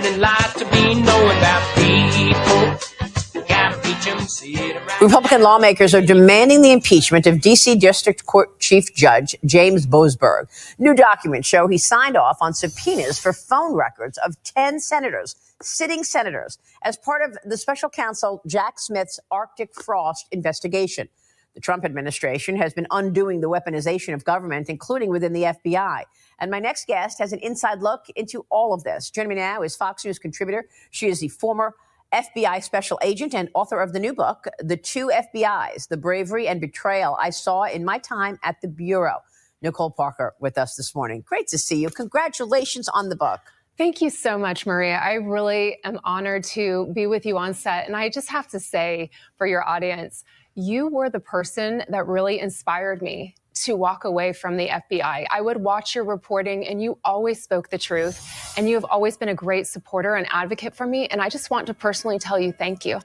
Spreading lies to be known about people. Gotta reach 'em, see it around. Republican lawmakers are demanding the impeachment of D.C. District Court Chief Judge James Boasberg. New documents show he signed off on subpoenas for phone records of 10 senators, sitting senators, as part of the special counsel Jack Smith's Arctic frost investigation. The Trump administration has been undoing the weaponization of government, including within the FBI. And my next guest has an inside look into all of this. Joining me now is Fox News contributor. She is the former FBI special agent and author of the new book, The Two FBIs, The Bravery and Betrayal I Saw in My Time at the Bureau. Nicole Parker with us this morning. Great to see you. Congratulations on the book. Thank you so much, Maria. I really am honored to be with you on set. And I just have to say for your audience, you were the person that really inspired me to walk away from the FBI. I would watch your reporting and you always spoke the truth. And you have always been a great supporter and advocate for me. And I just want to personally tell you thank you.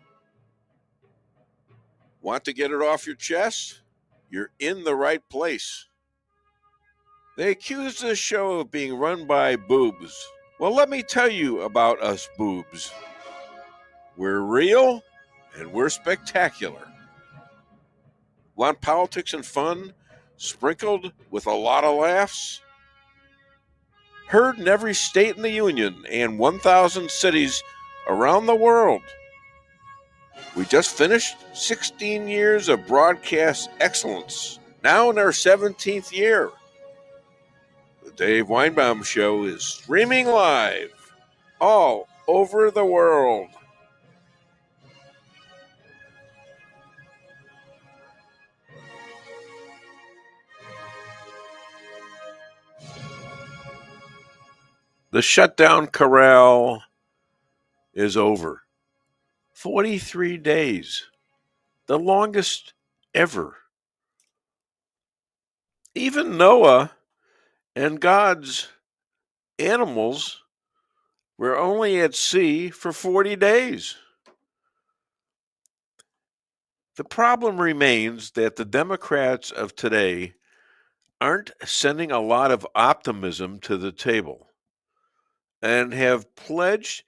Want to get it off your chest? You're in the right place. They accuse this show of being run by boobs. Well, let me tell you about us boobs. We're real and we're spectacular. Want politics and fun sprinkled with a lot of laughs? Heard in every state in the Union and 1,000 cities around the world. We just finished 16 years of broadcast excellence, now in our 17th year. The Dave Weinbaum Show is streaming live all over the world. The shutdown corral is over. 43 days, the longest ever. Even Noah and God's animals were only at sea for 40 days. The problem remains that the Democrats of today aren't sending a lot of optimism to the table and have pledged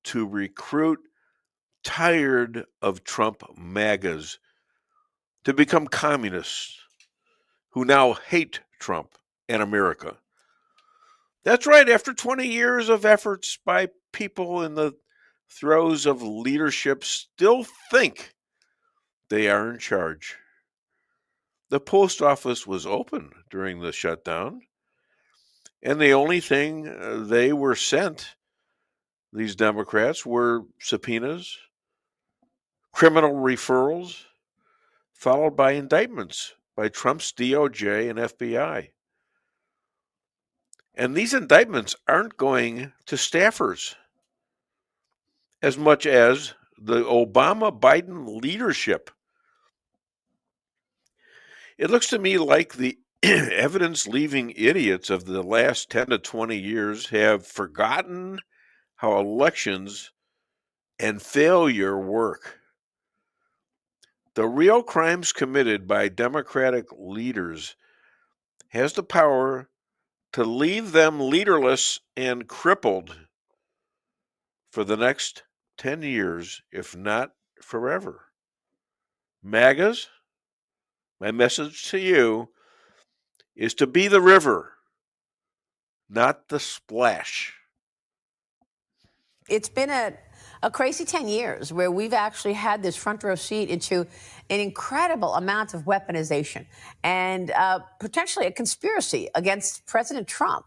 to recruit tired of Trump MAGAs to become communists who now hate Trump and America. That's right, after 20 years of efforts by people in the throes of leadership still think they are in charge. The post office was open during the shutdown, and the only thing they were sent, these Democrats, were subpoenas, criminal referrals, followed by indictments by Trump's DOJ and FBI. And these indictments aren't going to staffers as much as the Obama-Biden leadership. It looks to me like the evidence-leaving idiots of the last 10 to 20 years have forgotten how elections and failure work. The real crimes committed by Democratic leaders has the power to leave them leaderless and crippled for the next 10 years, if not forever. MAGAs, my message to you is to be the river, not the splash. It's been a crazy 10 years where we've actually had this front row seat into an incredible amount of weaponization and potentially a conspiracy against President Trump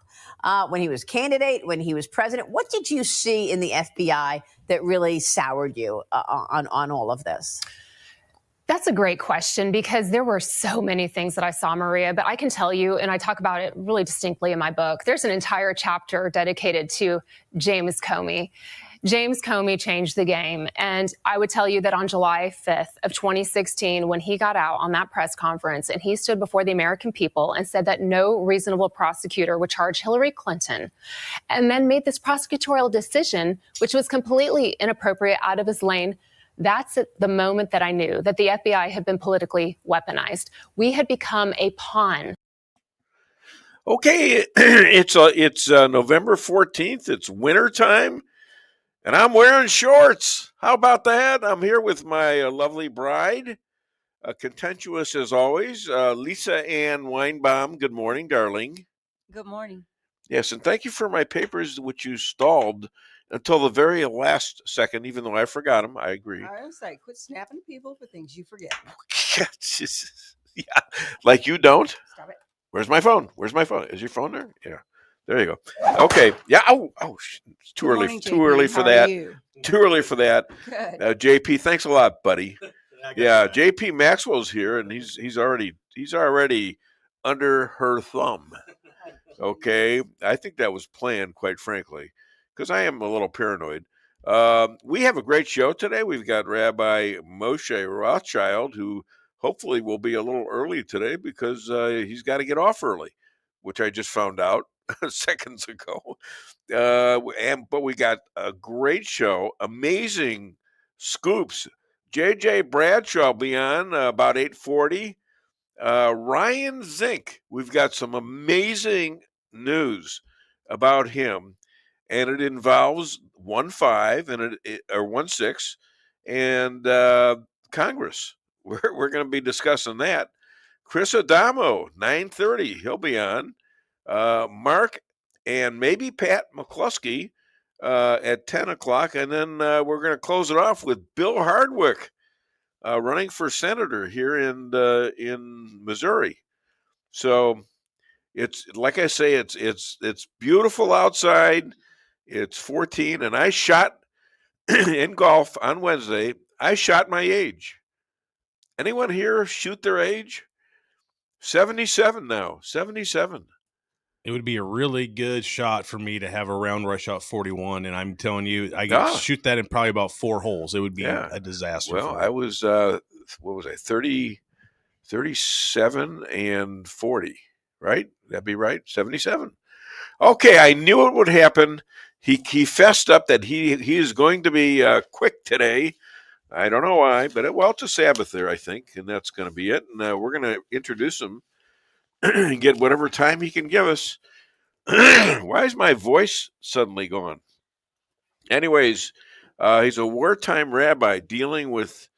when he was candidate, when he was president. What did you see in the FBI that really soured you on all of this? That's a great question because there were so many things that I saw, Maria, but I can tell you, and I talk about it really distinctly in my book, there's an entire chapter dedicated to James Comey. James Comey changed the game. And I would tell you that on July 5th of 2016, when he got out on that press conference and he stood before the American people and said that no reasonable prosecutor would charge Hillary Clinton, and then made this prosecutorial decision, which was completely inappropriate, out of his lane, that's at the moment that I knew that the FBI had been politically weaponized. We had become a pawn. Okay, it's November 14th. It's wintertime. And I'm wearing shorts. How about that? I'm here with my lovely bride, contentious as always, Lisa Ann Weinbaum. Good morning, darling. Good morning. Yes, and thank you for my papers, which you stalled until the very last second, even though I forgot them. I agree. I was like, quit snapping people for things you forget. Yeah, like you don't. Stop it. Where's my phone? Where's my phone? Is your phone there? Yeah. There you go. Okay. Yeah. It's too Good early. morning, Too JP. early for How are that. you? Too early for that. Good. JP, thanks a lot, buddy. Yeah, JP Maxwell's here, and he's already under her thumb. Okay, I think that was planned, quite frankly, because I am a little paranoid. We have a great show today. We've got Rabbi Moshe Rothschild, who hopefully will be a little early today because he's got to get off early, which I just found out seconds ago. But we got a great show, amazing scoops. JJ Bradshaw will be on about 8:40. Ryan Zinke, we've got some amazing news about him, and it involves 1-5 and or 1-6 and Congress. We're going to be discussing that. Chris Adamo, 9:30, he'll be on. Mark and maybe Pat McCluskey at 10 o'clock, and then we're going to close it off with Bill Hardwick, running for senator here in Missouri. So it's like I say, it's beautiful outside. It's 14, and I shot in golf on Wednesday. I shot my age. Anyone here shoot their age? 77 now. 77. It would be a really good shot for me to have a round where I shot 41, and I'm telling you, I could shoot that in probably about 4 holes. It would be a disaster. Well, for me. I was what was I, 30, 37 and 40, right? That'd be right, 77. Okay, I knew it would happen. He fessed up that he is going to be quick today. I don't know why, but it's a Sabbath there, I think, and that's going to be it. And we're going to introduce him and get whatever time he can give us. Why is my voice suddenly gone? Anyways, he's a wartime rabbi dealing with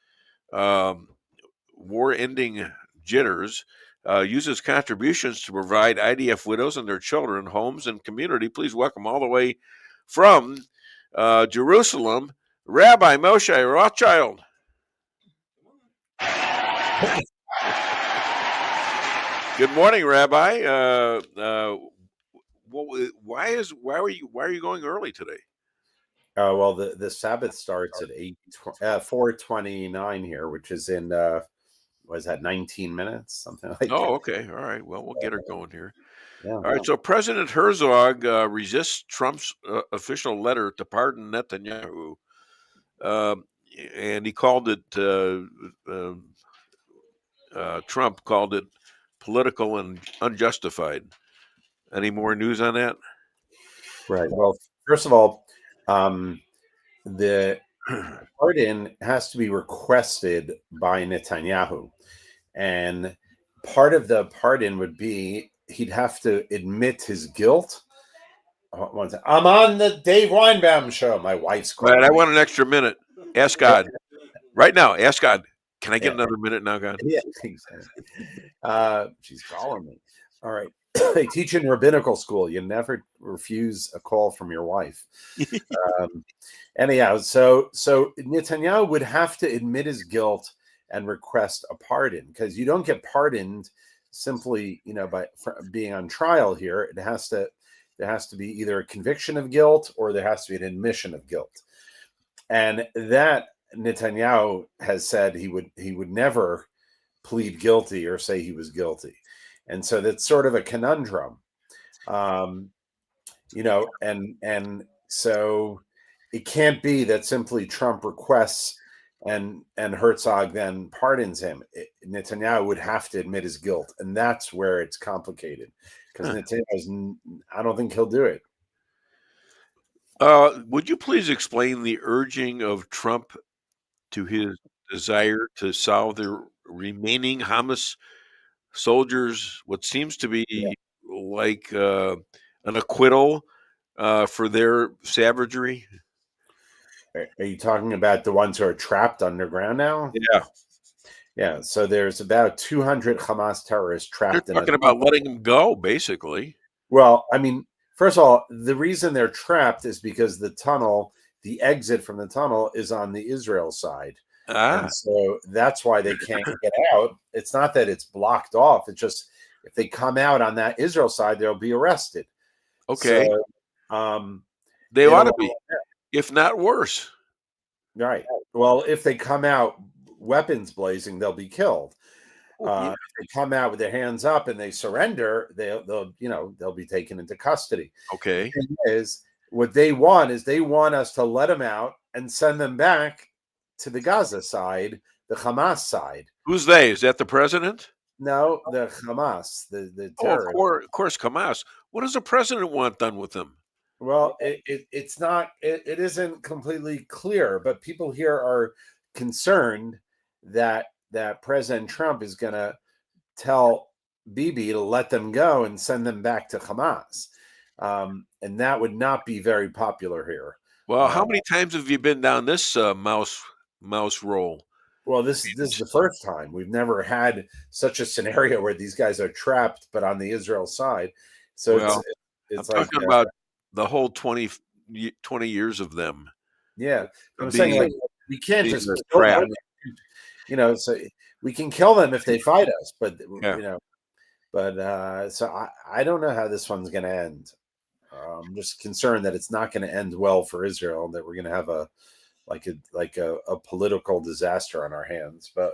war-ending jitters. Uses contributions to provide IDF widows and their children homes and community. Please welcome all the way from Jerusalem, Rabbi Moshe Rothschild. Good morning, Rabbi. Why are you going early today? Well, the Sabbath starts at 4:29 here, which is in was that 19 minutes, something like that. Oh, okay, all right. Well, we'll get her going here. Yeah. All right. So President Herzog resists Trump's official letter to pardon Netanyahu, and he called it. Trump called it political and unjustified. Any more news on that? Right. Well, first of all, the pardon has to be requested by Netanyahu, and part of the pardon would be he'd have to admit his guilt. I'm on the Dave Weinbaum Show. My wife's calling. Right. I want an extra minute. Ask God right now. Ask God. Can I get another minute now, God? Yeah, exactly. She's calling me. All right. They teach in rabbinical school. You never refuse a call from your wife. Anyhow, so Netanyahu would have to admit his guilt and request a pardon, because you don't get pardoned simply, by being on trial here. There has to be either a conviction of guilt or there has to be an admission of guilt, and that Netanyahu has said he would never plead guilty or say he was guilty. And so that's sort of a conundrum, and so it can't be that simply Trump requests and Herzog then pardons him. Netanyahu would have to admit his guilt, and that's where it's complicated, because I don't think he'll do it. Would you please explain the urging of Trump to his desire to solve the remaining Hamas soldiers, what seems to be like an acquittal for their savagery? Are you talking about the ones who are trapped underground now? Yeah. Yeah. So there's about 200 Hamas terrorists They're trapped in a talking about letting them go, basically. Well, I mean, first of all, the reason they're trapped is because the exit from the tunnel is on the Israel side. And so that's why they can't get out. It's not that it's blocked off. It's just if they come out on that Israel side, they'll be arrested. Okay. So, they ought to be, if not worse. Right. Well, if they come out weapons blazing, they'll be killed. If they come out with their hands up and they surrender, they'll be taken into custody. Okay. The thing is, what they want us to let them out and send them back to the Gaza side, the Hamas side. Who's they? Is that the president? No, the Hamas, the terrorists. Of course, Hamas. What does the president want done with them? Well, it's not. It isn't completely clear, but people here are concerned that President Trump is going to tell Bibi to let them go and send them back to Hamas, and that would not be very popular here. Well, how many times have you been down this mouse roll? Well, this is the first time. We've never had such a scenario where these guys are trapped, but on the Israel side. So it's I'm like talking about the whole 20 years of them. Yeah, I'm saying like we can't just kill them. So we can kill them if they fight us, but so I don't know how this one's going to end. I'm just concerned that it's not going to end well for Israel, that we're going to have a political disaster on our hands. But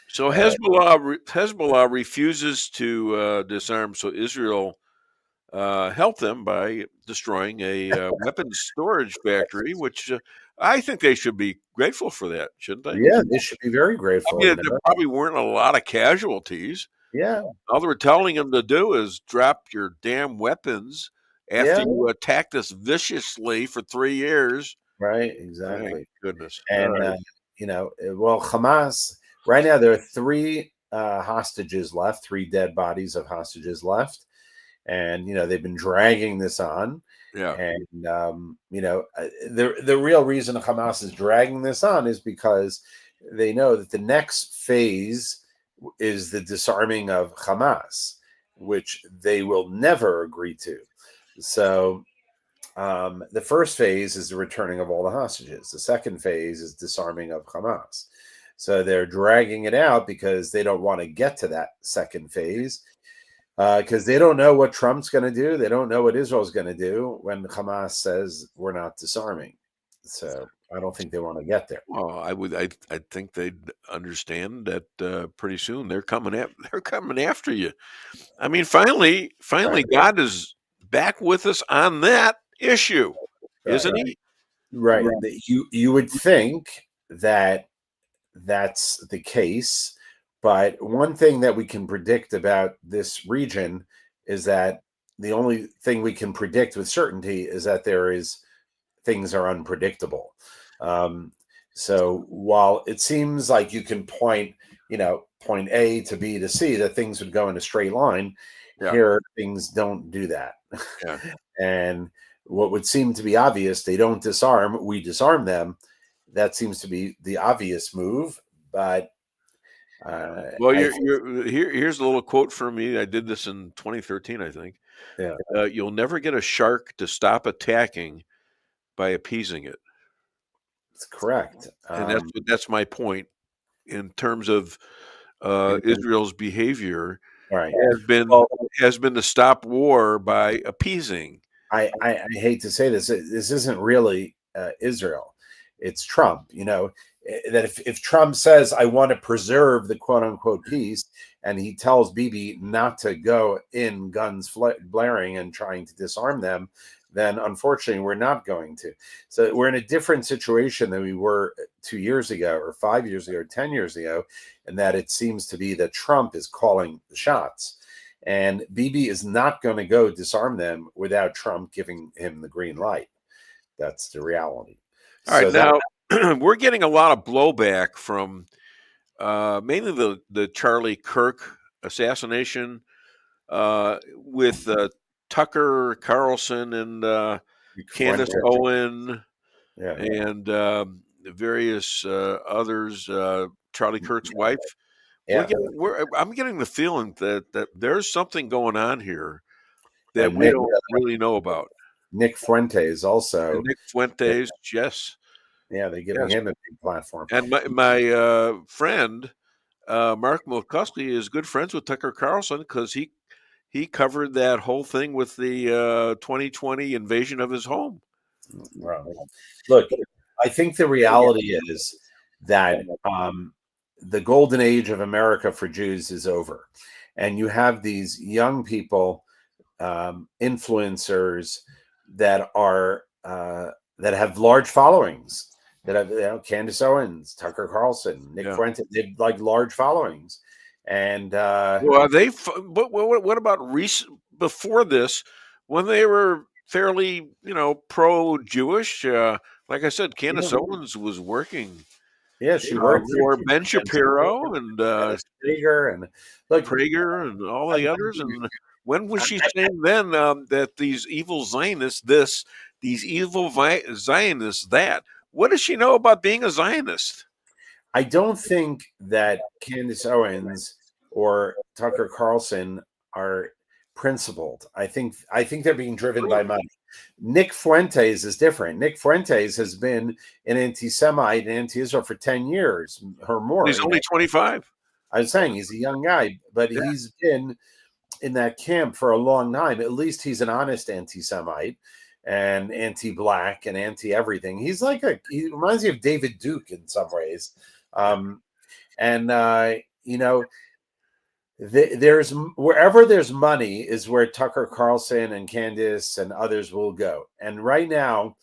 so Hezbollah refuses to disarm, so Israel helped them by destroying a weapons storage factory, which I think they should be grateful for that, shouldn't they? Yeah, they should be very grateful. I mean, there probably weren't a lot of casualties. Yeah. All they were telling them to do is drop your damn weapons after you attacked us viciously for 3 years. Right, exactly. Thank goodness. And, well, Hamas, right now there are 3 hostages left, 3 dead bodies of hostages left. And, they've been dragging this on. Yeah. And, the real reason Hamas is dragging this on is because they know that the next phase is the disarming of Hamas, which they will never agree to. So the first phase is the returning of all the hostages. The second phase is disarming of Hamas. So they're dragging it out because they don't want to get to that second phase. Because they don't know what Trump's going to do. They don't know what Israel's going to do when Hamas says we're not disarming. So I don't think they want to get there. Well, I think they'd understand that pretty soon they're coming after you. I mean, finally, God is back with us on that issue, isn't he? Right. You would think that that's the case. But one thing that we can predict about this region is that the only thing we can predict with certainty is that things are unpredictable. So while it seems like you can point A to B to C, that things would go in a straight line, here things don't do that. Yeah. And what would seem to be obvious, they don't disarm, we disarm them. That seems to be the obvious move, but well, here's a little quote from me. I did this in 2013, I think. Yeah. You'll never get a shark to stop attacking by appeasing it. That's correct. And that's my point in terms of Israel's behavior. Right. Has been to stop war by appeasing. I hate to say this. This isn't really Israel. It's Trump. That if Trump says, I want to preserve the quote unquote peace, and he tells Bibi not to go in guns blaring and trying to disarm them, then unfortunately we're not going to. So we're in a different situation than we were 2 years ago or 5 years ago or 10 years ago, and that it seems to be that Trump is calling the shots. And Bibi is not going to go disarm them without Trump giving him the green light. That's the reality. All right, now we're getting a lot of blowback from mainly the Charlie Kirk assassination with Tucker Carlson and Candace Owen. and various others, Charlie Kirk's wife. I'm getting the feeling that there's something going on here that and we don't really know about. Nick Fuentes also. And Nick Fuentes, yes. Yeah, they're giving him a big platform. And my friend, Mark McCuskey, is good friends with Tucker Carlson because he covered that whole thing with the 2020 invasion of his home. Well, look, I think the reality is that the golden age of America for Jews is over. And you have these young people, influencers that are that have large followings, that have, Candace Owens, Tucker Carlson, Nick Fuentes, they've like large followings. And well, are they? What about before this, when they were fairly, pro-Jewish? Like I said, Candace Owens was working. Yeah, she worked for Ben Shapiro and Prager and all the others. And when was she saying then that these evil Zionists these evil Zionists that? What does she know about being a Zionist? I don't think that Candace Owens or Tucker Carlson are principled. I think they're being driven by money. Nick Fuentes is different. Nick Fuentes has been an anti-Semite and anti-Israel for 10 years or more. He's only 25. I was saying he's a young guy, but he's been in that camp for a long time. At least he's an honest anti-Semite and anti-black and anti-everything. He reminds me of David Duke in some ways. There's wherever there's money is where Tucker Carlson and Candace and others will go. And right now,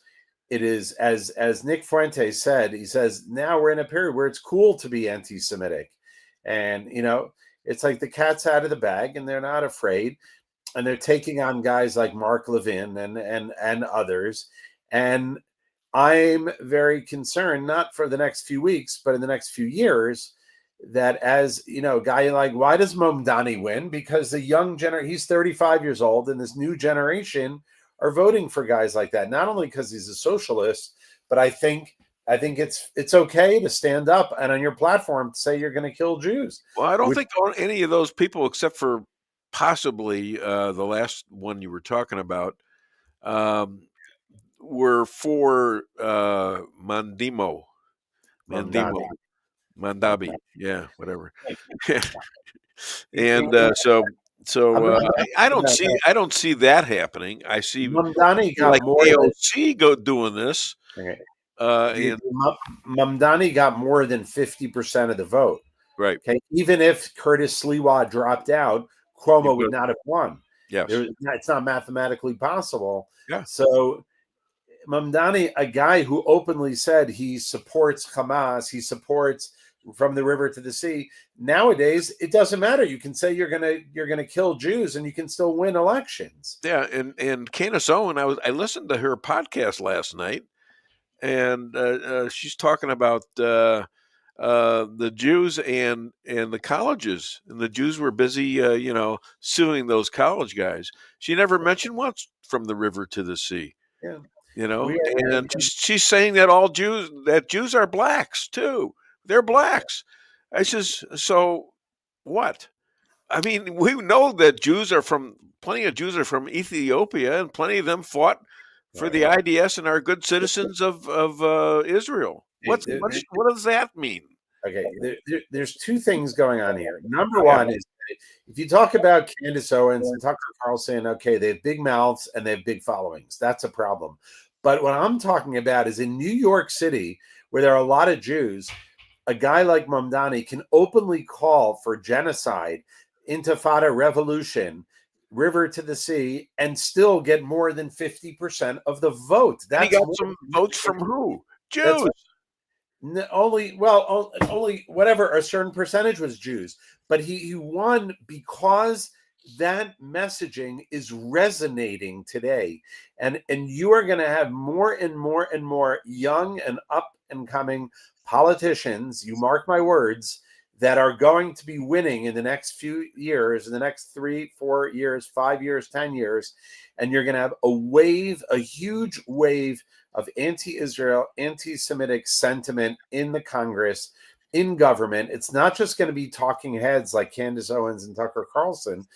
it is as Nick Fuentes said. He says now we're in a period where it's cool to be anti-Semitic, and it's like the cat's out of the bag, and they're not afraid, and they're taking on guys like Mark Levin and others. And I'm very concerned, not for the next few weeks, but in the next few years, that as a guy like, why does Mamdani win? Because the young generation, he's 35 years old, and this new generation are voting for guys like that. Not only because he's a socialist, but I think it's okay to stand up and on your platform to say you're going to kill Jews. Well, I don't think any of those people, except for possibly the last one you were talking about, were for Mandabi, yeah, whatever. And I don't see that happening. I see Mamdani got like more AOC doing this. Okay. And Mamdani got more than 50% of the vote. Right. Okay. Even if Curtis Sliwa dropped out, Cuomo would not have won. Yes. It's not mathematically possible. Yeah. So Mamdani, a guy who openly said he supports Hamas, he supports from the river to the sea. Nowadays, it doesn't matter. You can say you're gonna kill Jews, and you can still win elections. Yeah, and Candace Owen, I listened to her podcast last night, and she's talking about the Jews and the colleges, and the Jews were busy, suing those college guys. She never mentioned once from the river to the sea. Yeah. And she's saying that Jews are blacks too. They're blacks. I says, so what? I mean, we know that plenty of Jews are from Ethiopia, and plenty of them fought for the IDS and are good citizens of Israel. What does that mean? Okay, there's two things going on here. Number one is, if you talk about Candace Owens and Tucker Carlson, okay, they have big mouths and they have big followings. That's a problem. But what I'm talking about is in New York City, where there are a lot of Jews, a guy like Mamdani can openly call for genocide, intifada, revolution, river to the sea, and still get more than 50% of the vote. He got some votes from who? Jews. Only whatever, a certain percentage was Jews, but he won because that messaging is resonating today, and you are going to have more and more and more young and up and coming politicians, you mark my words, that are going to be winning in the next few years, in the next 3, 4 years, 5 years, 10 years. And you're going to have a huge wave of anti-Israel, anti-Semitic sentiment in the Congress, in government. It's not just going to be talking heads like Candace Owens and Tucker Carlson.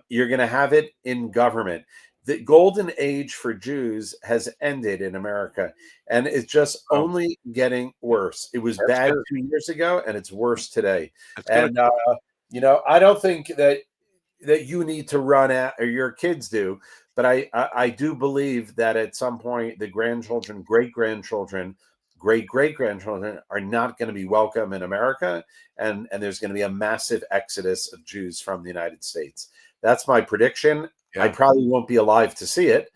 You're going to have it in government. The golden age for Jews has ended in America, and it's just only getting worse. It was bad 2 years ago, and it's worse today. And I don't think that you need to run at, or your kids do, but I do believe that at some point the grandchildren, great-grandchildren, great-great-grandchildren are not going to be welcome in America, and there's going to be a massive exodus of Jews from the United States. That's my prediction. Yeah. I probably won't be alive to see it,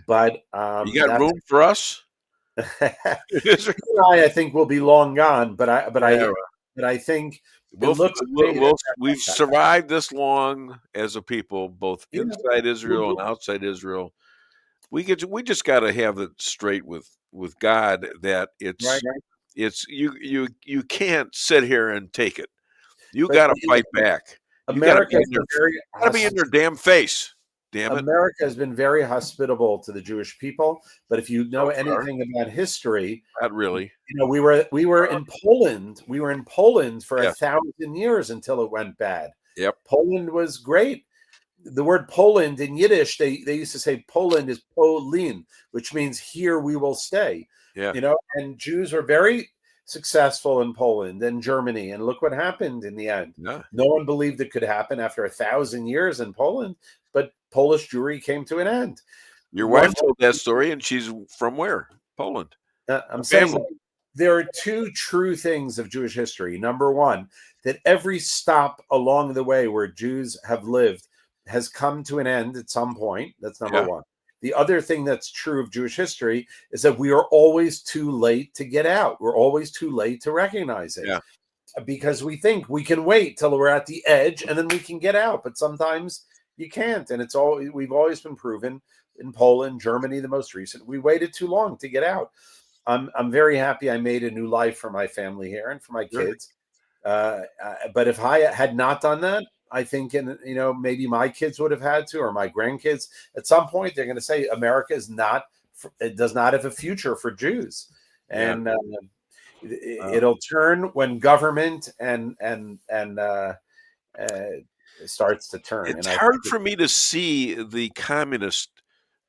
but you got room for us. I think we'll be long gone, but I think we've survived this long as a people, both inside Israel and outside Israel. We just got to have it straight with God that it's you can't sit here and take it. You got to fight back. America got to be in their damn face. Damn it. America has been very hospitable to the Jewish people, but if you know anything about history, not really. We were in Poland. We were in Poland for 1,000 years until it went bad. Yep. Poland was great. The word Poland in Yiddish, they used to say Poland is Polin, which means here we will stay. Yeah. And Jews were very successful in Poland and Germany, and look what happened in the end. Yeah. No one believed it could happen after 1,000 years in Poland, but Polish Jewry came to an end. Your wife told that story, and she's from where? Poland. I'm saying there are two true things of Jewish history. Number one, that every stop along the way where Jews have lived has come to an end at some point. That's number one. The other thing that's true of Jewish history is that we are always too late to get out. We're always too late to recognize it. Yeah. Because we think we can wait till we're at the edge and then we can get out. But sometimes you can't. And we've always been proven in Poland, Germany, the most recent, we waited too long to get out. I'm very happy I made a new life for my family here and for my kids. But if I had not done that, I think, maybe my kids would have had to, or my grandkids. At some point, they're going to say America it does not have a future for Jews, and it'll turn when government and starts to turn. It's hard for me to see the communist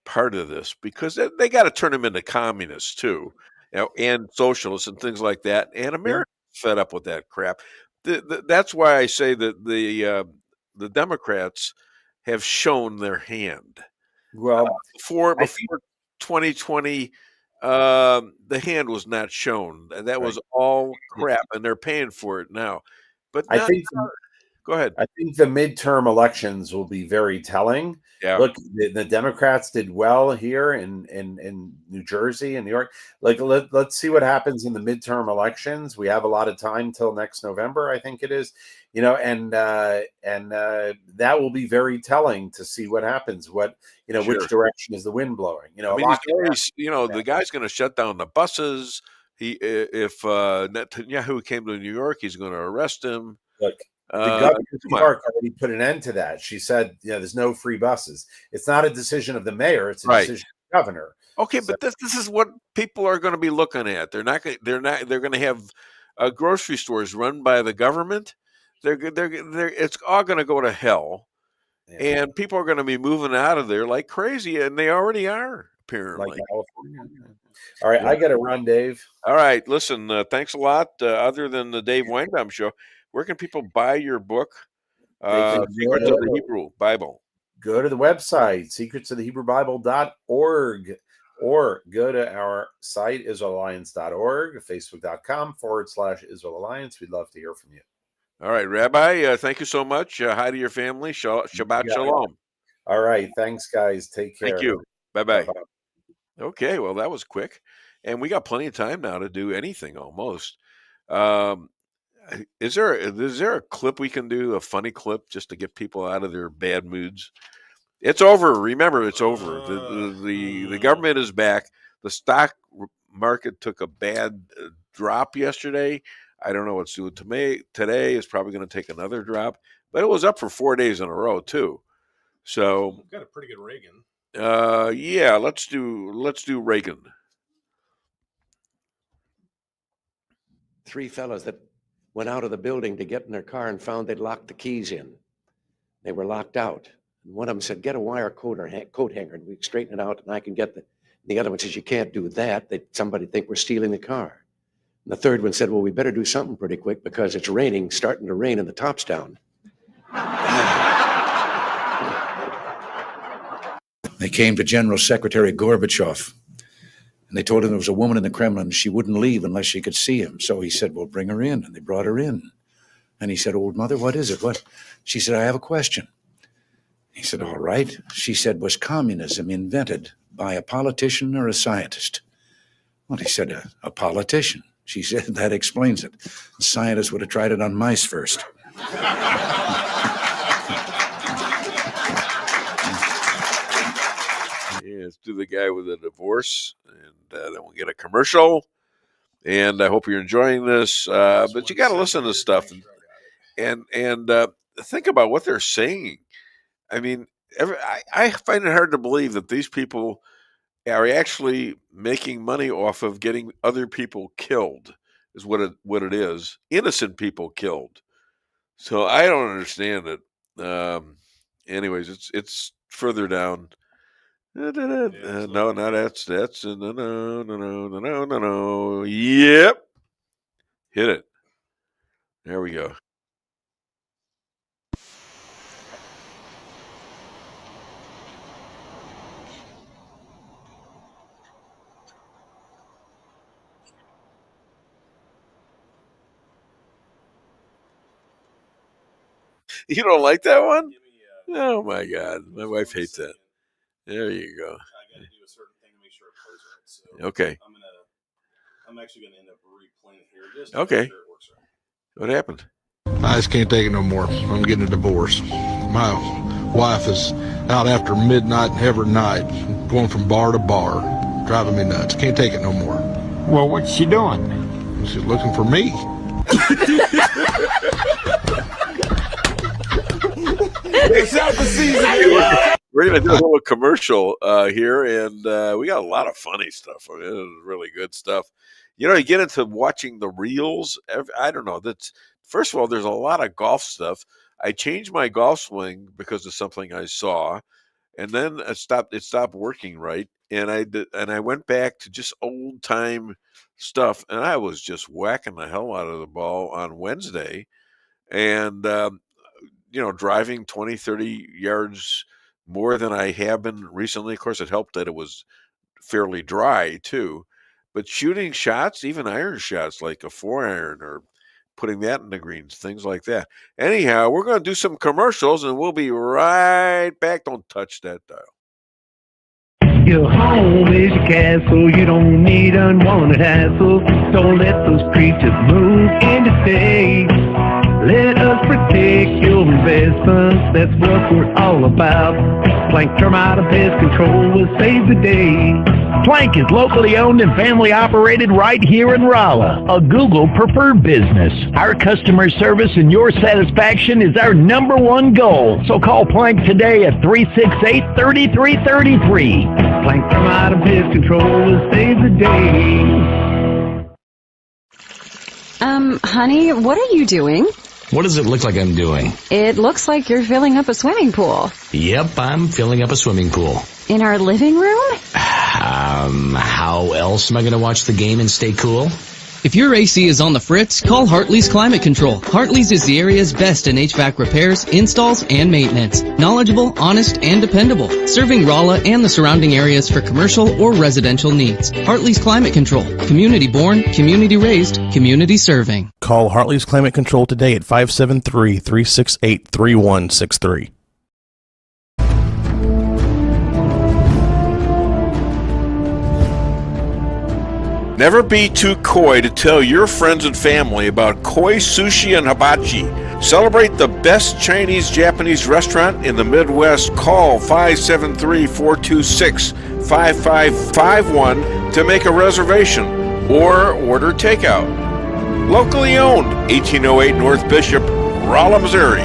part of this because they got to turn them into communists too, and socialists and things like that. And America's fed up with that crap. That's why I say that the Democrats have shown their hand. Well, before 2020, the hand was not shown, and that was all crap, and they're paying for it now. But I think. Go ahead. I think the midterm elections will be very telling. Yeah. Look, the Democrats did well here in New Jersey and New York. Like, let's see what happens in the midterm elections. We have a lot of time till next November, I think it is. And that will be very telling to see what happens. What which direction is the wind blowing? The guy's going to shut down the buses. If Netanyahu came to New York, he's going to arrest him. Look. The governor of New York already put an end to that. She said, there's no free buses. It's not a decision of the mayor; it's a decision of the governor. Okay, but this is what people are going to be looking at. They're going to have grocery stores run by the government. It's all going to go to hell, and people are going to be moving out of there like crazy, and they already are apparently. Like California. All right, I got to run, Dave. All right, listen. Thanks a lot. Other than the Dave Weinbaum Show. Where can people buy your book, Secrets of the Hebrew Bible? Go to the website, secretsofthehebrew.org, or go to our site, israelalliance.org, facebook.com/Israel Alliance. We'd love to hear from you. All right, Rabbi, thank you so much. Hi to your family. Shabbat Shalom. All right, thanks, guys. Take care. Thank you. Bye-bye. Okay, well, that was quick. And we got plenty of time now to do anything almost. Is there a clip we can do, a funny clip, just to get people out of their bad moods? It's over. Remember, it's over. The government is back. The stock market took a bad drop yesterday. I don't know what's doing to me today. Is probably going to take another drop, but it was up for 4 days in a row too. So we've got a pretty good Reagan. Yeah, let's do Reagan. 3 fellows that went out of the building to get in their car and found they'd locked the keys in. They were locked out. And one of them said, "Get a wire coat hanger and we straighten it out and I can get the other one says, "You can't do that. Somebody think we're stealing the car." And the third one said, "Well, we better do something pretty quick because it's raining, starting to rain and the top's down." They came to General Secretary Gorbachev, and they told him there was a woman in the Kremlin. She wouldn't leave unless she could see him. So he said, "Well, bring her in." And they brought her in. And he said, "Old mother, what is it? What?" She said, "I have a question." He said, "All right." She said, "Was communism invented by a politician or a scientist?" Well, he said, a politician. She said, "That explains it. A scientist would have tried it on mice first." Let's do the guy with a divorce, and then we'll get a commercial. And I hope you're enjoying this. But you got to listen to stuff and think about what they're saying. I mean, I find it hard to believe that these people are actually making money off of getting other people killed. Is what it is. Innocent people killed. So I don't understand it. Anyways, it's further down. No, that's no. Yep. Hit it. There we go. You don't like that one? Oh my God. My wife hates that. There you go. I got to do a certain thing to make sure it plays right. So okay. I'm actually going to end up replaying it here just okay. to make sure it works right. What happened? I just can't take it no more. I'm getting a divorce. My wife is out after midnight and every night, going from bar to bar, driving me nuts. Can't take it no more. Well, what's she doing? She's looking for me. We're going to do a little commercial here, and we got a lot of funny stuff. I mean, it is really good stuff. You know, you get into watching the reels. I don't know. First of all, there's a lot of golf stuff. I changed my golf swing because of something I saw, and then it stopped working right. And I went back to just old time stuff, and I was just whacking the hell out of the ball on Wednesday, and driving 20, 30 yards more than I have been recently. Of course, it helped that it was fairly dry too, but shooting shots, even iron shots like a 4-iron or putting that in the greens, things like that. Anyhow, we're going to do some commercials and we'll be right back. Don't touch that dial. Your home is your castle. You don't need unwanted hassle. Don't let those creatures move in to stay. Let us protect your investments. That's what we're all about. Plank Termite and Pest Control will save the day. Plank is locally owned and family operated right here in Rolla, a Google preferred business. Our customer service and your satisfaction is our #1 goal. So call Plank today at 368-3333. Plank Termite and Pest Control will save the day. Honey, what are you doing? What does it look like I'm doing? It looks like you're filling up a swimming pool. Yep, I'm filling up a swimming pool. In our living room? How else am I going to watch the game and stay cool? If your AC is on the fritz, call Hartley's Climate Control. Hartley's is the area's best in HVAC repairs, installs, and maintenance. Knowledgeable, honest, and dependable. Serving Rolla and the surrounding areas for commercial or residential needs. Hartley's Climate Control. Community born, community raised, community serving. Call Hartley's Climate Control today at 573-368-3163. Never be too coy to tell your friends and family about koi sushi and hibachi. Celebrate the best Chinese-Japanese restaurant in the Midwest. Call 573-426-5551 to make a reservation or order takeout. Locally owned, 1808 North Bishop, Rolla, Missouri.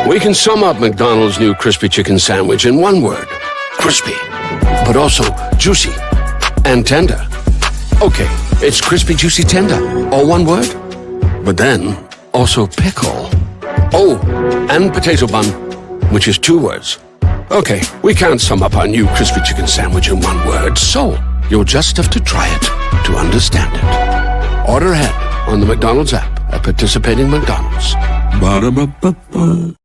We can sum up McDonald's new crispy chicken sandwich in one word. Crispy. But also juicy and tender. Okay, it's crispy, juicy, tender. All one word. But then, also pickle. Oh, and potato bun, which is two words. Okay, we can't sum up our new crispy chicken sandwich in one word, so you'll just have to try it to understand it. Order ahead on the McDonald's app at participating McDonald's. Ba-da-ba-ba-ba.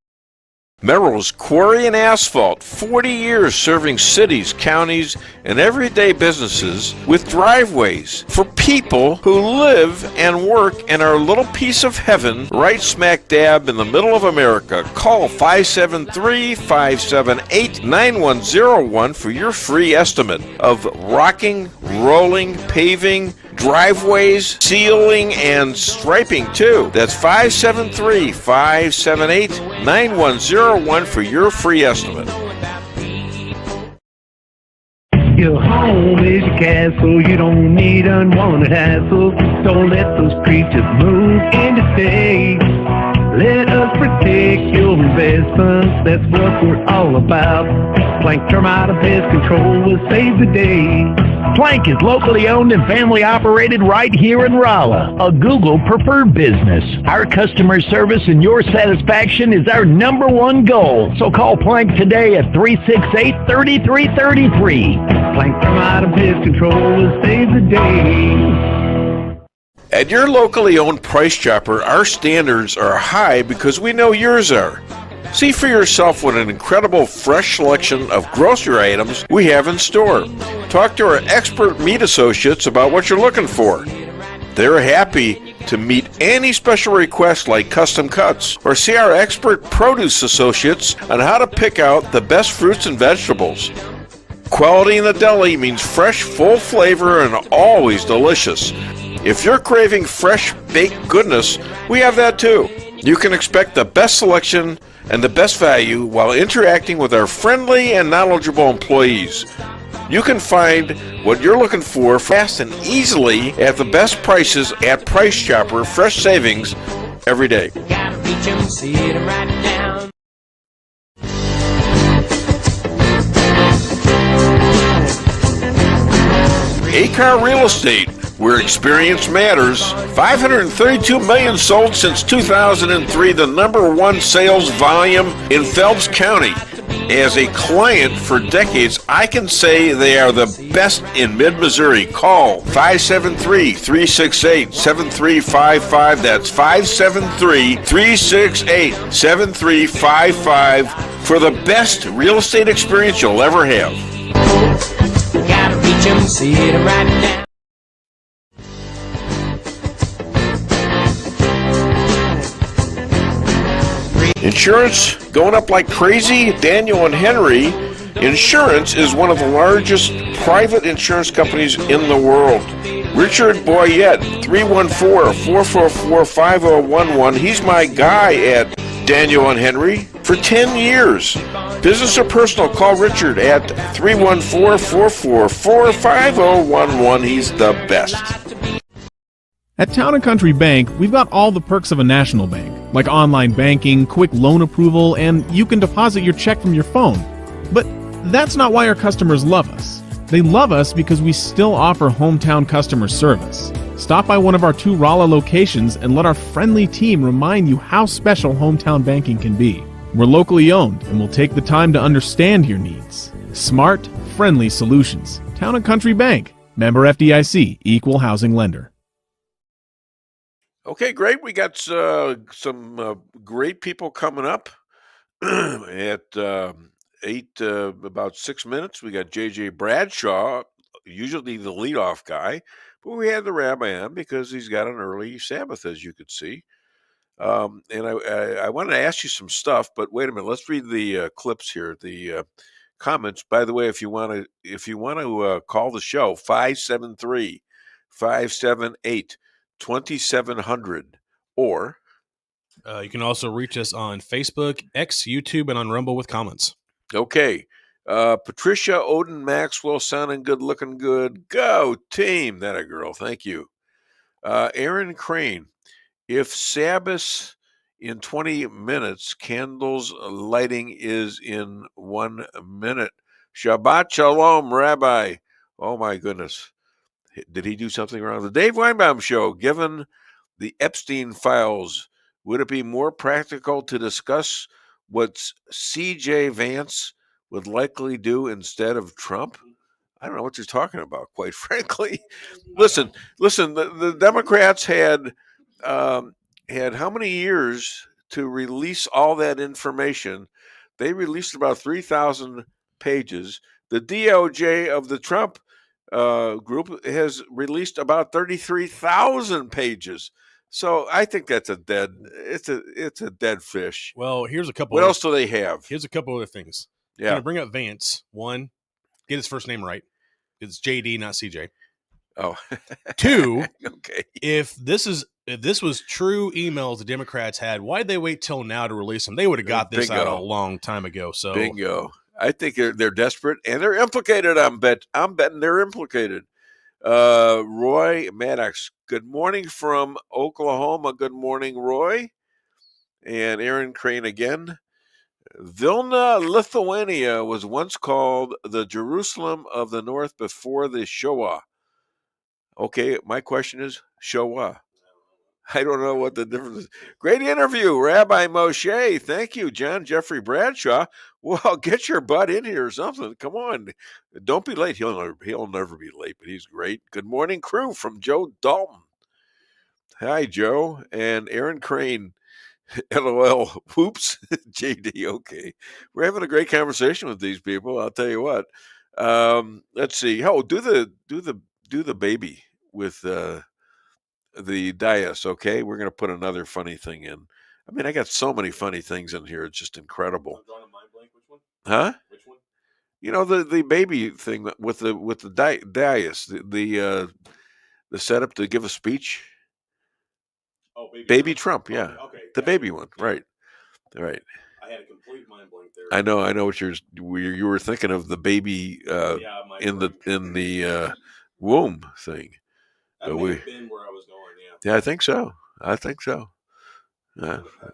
Merrill's Quarry and Asphalt, 40 years serving cities, counties, and everyday businesses with driveways for people who live and work in our little piece of heaven right smack dab in the middle of America. Call 573-578-9101 for your free estimate of rocking, rolling, paving, driveways, sealing, and striping too. That's 573-578-9101 for your free estimate. Your home is your castle, you don't need unwanted hassle. Don't let those creatures move in to stay. Let us protect your investments, that's what we're all about. Plank Termite and Pest Control will save the day. Plank is locally owned and family operated right here in Rolla, a Google preferred business. Our customer service and your satisfaction is our number one goal. So call Plank today at 368-3333. Plank Termite and Pest Control will save the day. At your locally owned Price Chopper, our standards are high because we know yours are. See for yourself what an incredible fresh selection of grocery items we have in store. Talk to our expert meat associates about what you're looking for. They're happy to meet any special requests like custom cuts, or see our expert produce associates on how to pick out the best fruits and vegetables. Quality in the deli means fresh, full flavor, and always delicious. If you're craving fresh baked goodness, we have that too. You can expect the best selection and the best value while interacting with our friendly and knowledgeable employees. You can find what you're looking for fast and easily at the best prices at Price Chopper. Fresh savings every day. A-Car Real Estate, where experience matters. 532 million sold since 2003, the number one sales volume in Phelps County. As a client for decades, I can say they are the best in mid-Missouri. Call 573-368-7355. That's 573-368-7355 for the best real estate experience you'll ever have. Gotta reach 'em, see it right now. Insurance going up like crazy? Daniel and Henry Insurance is one of the largest private insurance companies in the world. Richard Boyette, 314-444-5011. He's my guy at Daniel and Henry for 10 years. Business or personal, call Richard at 314-444-5011. He's the best. At Town & Country Bank, we've got all the perks of a national bank, like online banking, quick loan approval, and you can deposit your check from your phone. But that's not why our customers love us. They love us because we still offer hometown customer service. Stop by one of our 2 Rolla locations and let our friendly team remind you how special hometown banking can be. We're locally owned and will take the time to understand your needs. Smart, friendly solutions. Town & Country Bank. Member FDIC. Equal housing lender. Okay, great. We got some great people coming up at 8, about 6 minutes. We got J.J. Bradshaw, usually the leadoff guy, but we had the Rabbi on because he's got an early Sabbath, as you could see. And I wanted to ask you some stuff, but wait a minute. Let's read the clips here, the comments. By the way, if you want to call the show, 573-578-2700, or you can also reach us on Facebook, X, YouTube, and on Rumble with comments. Okay. Patricia Odin Maxwell sounding good, looking good. Go team. That a girl. Thank you. Aaron Crane. If Sabbath in 20 minutes, candles lighting is in 1 minute. Shabbat Shalom, Rabbi. Oh my goodness. Did he do something wrong? The Dave Weinbaum Show. Given the Epstein files, would it be more practical to discuss what C.J. Vance would likely do instead of Trump? I don't know what you're talking about, quite frankly. Listen. The Democrats had how many years to release all that information? They released about 3,000 pages. The DOJ of the Trump group has released about 33,000 pages. So I think that's a dead fish. Well, here's a couple. What else do they have? Here's a couple other things. Yeah. I'm gonna bring up Vance. One, get his first name right. It's JD, not CJ. Oh. Two, okay. If this was true emails the Democrats had, why'd they wait till now to release them? They would have got this out a long time ago. So bingo. I think they're desperate and they're implicated. I'm betting they're implicated. Roy Maddox, good morning from Oklahoma. Good morning, Roy. And Aaron Crane again. Vilna, Lithuania was once called the Jerusalem of the North before the Shoah. Okay, my question is Shoah. I don't know what the difference is. Great interview, Rabbi Moshe. Thank you, John Jeffrey Bradshaw. Well, get your butt in here or something. Come on. Don't be late. He'll never be late, but he's great. Good morning, crew, from Joe Dalton. Hi, Joe. And Aaron Crane. LOL. Whoops. JD. Okay. We're having a great conversation with these people. I'll tell you what. Let's see. Oh, do the baby with the dais, okay? We're going to put another funny thing in. I mean, I got so many funny things in here. It's just incredible. Which one? Huh? Which one? You know, the baby thing with the dais, the setup to give a speech. Oh, baby Trump, yeah. Okay. The baby one, right. Right. I had a complete mind blank there. I know what you were thinking of, the baby in the womb thing. That may have been where I was going, yeah. I think so.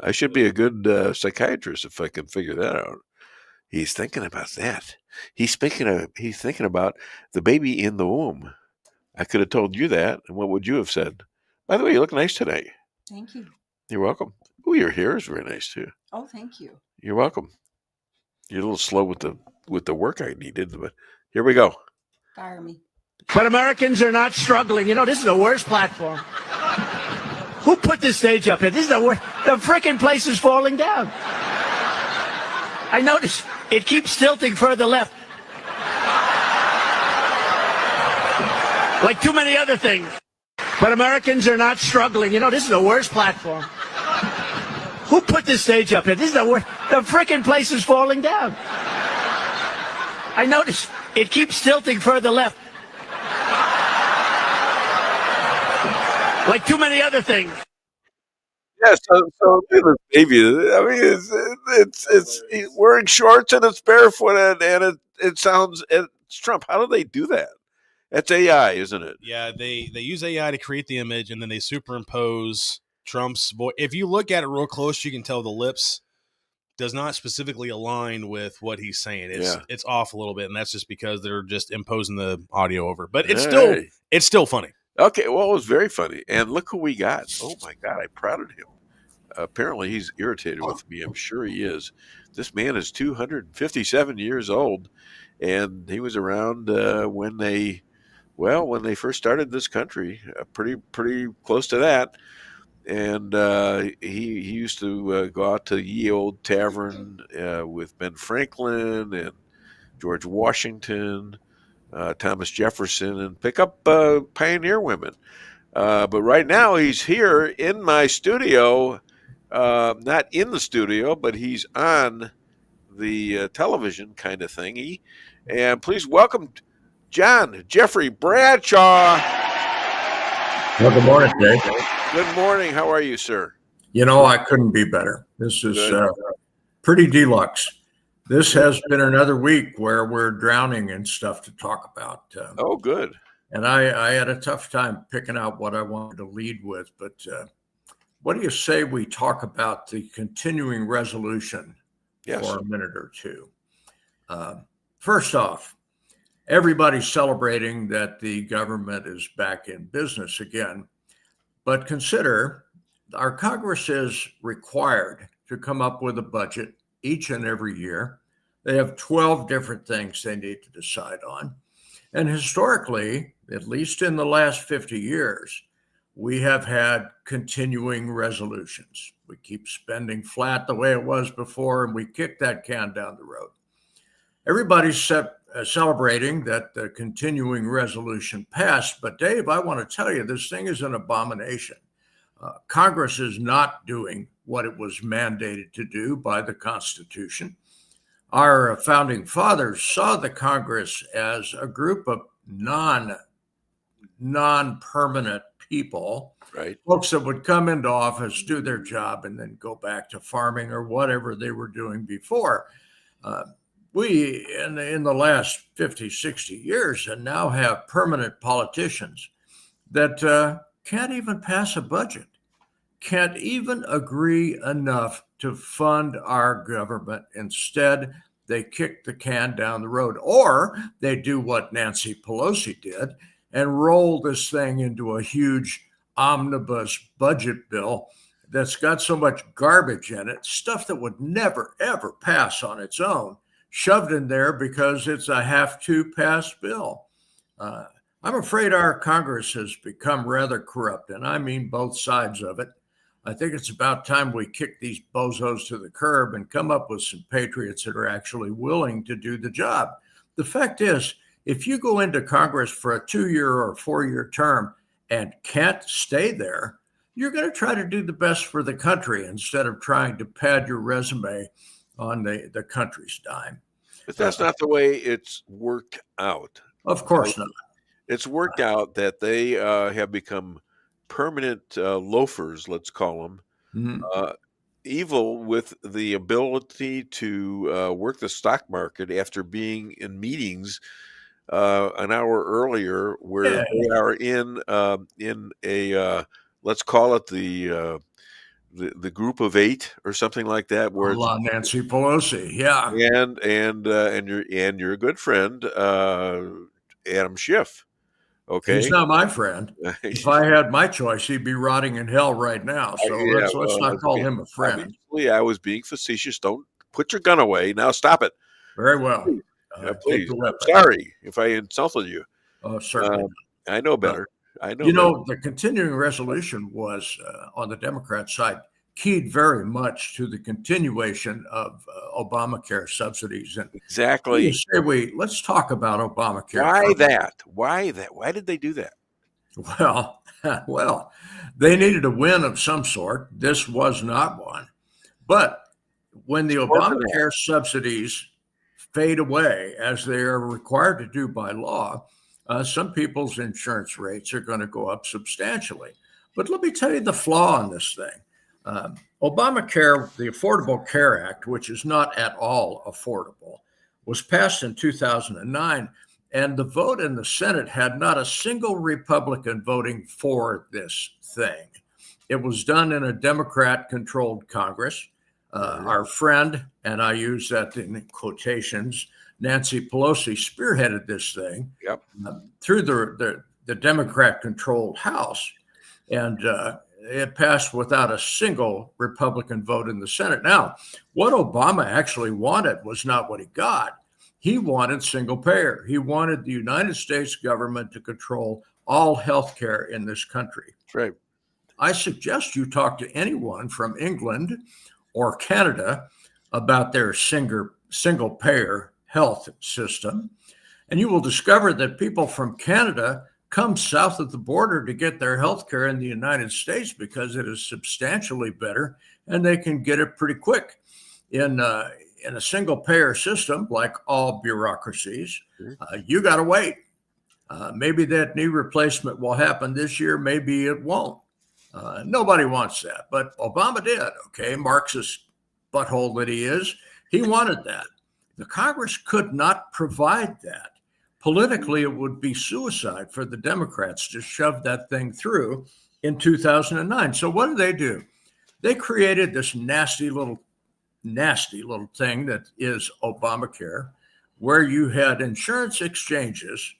I should be a good psychiatrist if I can figure that out. He's thinking about that. He's thinking about the baby in the womb. I could have told you that, and what would you have said? By the way, you look nice today. Thank you. You're welcome. Oh, your hair is very nice too. Oh, thank you. You're welcome. You're a little slow with the work I needed, but here we go. Fire me. But Americans are not struggling. You know, this is the worst platform. Who put this stage up here? This is the worst. The frickin' place is falling down. I notice it keeps tilting further left. Like too many other things. But Americans are not struggling. You know, this is the worst platform. Who put this stage up here? This is the worst. The frickin' place is falling down. I notice it keeps tilting further left. Like too many other things. Yeah, so this baby. I mean, it's wearing shorts and it's barefooted, and it sounds it's Trump. How do they do that? That's AI, isn't it? Yeah, they use AI to create the image, and then they superimpose Trump's voice. If you look at it real close, you can tell the lips does not specifically align with what he's saying. It's off a little bit, and that's just because they're just imposing the audio over. But it's still funny. Okay, well, it was very funny. And look who we got. Oh, my God, I'm proud of him. Apparently, he's irritated with me. I'm sure he is. This man is 257 years old, and he was around when they first started this country, pretty close to that. And he used to go out to Ye Old Tavern with Ben Franklin and George Washington, Thomas Jefferson, and pick up pioneer women. But right now he's here in my studio, not in the studio, but he's on the television kind of thingy. And please welcome John Jeffrey Bradshaw. Well, good morning, Dave. Good morning. How are you, sir? You know, I couldn't be better. This is pretty deluxe. This has been another week where we're drowning in stuff to talk about. Oh, good. And I had a tough time picking out what I wanted to lead with, but what do you say we talk about the continuing resolution for a minute or two? First off, everybody's celebrating that the government is back in business again, but consider our Congress is required to come up with a budget each and every year. They have 12 different things they need to decide on. And historically, at least in the last 50 years, we have had continuing resolutions. We keep spending flat the way it was before, and we kick that can down the road. Everybody's celebrating that the continuing resolution passed, but Dave, I want to tell you, this thing is an abomination. Congress is not doing what it was mandated to do by the Constitution. Our founding fathers saw the Congress as a group of non-permanent people, right? Folks that would come into office, do their job, and then go back to farming or whatever they were doing before. We, in the last 50, 60 years, and now have permanent politicians that can't even pass a budget, can't even agree enough to fund our government. Instead, they kick the can down the road, or they do what Nancy Pelosi did and roll this thing into a huge omnibus budget bill that's got so much garbage in it, stuff that would never, ever pass on its own, shoved in there because it's a have-to-pass bill. I'm afraid our Congress has become rather corrupt, and I mean both sides of it. I think it's about time we kick these bozos to the curb and come up with some patriots that are actually willing to do the job. The fact is, if you go into Congress for a 2-year or 4-year term and can't stay there, you're going to try to do the best for the country instead of trying to pad your resume on the country's dime. But that's not the way it's worked out. Of course not. It's worked out that they have become permanent loafers, let's call them, evil with the ability to work the stock market after being in meetings an hour earlier, where they are in a let's call it the group of 8 or something like that, where Nancy Pelosi, and your good friend Adam Schiff. Okay, he's not my friend. If I had my choice, he'd be rotting in hell right now. So let's not call him a friend. I was being facetious. Don't put your gun away. Now stop it. Very well. Please. I'm sorry if I insulted you. Oh, certainly. I know better. I know. You know, the continuing resolution was on the Democrat side keyed very much to the continuation of Obamacare subsidies. And exactly. Let's talk about Obamacare. Why that? Why did they do that? Well, they needed a win of some sort. This was not one. But when the Obamacare subsidies fade away, as they are required to do by law, some people's insurance rates are going to go up substantially. But let me tell you the flaw in this thing. Obamacare, the Affordable Care Act, which is not at all affordable, was passed in 2009, and the vote in the Senate had not a single Republican voting for this thing. It was done in a Democrat-controlled Congress. Our friend, and I use that in quotations, Nancy Pelosi spearheaded this thing through the Democrat-controlled House, and it passed without a single Republican vote in the Senate. Now, what Obama actually wanted was not what he got. He wanted single payer. He wanted the United States government to control all health care in this country. That's right. I suggest you talk to anyone from England or Canada about their single payer health system, and you will discover that people from Canada come south of the border to get their health care in the United States because it is substantially better and they can get it pretty quick. In a single payer system, like all bureaucracies, you got to wait. Maybe that knee replacement will happen this year. Maybe it won't. Nobody wants that, but Obama did. Okay, Marxist butthole that he is, he wanted that. The Congress could not provide that. Politically, it would be suicide for the Democrats to shove that thing through in 2009. So what do? They created this nasty little thing that is Obamacare, where you had insurance exchanges.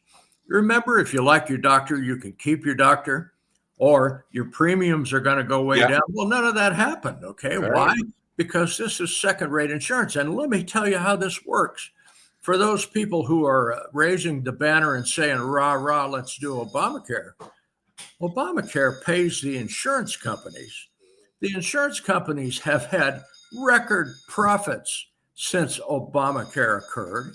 Remember, if you like your doctor, you can keep your doctor, or your premiums are going to go way down. Well, none of that happened. Okay. Right. Why? Because this is second-rate insurance. And let me tell you how this works. For those people who are raising the banner and saying, rah, rah, let's do Obamacare, Obamacare pays the insurance companies. The insurance companies have had record profits since Obamacare occurred.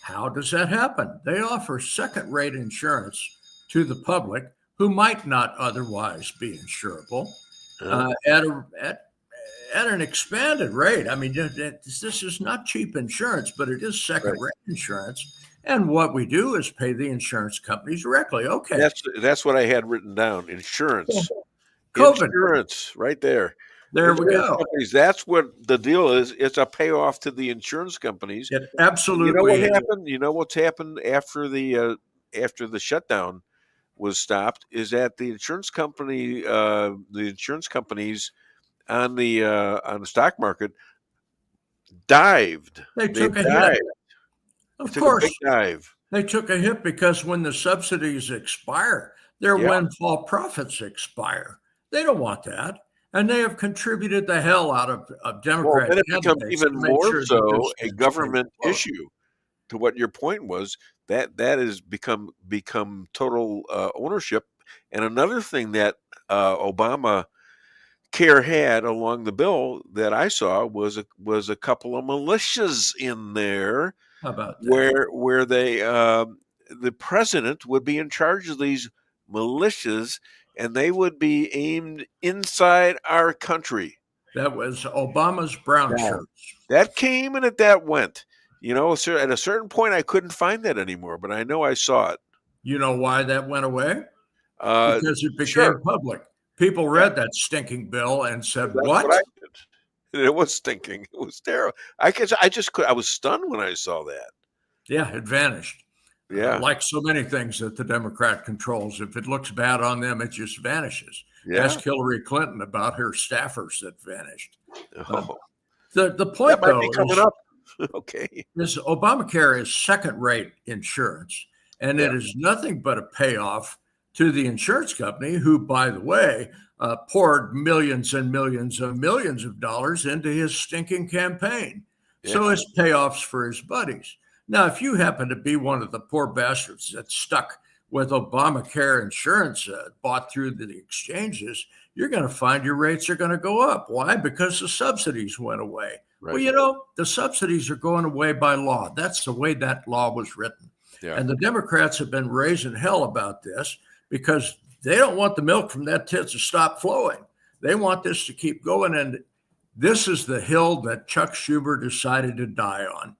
How does that happen? They offer second-rate insurance to the public who might not otherwise be insurable at an expanded rate. I mean, this is not cheap insurance, but it is second-rate insurance. And what we do is pay the insurance companies directly. Okay. That's what I had written down. Insurance. COVID. Insurance, right there. There we go. Companies, that's what the deal is. It's a payoff to the insurance companies. It absolutely. You know what happened? You know what's happened after the shutdown was stopped is that the insurance companies on the stock market dived. They took a hit. Of course, they took a hit because when the subsidies expire, their windfall profits expire. They don't want that. And they have contributed the hell out of Democrats. Well, it becomes even more so a government issue. To what your point was, that has become total ownership. And another thing that Obamacare had along the bill that I saw was a couple of militias in there. How about that? Where they the president would be in charge of these militias, and they would be aimed inside our country. That was Obama's brown shirts. That came and that went. You know, at a certain point, I couldn't find that anymore, but I know I saw it. You know why that went away? Because it became public. People read that stinking bill and said, "What?" I did. It was stinking. It was terrible. I was stunned when I saw that. Yeah, it vanished. Yeah. Like so many things that the Democrat controls, if it looks bad on them, it just vanishes. Yeah. Ask Hillary Clinton about her staffers that vanished. The point, though, be coming up. Okay. This Obamacare is second-rate insurance, and it is nothing but a payoff to the insurance company, who, by the way, poured millions and millions and millions of dollars into his stinking campaign. Yeah. So it's payoffs for his buddies. Now, if you happen to be one of the poor bastards that's stuck with Obamacare insurance bought through the exchanges, you're going to find your rates are going to go up. Why? Because the subsidies went away. Right. Well, you know, the subsidies are going away by law. That's the way that law was written. Yeah. And the Democrats have been raising hell about this because they don't want the milk from that tit to stop flowing. They want this to keep going. And this is the hill that Chuck Schumer decided to die on.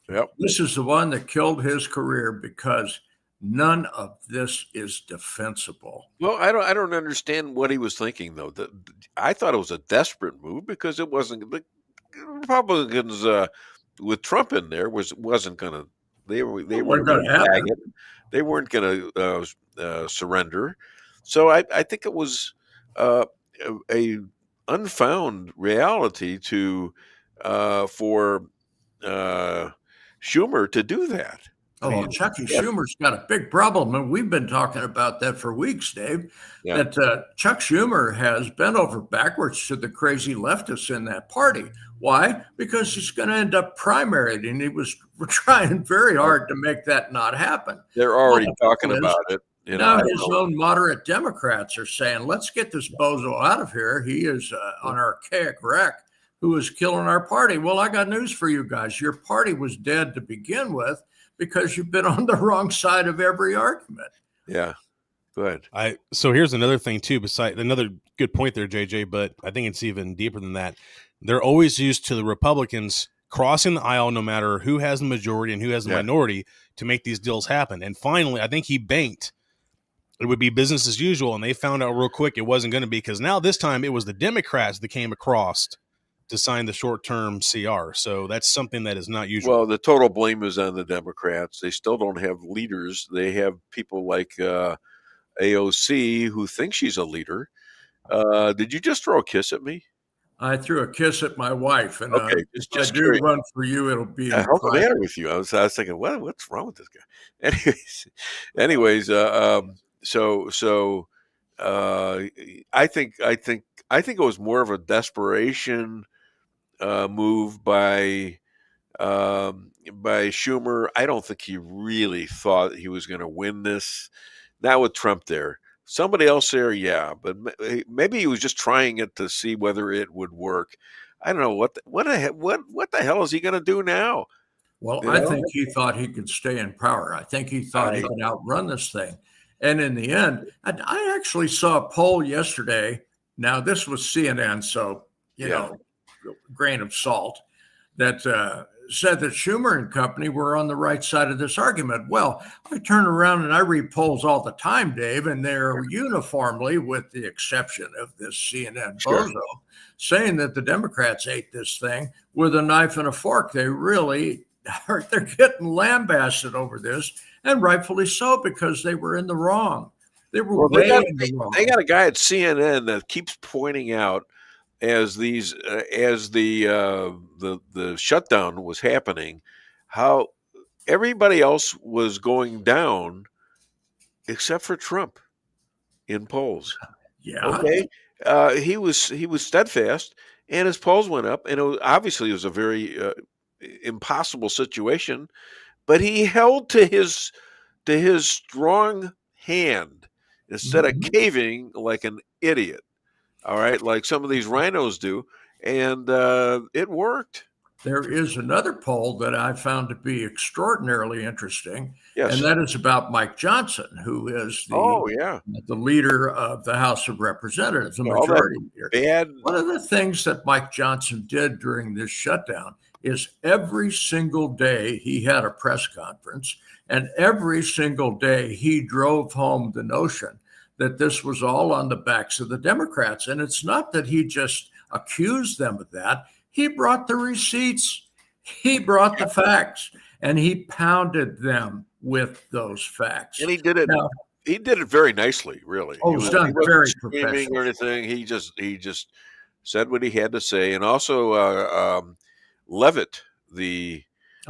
Yep. This is the one that killed his career because none of this is defensible. Well, I don't understand what he was thinking, though. I thought it was a desperate move because it wasn't the Republicans with Trump in there wasn't going to. They weren't going to bag it. They weren't going to surrender. So I think it was a unfound reality for Schumer to do that. Oh, Chucky Schumer's got a big problem, and we've been talking about that for weeks, Dave. Yeah. That Chuck Schumer has bent over backwards to the crazy leftists in that party. Why? Because he's going to end up primaried, and he was trying very hard to make that not happen. They're already talking about it. Now his own moderate Democrats are saying, let's get this bozo out of here. He is an archaic wreck who is killing our party. Well, I got news for you guys. Your party was dead to begin with because you've been on the wrong side of every argument. Yeah. Go ahead. So here's another thing too, besides another good point there, JJ, but I think it's even deeper than that. They're always used to the Republicans crossing the aisle, no matter who has the majority and who has the minority, to make these deals happen. And finally, I think he banked it would be business as usual, and they found out real quick it wasn't going to be, because now this time it was the Democrats that came across to sign the short-term CR. So that's something that is not usual. Well, the total blame is on the Democrats. They still don't have leaders. They have people like AOC who think she's a leader. Did you just throw a kiss at me? I threw a kiss at my wife, and Okay, if just I do curious. run for you, it'll be in How's the private. matter with you? I was thinking, what's wrong with this guy? Anyways, I think it was more of a desperation move by Schumer. I don't think he really thought he was going to win this. Not with Trump there. Somebody else there, yeah, but maybe he was just trying it to see whether it would work. I don't know what the hell is he going to do now? Well, I think he thought he could stay in power. I think he thought he could outrun this thing. And in the end, I actually saw a poll yesterday. Now, this was CNN, so, you know, grain of salt, that said that Schumer and company were on the right side of this argument. Well, I turn around and I read polls all the time, Dave, and they're uniformly, with the exception of this CNN bozo, saying that the Democrats ate this thing with a knife and a fork. They really are. They're getting lambasted over this, and rightfully so, because they were in the wrong. They were way in the wrong. They got a guy at CNN that keeps pointing out as the shutdown was happening, how everybody else was going down except for Trump in polls. Yeah. Okay. He was steadfast, and his polls went up, and obviously it was a very impossible situation, but he held to his strong hand instead of caving like an idiot. All right, like some of these rhinos do, and it worked. There is another poll that I found to be extraordinarily interesting, Yes. and that is about Mike Johnson, who is the leader of the House of Representatives, the majority leader. One of the things that Mike Johnson did during this shutdown is every single day he had a press conference, and every single day he drove home the notion that this was all on the backs of the Democrats. And it's not that he just accused them of that. He brought the receipts, he brought the facts, and he pounded them with those facts. And he did it. Now, he did it very nicely, really. Oh, it's done very screaming professional. or anything. He just said what he had to say. And also Levitt, I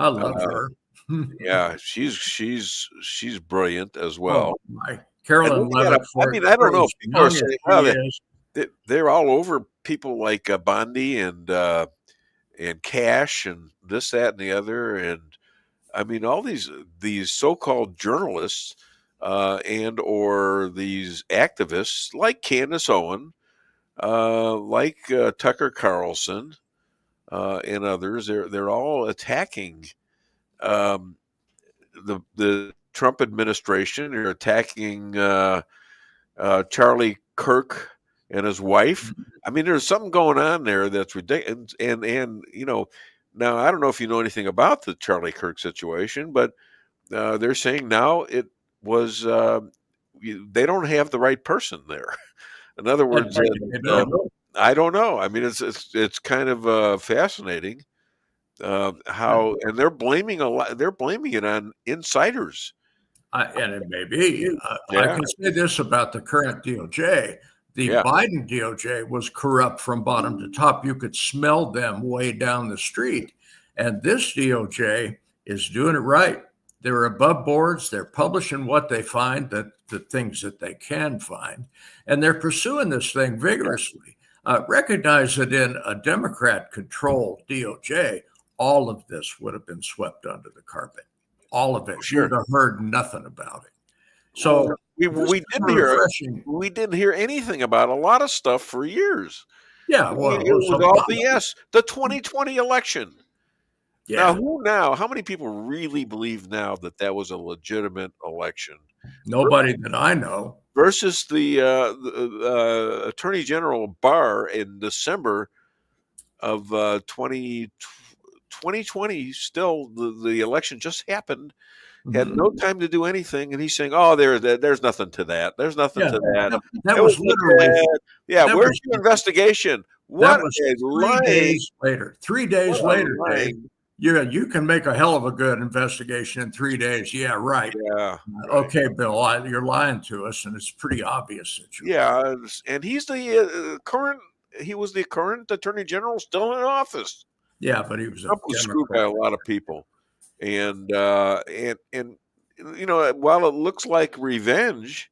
love her. Yeah, she's brilliant as well. Oh, my. Carolyn Levitt. I don't know if people are saying they're all over people like Bondi and Cash and this, that, and the other, and I mean all these so-called journalists and or these activists like Candace Owen, like Tucker Carlson, and others. They're all attacking the Trump administration. They're attacking Charlie Kirk and his wife. I mean, there's something going on there that's ridiculous. And you know, now I don't know if you know anything about the Charlie Kirk situation, but they're saying now it was they don't have the right person there. In other words, I don't know. I mean, it's kind of fascinating how, and they're blaming They're blaming it on insiders. And it may be. I can say this about the current DOJ. The Biden DOJ was corrupt from bottom to top. You could smell them way down the street. And this DOJ is doing it right. They're above boards. They're publishing what they find, the things that they can find. And they're pursuing this thing vigorously. Recognize that in a Democrat-controlled DOJ, all of this would have been swept under the carpet. All of it. You'd have heard nothing about it. So we didn't hear anything about a lot of stuff for years. Yeah, well, it was all BS. The 2020 election. Yeah. Now, how many people really believe now that was a legitimate election? Nobody that I know. Versus the Attorney General Barr in December of 2020, 2020, still the election just happened, had no time to do anything, and he's saying, "Oh, there's nothing to that. There's nothing to that. That It was wasn't literally bad. Yeah, that where's was your investigation? that What was a 3 lying! days later. 3 days What a later, Dave. lying! You can make a hell of a good investigation in 3 days. Yeah, right. Yeah. Okay, Bill, you're lying to us, and it's pretty obvious that you. Yeah, and he's the current. He was the current attorney general still in office. Yeah, but he was a Trump was screwed by Democrat. a lot of people, and while it looks like revenge,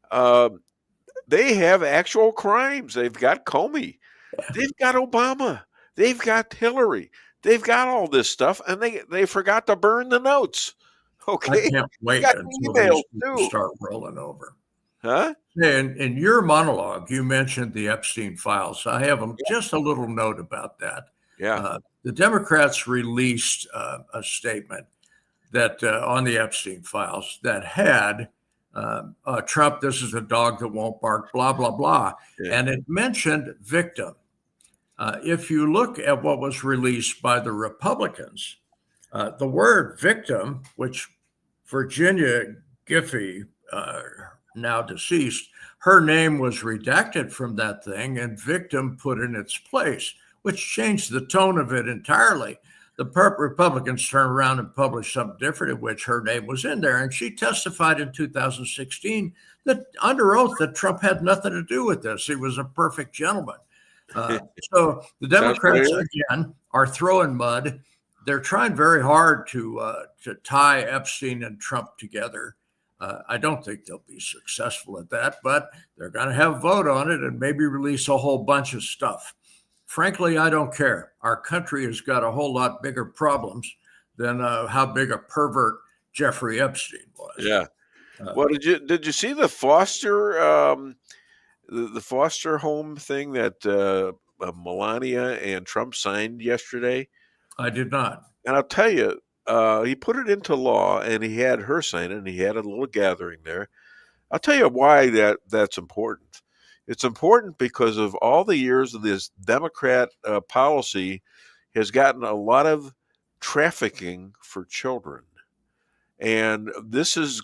they have actual crimes. They've got Comey, they've got Obama, they've got Hillary, they've got all this stuff, and they forgot to burn the notes. Okay, I can't wait got until emails these people too. start rolling over. Huh? In your monologue, you mentioned the Epstein files. I have just a little note about that. Yeah. The Democrats released a statement that on the Epstein files that had Trump, this is a dog that won't bark, blah, blah, blah. Yeah. And it mentioned victim. If you look at what was released by the Republicans, the word victim, which Virginia Giffey, now deceased, her name was redacted from that thing and victim put in its place, which changed the tone of it entirely. The Republicans turned around and published something different in which her name was in there. And she testified in 2016 that under oath that Trump had nothing to do with this. He was a perfect gentleman. So the Democrats, again, are throwing mud. They're trying very hard to tie Epstein and Trump together. I don't think they'll be successful at that, but they're going to have a vote on it and maybe release a whole bunch of stuff. Frankly, I don't care. Our country has got a whole lot bigger problems than how big a pervert Jeffrey Epstein was. Yeah. Well, did you see the foster the foster home thing that Melania and Trump signed yesterday? I did not. And I'll tell you, he put it into law, and he had her sign it, and he had a little gathering there. I'll tell you why that's important. It's important because of all the years of this Democrat policy has gotten a lot of trafficking for children. And this is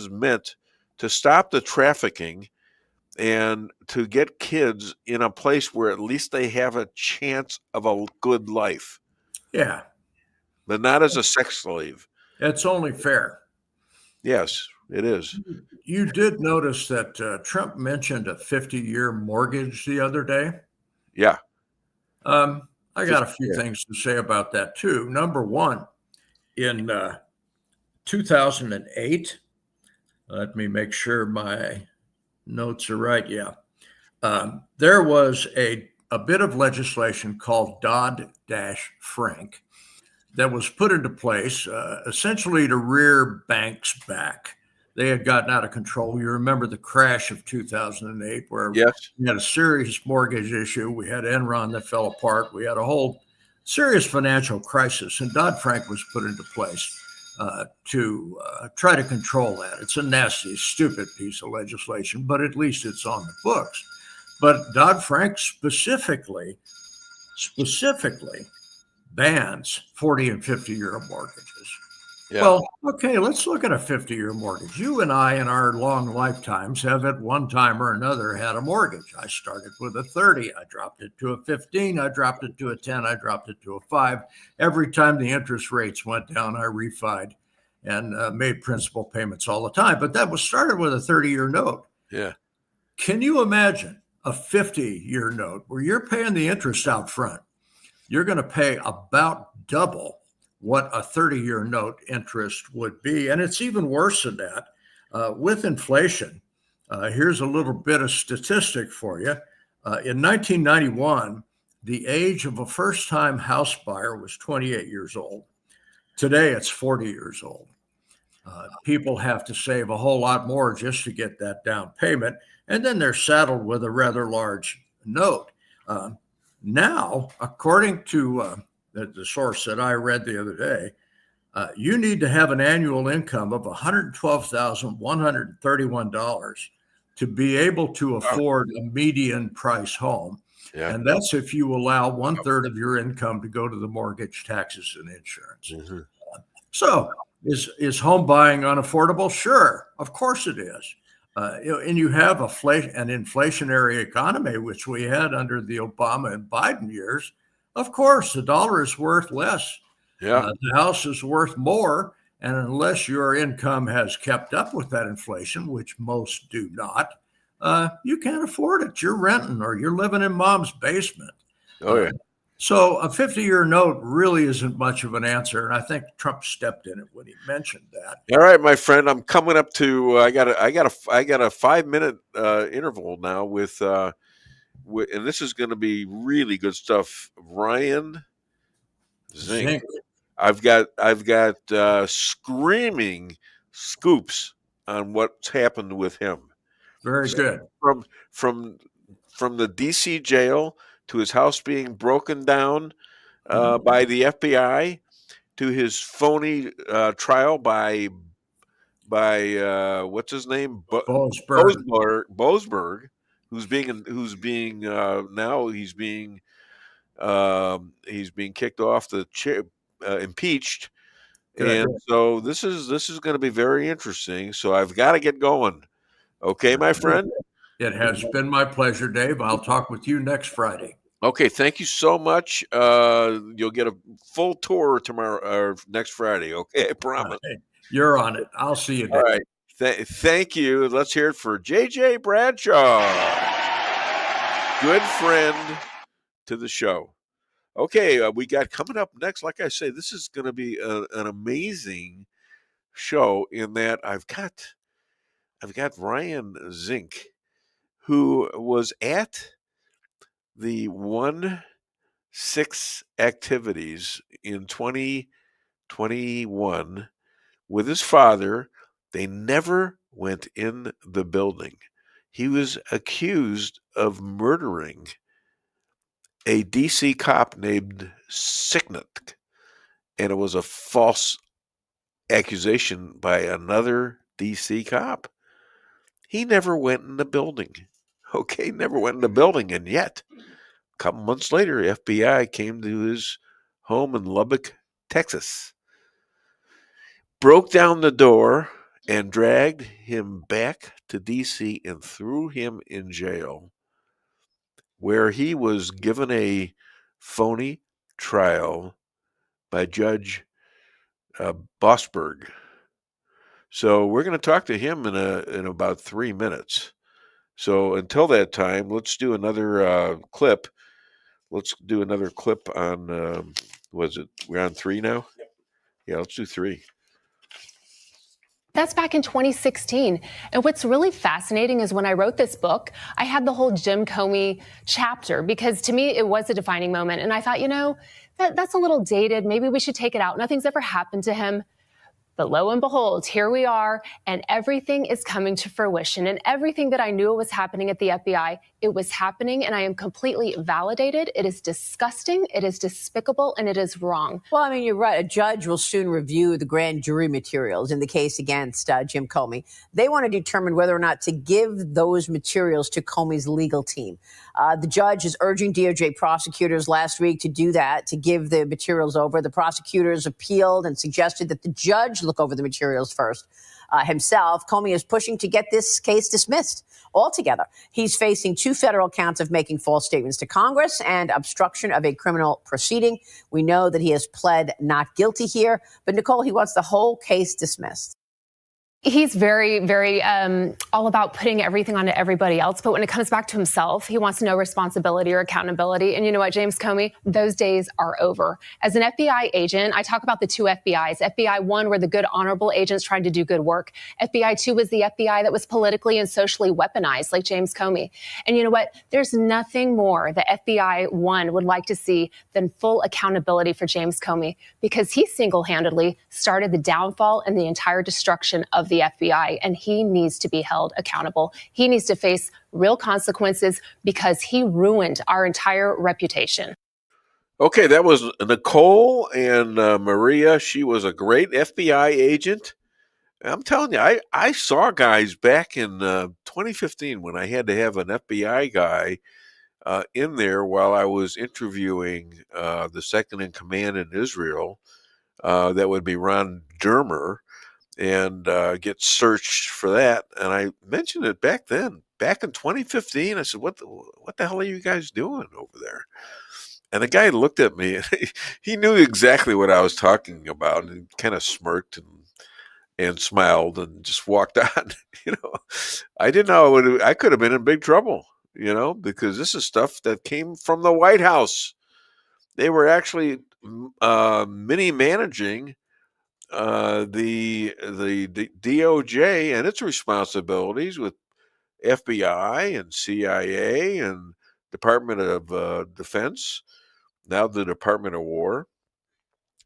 meant to stop the trafficking and to get kids in a place where at least they have a chance of a good life. Yeah. But not as a sex slave. It's only fair. Yes, it is. You did notice that Trump mentioned a 50-year mortgage the other day. Yeah. I got a few things to say about that, too. Number one, in 2008, let me make sure my notes are right. Yeah. There was a bit of legislation called Dodd-Frank that was put into place essentially to rear banks back. They had gotten out of control. You remember the crash of 2008 where we had a serious mortgage issue. We had Enron that fell apart. We had a whole serious financial crisis, and Dodd-Frank was put into place to try to control that. It's a nasty, stupid piece of legislation, but at least it's on the books. But Dodd-Frank specifically bans 40 and 50-year mortgages. Yeah. Well, okay, let's look at a 50-year mortgage. You and I in our long lifetimes have at one time or another had a mortgage. I started with a 30. I dropped it to a 15. I dropped it to a 10. I dropped it to a 5. Every time the interest rates went down, I refied and made principal payments all the time. But that was started with a 30-year note. Yeah. Can you imagine a 50-year note where you're paying the interest out front? You're going to pay about double what a 30-year note interest would be. And it's even worse than that. With inflation, here's a little bit of statistic for you. In 1991, the age of a first-time house buyer was 28 years old. Today, it's 40 years old. People have to save a whole lot more just to get that down payment. And then they're saddled with a rather large note. Now, according to the source that I read the other day, you need to have an annual income of $112,131 to be able to afford a median price home. Yeah. And that's if you allow 1/3 of your income to go to the mortgage, taxes, and insurance. Mm-hmm. So is home buying unaffordable? Sure, of course it is. And you have an inflationary economy, which we had under the Obama and Biden years. Of course, the dollar is worth less. Yeah. The house is worth more. And unless your income has kept up with that inflation, which most do not, you can't afford it. You're renting or you're living in mom's basement. Oh, yeah. So a 50-year note really isn't much of an answer. And I think Trump stepped in it when he mentioned that. All right, my friend, I'm coming up to, I got a 5-minute interval now with, and this is going to be really good stuff. Ryan Zinke. I've got screaming scoops on what's happened with him. Very good. From the DC jail to his house being broken down by the FBI to his phony trial by what's his name, Boasberg, who's being now he's being kicked off the chair, impeached. Good. And so this is going to be very interesting. So I've got to get going. Okay, my friend. It has been my pleasure, Dave. I'll talk with you next Friday. Okay, thank you so much. You'll get a full tour tomorrow or next Friday. Okay, I promise. Right. You're on it. I'll see you, Dave. All right. Thank you. Let's hear it for JJ Bradshaw. Good friend to the show. Okay, we got coming up next. Like I say, this is going to be an amazing show in that I've got Ryan Zinke, who was at the 1/6 activities in 2021 with his father. They never went in the building. He was accused of murdering a DC cop named Sicknick, and it was a false accusation by another DC cop. He never went in the building. Okay, never went in the building, and yet, a couple months later, FBI came to his home in Lubbock, Texas, broke down the door, and dragged him back to DC and threw him in jail, where he was given a phony trial by Judge Boasberg. So we're going to talk to him in about 3 minutes. So until that time, let's do another clip. Let's do another clip on, we're on 3 now? Yep. Yeah, let's do 3. That's back in 2016. And what's really fascinating is when I wrote this book, I had the whole Jim Comey chapter because to me, it was a defining moment. And I thought, that's a little dated. Maybe we should take it out. Nothing's ever happened to him. But lo and behold, here we are, and everything is coming to fruition. And everything that I knew was happening at the FBI, it was happening, and I am completely validated. It is disgusting, it is despicable, and it is wrong. Well, I mean, you're right. A judge will soon review the grand jury materials in the case against Jim Comey. They want to determine whether or not to give those materials to Comey's legal team. The judge is urging DOJ prosecutors last week to do that, to give the materials over. The prosecutors appealed and suggested that the judge look over the materials first. Himself, Comey is pushing to get this case dismissed altogether. He's facing 2 federal counts of making false statements to Congress and obstruction of a criminal proceeding. We know that he has pled not guilty here, but Nicole, he wants the whole case dismissed. He's very, very all about putting everything onto everybody else. But when it comes back to himself, he wants no responsibility or accountability. And you know what, James Comey, those days are over. As an FBI agent, I talk about the 2 FBIs. FBI 1 were the good, honorable agents trying to do good work. FBI 2 was the FBI that was politically and socially weaponized, like James Comey. And you know what? There's nothing more that FBI 1 would like to see than full accountability for James Comey, because he single-handedly started the downfall and the entire destruction of the FBI, and he needs to be held accountable. He needs to face real consequences because he ruined our entire reputation. Okay, that was Nicole and Maria. She was a great FBI agent. I'm telling you, I saw guys back in 2015 when I had to have an FBI guy in there while I was interviewing the second in command in Israel. That would be Ron Dermer, and get searched for that. And I mentioned it back then, back in 2015. I said, what the hell are you guys doing over there? And the guy looked at me, and he knew exactly what I was talking about, and kind of smirked and smiled and just walked on. I didn't know I could have been in big trouble, because this is stuff that came from the White House. They were actually mini managing the DOJ and its responsibilities with FBI and CIA and Department of Defense, now the Department of War.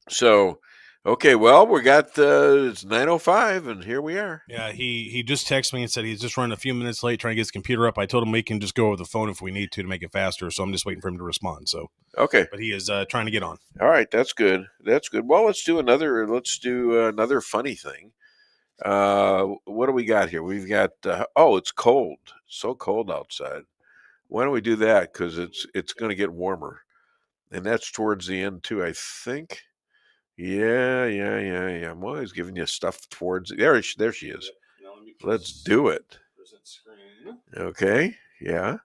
So, okay, well, we got it's 9:05, and here we are. Yeah, he just texted me and said he's just running a few minutes late trying to get his computer up. I told him we can just go over the phone if we need to make it faster. So I'm just waiting for him to respond. So okay, but he is trying to get on. All right, that's good. That's good. Well, let's do another funny thing. What do we got here? We've got it's cold. It's so cold outside. Why don't we do that? Because it's going to get warmer, and that's towards the end too, I think. Yeah. I'm always giving you stuff towards there she is. Let's do it. Okay. Yeah.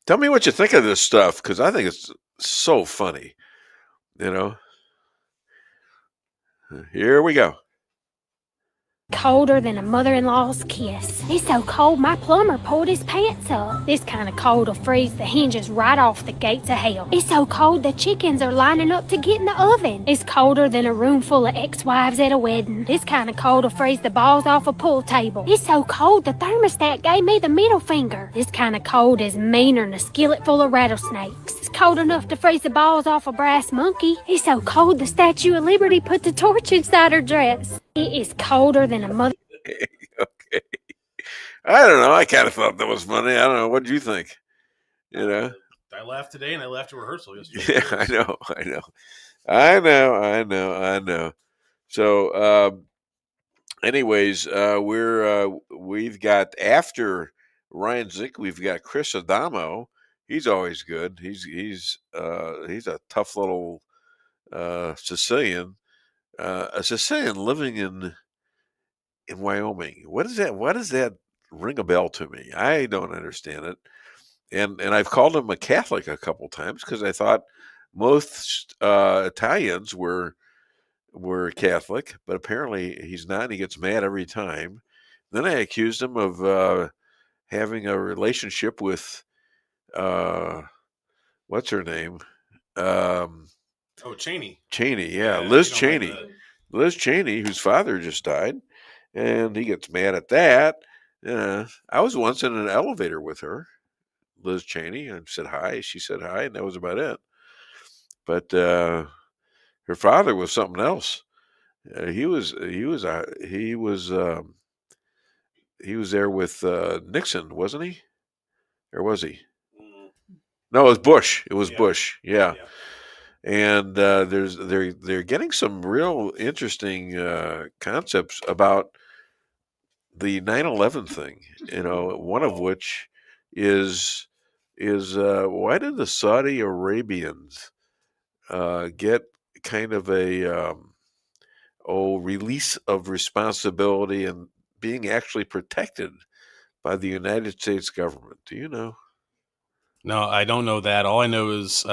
Tell me what you think of this stuff, because I think it's so funny. Here we go. Colder than a mother-in-law's kiss. It's so cold my plumber pulled his pants up. This kind of cold will freeze the hinges right off the gates of hell. It's so cold the chickens are lining up to get in the oven. It's colder than a room full of ex-wives at a wedding. This kind of cold will freeze the balls off a pool table. It's so cold the thermostat gave me the middle finger. This kind of cold is meaner than a skillet full of rattlesnakes. It's cold enough to freeze the balls off a brass monkey. It's so cold the Statue of Liberty put the torch inside her dress. It is colder than a mother. Okay. I don't know. I kind of thought that was funny. I don't know. What do you think? I laughed today and I laughed at rehearsal yesterday. Yeah, I know. So, anyways, we've got, after Ryan Zinke, we've got Chris Adamo. He's always good. He's a tough little Sicilian. A Sicilian living in Wyoming. What is that? What does that ring a bell to me? I don't understand it. And I've called him a Catholic a couple times because I thought most Italians were Catholic, but apparently he's not. And he gets mad every time. Then I accused him of having a relationship with what's her name? Cheney. Cheney, yeah, Liz Cheney. Liz Cheney, whose father just died, and he gets mad at that. I was once in an elevator with her, Liz Cheney, and said hi. She said hi, and that was about it. But her father was something else. He was there with Nixon, wasn't he? Or was he? No, it was Bush. It was Bush. Yeah. And they're getting some real interesting concepts about the 9/11 thing. One of which is why did the Saudi Arabians get kind of a release of responsibility and being actually protected by the United States government? Do you know? No, I don't know that. All I know is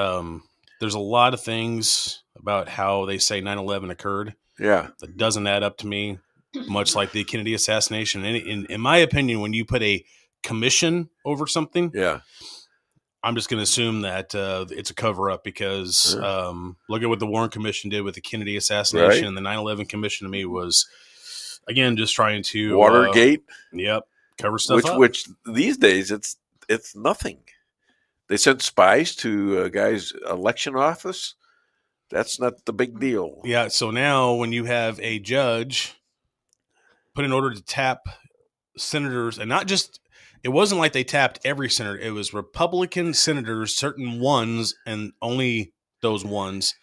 there's a lot of things about how they say 9/11 occurred. Yeah. That doesn't add up to me, much like the Kennedy assassination. And in my opinion, when you put a commission over something, I'm just going to assume that it's a cover-up because look at what the Warren Commission did with the Kennedy assassination. Right. And the 9/11 Commission to me was, again, just trying to Watergate. Cover stuff up. Which these days it's nothing. They sent spies to a guy's election office. That's not the big deal. Yeah. So now when you have a judge put an order to tap senators, and not just, it wasn't like they tapped every senator. It was Republican senators, certain ones, and only those ones.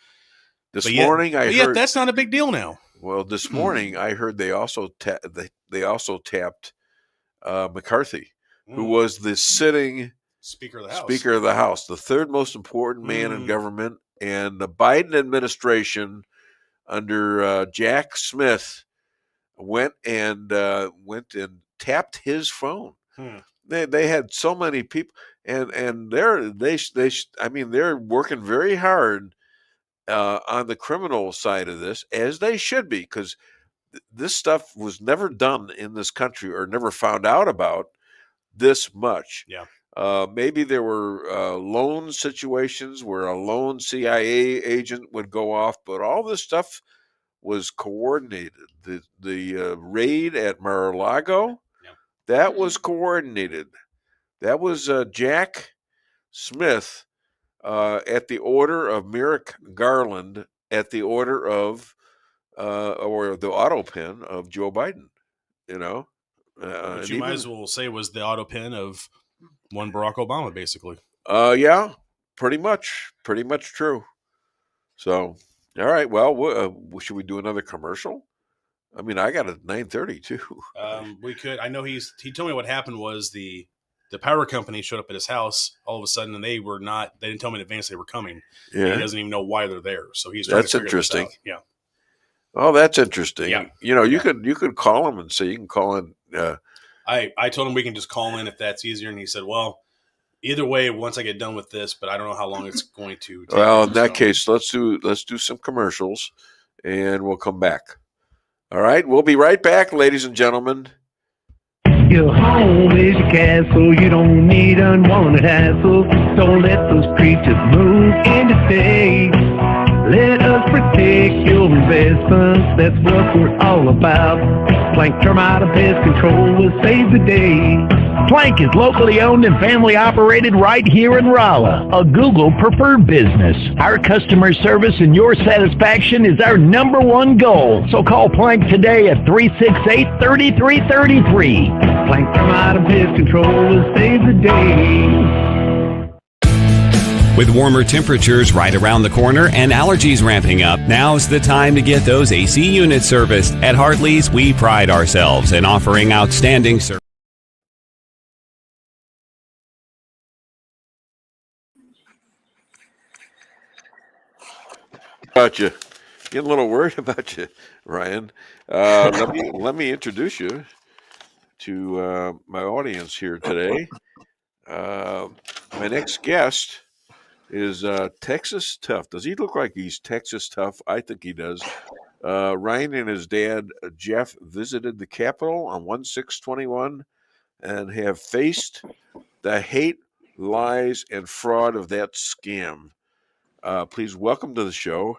This morning I heard that's not a big deal now. Well, this morning I heard they also tapped McCarthy, who was the sitting Speaker of the House. Speaker of the House, the third most important man in government. And the Biden administration under Jack Smith went and tapped his phone. They had so many people, and they're working very hard on the criminal side of this, as they should be, because this stuff was never done in this country or never found out about this much. Yeah. Maybe there were lone situations where a lone CIA agent would go off, but all this stuff was coordinated. The raid at Mar-a-Lago, that was coordinated. That was Jack Smith at the order of Merrick Garland, at the order of or the auto pen of Joe Biden. Which you might as well say was the auto pen of one Barack Obama, basically. Yeah, pretty much true. So, all right. Well, should we do another commercial? I mean, I got it at 9:30 too. We could. I know he told me what happened was the power company showed up at his house all of a sudden, and they didn't tell me in advance they were coming. Yeah. He doesn't even know why they're there. So he's trying That's to figure this interesting. out. Yeah. Oh, that's interesting. Yeah. You could call him and say you can call in. I told him we can just call in if that's easier, and he said, "Well, either way, once I get done with this, but I don't know how long it's going to take." Well, in that case, let's do some commercials, and we'll come back. All right, we'll be right back, ladies and gentlemen. Your home is your castle. You don't need unwanted hassle. Don't let those creatures move in to stay. Let us protect your investments. That's what we're all about. Plank Termite and Pest Control will save the day. Plank is locally owned and family operated right here in Rolla, a Google preferred business. Our customer service and your satisfaction is our number one goal. So call Plank today at 368-3333. Plank Termite and Pest Control will save the day. With warmer temperatures right around the corner and allergies ramping up, now's the time to get those AC units serviced. At Hartley's, we pride ourselves in offering outstanding service. About you, getting a little worried about you, Ryan. Let me introduce you to my audience here today. My next guest is Texas Tough. Does he look like he's Texas Tough? I think he does. Ryan and his dad, Jeff, visited the Capitol on 1/6/21 and have faced the hate, lies, and fraud of that scam. Please welcome to the show,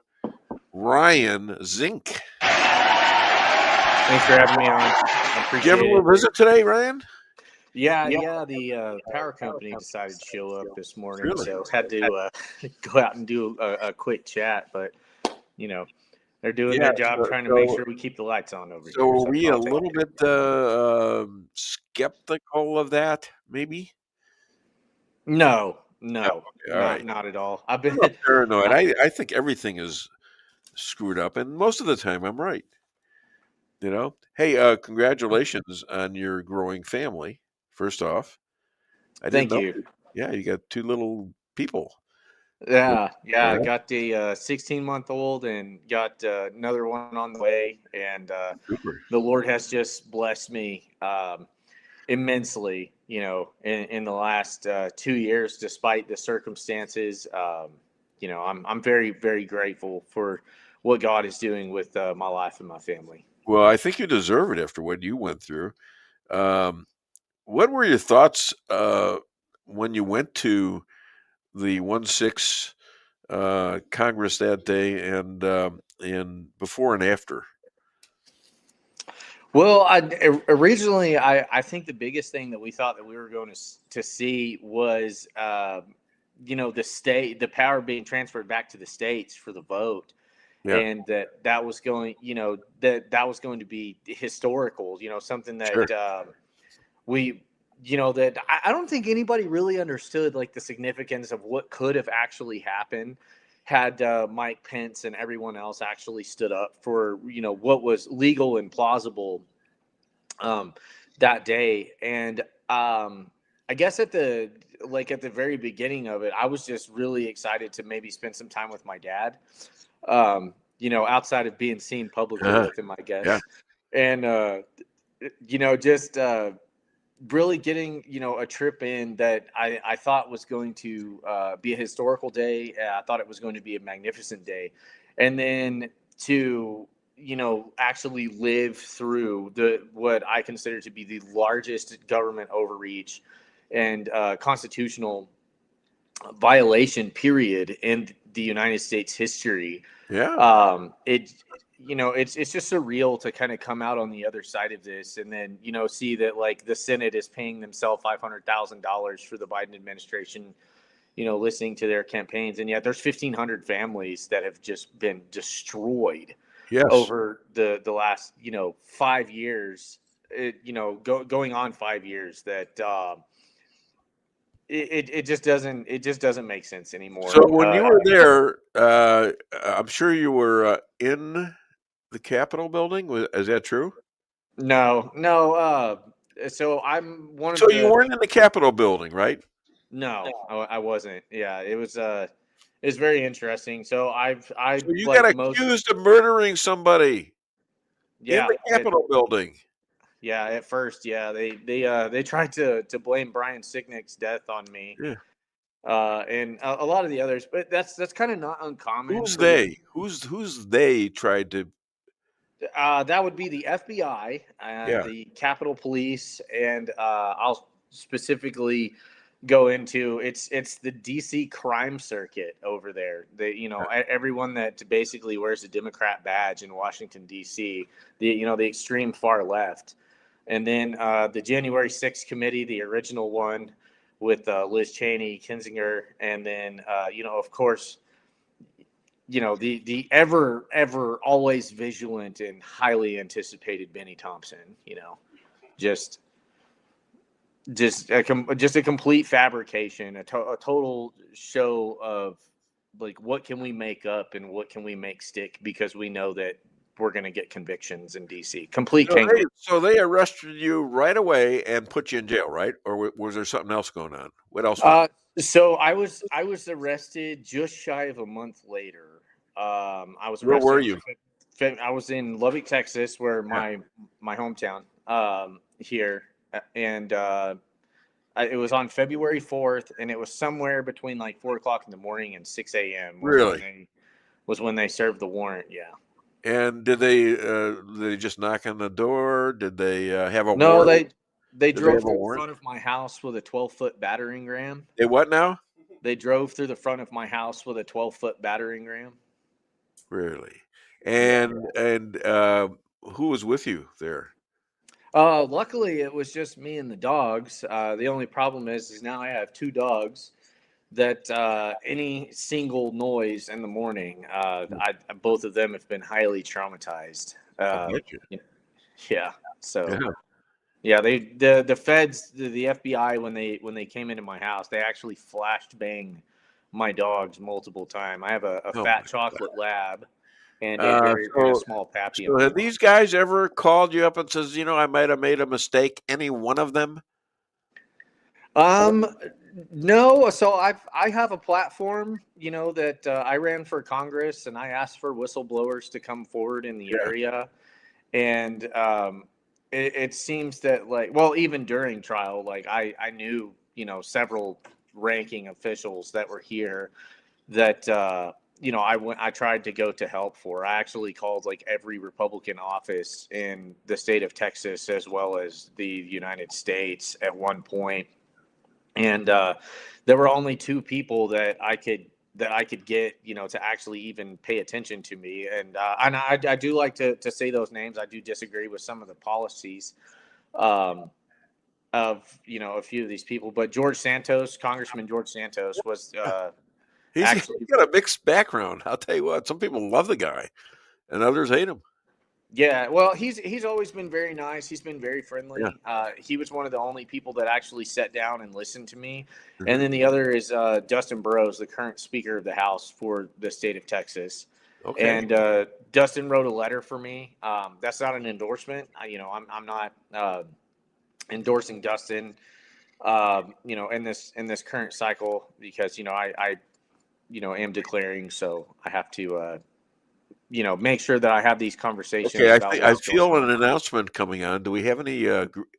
Ryan Zinke. Thanks for having me on. I appreciate Did you have a little visit today, Ryan? Yeah. The power company decided to show up this morning, Really? so had to go out and do a quick chat. But they're doing their job, trying to make sure we keep the lights on over here. So were we a little bit skeptical of that, maybe? No, All right. not at all. I've been paranoid. I think everything is screwed up, and most of the time I'm right. Hey, congratulations on your growing family. First off, Thank you. Yeah, you got two little people. Yeah. I got the 16-month-old and got another one on the way, and the Lord has just blessed me immensely. In the last 2 years, despite the circumstances, I'm very, very grateful for what God is doing with my life and my family. Well, I think you deserve it after what you went through. What were your thoughts when you went to the 1/6 Congress that day, and before and after? Well, originally, I think the biggest thing that we thought that we were going to see was, the power being transferred back to the states for the vote. Yeah. And that was going, that was going to be historical, something that Sure. that I don't think anybody really understood, like, the significance of what could have actually happened had Mike Pence and everyone else actually stood up for, what was legal and plausible that day. And I guess like at the very beginning of it, I was just really excited to maybe spend some time with my dad, outside of being seen publicly with him, I guess. Yeah. And, just really getting, a trip in that I thought was going to be a historical day. I thought it was going to be a magnificent day. And then to, actually live through what I consider to be the largest government overreach and constitutional violation period in the United States history. Yeah. It's just surreal to kind of come out on the other side of this and then, see that like the Senate is paying themselves $500,000 for the Biden administration, listening to their campaigns. And yet there's 1,500 families that have just been destroyed over the last, 5 years, going on 5 years that it just doesn't make sense anymore. So when you were there, I'm sure you were in the Capitol building. Is that true? No. So I'm one of So the. you weren't in the Capitol building, right? No, I wasn't. Yeah, it was. It's very interesting. So So you got accused of murdering somebody. Yeah, in the Capitol building. Yeah, at first, yeah, they tried to blame Brian Sicknick's death on me. Yeah. And a lot of the others, but that's kind of not uncommon. Who's they? Who's they tried to? That would be the FBI, the Capitol Police, and I'll specifically go into it's the DC crime circuit over there. Everyone that basically wears a Democrat badge in Washington DC, the extreme far left, and then the January 6th committee, the original one with Liz Cheney, Kinzinger, and then of course. The ever always vigilant and highly anticipated Benny Thompson, just a complete fabrication, a total show of like, what can we make up and what can we make stick because we know that we're going to get convictions in DC. So they arrested you right away and put you in jail, right? Or was there something else going on? What else? So I was arrested just shy of a month later. I was arrested. Where were you? I was in Lubbock, Texas, where my hometown here, and it was on February 4th, and it was somewhere between like 4:00 in the morning and 6 a.m. Really? Was when they served the warrant. Yeah. And did they just knock on the door? Did they have a No, warrant? they drove through the front of my house with a 12-foot battering ram. They what now? They drove through the front of my house with a 12-foot battering ram. Really? And who was with you there? Luckily, it was just me and the dogs. The only problem is now I have 2 dogs that any single noise in the morning, both of them have been highly traumatized. Yeah. So, yeah, the feds, the FBI, when they came into my house, they actually flash banged my dogs multiple times. I have a fat chocolate lab and a very small pappy. So have these guys ever called you up and says, I might have made a mistake? Any one of them? No. So I have a platform, that I ran for Congress, and I asked for whistleblowers to come forward in the area. And it seems that even during trial, I knew, several ranking officials that were here that, I tried to go to help for. I actually called every Republican office in the state of Texas as well as the United States at one point. And there were only 2 people that I could get, to actually even pay attention to me. And I do like to say those names. I do disagree with some of the policies of, a few of these people. But Congressman George Santos was he's got a mixed background. I'll tell you what, some people love the guy and others hate him. Yeah, well, he's always been very nice. He's been very friendly. Yeah. He was one of the only people that actually sat down and listened to me. Mm-hmm. And then the other is Dustin Burrows, the current Speaker of the House for the state of Texas. Okay. And Dustin wrote a letter for me. That's not an endorsement. I'm not endorsing Dustin. in this current cycle, because I am declaring, so I have to make sure that I have these conversations. Okay, about I what's going feel on. an announcement coming on. Do we have any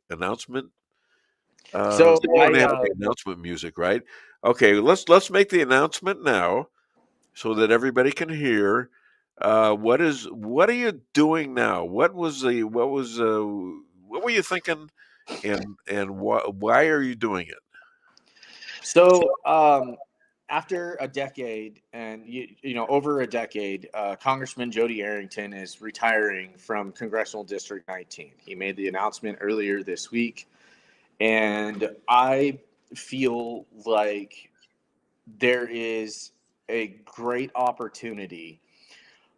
announcement? So We don't have any announcement music, right? Okay, let's make the announcement now, so that everybody can hear. What are you doing now? What were you thinking, and why are you doing it? So after a decade, and over a decade, Congressman Jody Arrington is retiring from Congressional District 19. He made the announcement earlier this week, and I feel like there is a great opportunity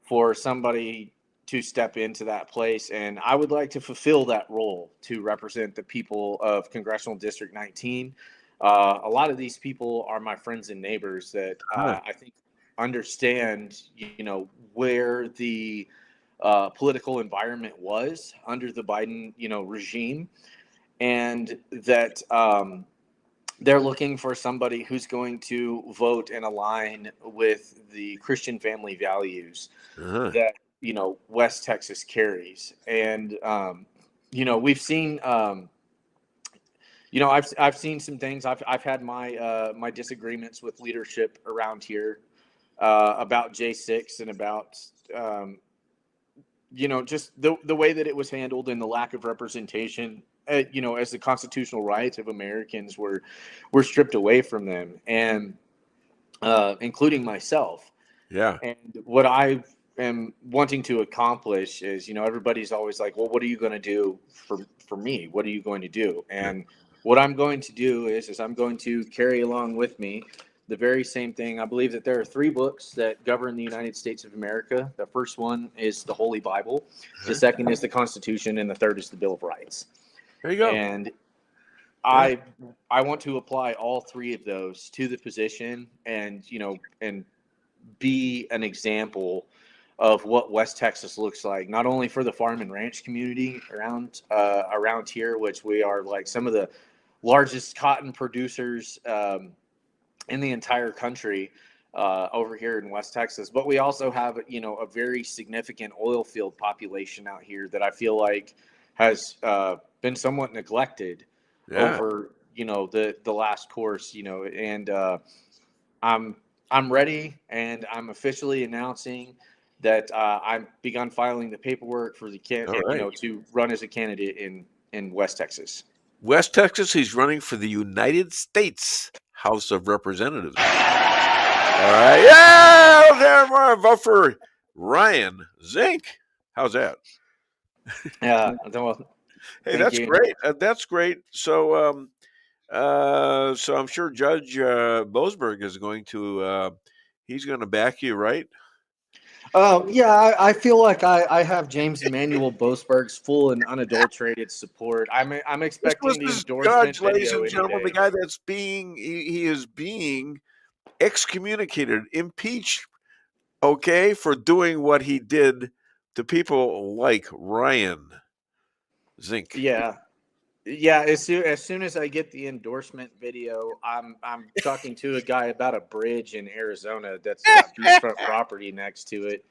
for somebody to step into that place, and I would like to fulfill that role to represent the people of Congressional District 19. A lot of these people are my friends and neighbors that I think understand, where the political environment was under the Biden, regime, and that they're looking for somebody who's going to vote and align with the Christian family values that West Texas carries. And we've seen I've seen some things. I've had my disagreements with leadership around here about J6 and about just the way that it was handled and the lack of representation. As the constitutional rights of Americans were stripped away from them, and including myself. Yeah. And what I am wanting to accomplish is, everybody's always like, well, what are you going to do for me? What are you going to do? And what I'm going to do is I'm going to carry along with me the very same thing. I believe that there are 3 books that govern the United States of America. The first one is the Holy Bible. The second is the Constitution, and the third is the Bill of Rights. There you go. And I want to apply all 3 of those to the position, and and be an example of what West Texas looks like, not only for the farm and ranch community around here, which we are like some of the largest cotton producers in the entire country over here in West Texas, but we also have a very significant oil field population out here that I feel like has been somewhat neglected over the last course, and I'm ready, and I'm officially announcing that I've begun filing the paperwork for the to run as a candidate in West Texas. West Texas, he's running for the United States House of Representatives. All right, yeah, there, more vote for Ryan Zinke. How's that? Yeah, hey, that's great. That's great. So, so I'm sure Judge Boasberg is going to he's going to back you, right? Yeah, I feel like I have James Emanuel Boasberg's full and unadulterated support. I'm expecting the endorsement judge, ladies video and gentlemen, any the guy that's he is being excommunicated, impeached, okay, for doing what he did to people like Ryan Zinke. Yeah. As soon as I get the endorsement video, I'm talking to a guy about a bridge in Arizona that's got beachfront property next to it.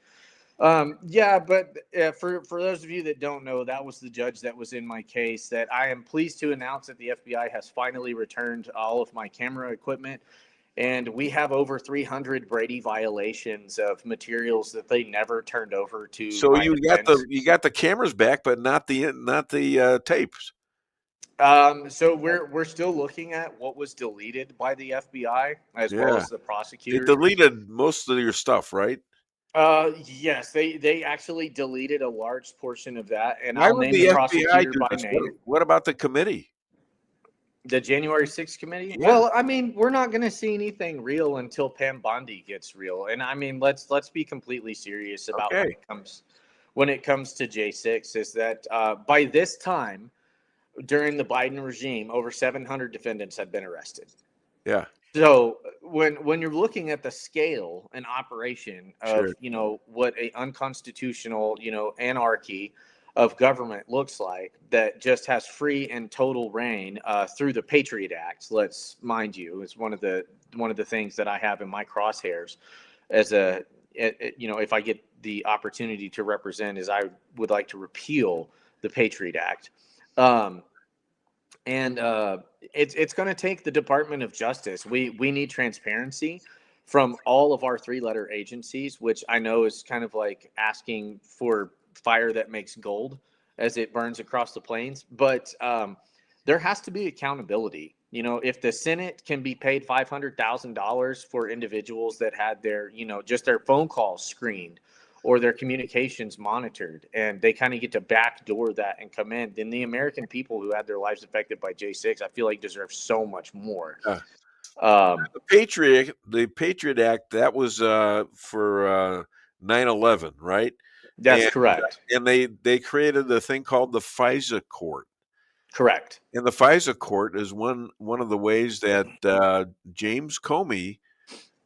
But for those of you that don't know, that was the judge that was in my case. That I am pleased to announce that the FBI has finally returned all of my camera equipment, and we have over 300 Brady violations of materials that they never turned over to. So you got the cameras back, but not the tapes. So we're still looking at what was deleted by the FBI as well as the prosecutors. They deleted most of your stuff, right? Yes, they actually deleted a large portion of that, and Why I'll would name the the FBI prosecutor do by this? name. What about the committee? The January 6th committee? Yeah. Well, I mean, we're not going to see anything real until Pam Bondi gets real. And I mean, let's be completely serious about when it comes to J6 is that by this time during the Biden regime, over 700 defendants had been arrested. Yeah. So when you're looking at the scale and operation of, what a unconstitutional, anarchy of government looks like, that just has free and total reign through the Patriot Act. Let's mind you, it's one of the things that I have in my crosshairs as if I get the opportunity to represent, is I would like to repeal the Patriot Act. It's going to take the Department of Justice. We need transparency from all of our 3-letter agencies, which I know is kind of like asking for fire that makes gold as it burns across the plains. But there has to be accountability. If the Senate can be paid $500,000 for individuals that had their, just their phone calls screened or their communications monitored, and they kind of get to backdoor that and come in, then the American people who had their lives affected by J6, I feel like deserve so much more. The Patriot Act, that was for 9/11, right? That's correct. And they created a thing called the FISA court. Correct. And the FISA court is one of the ways that James Comey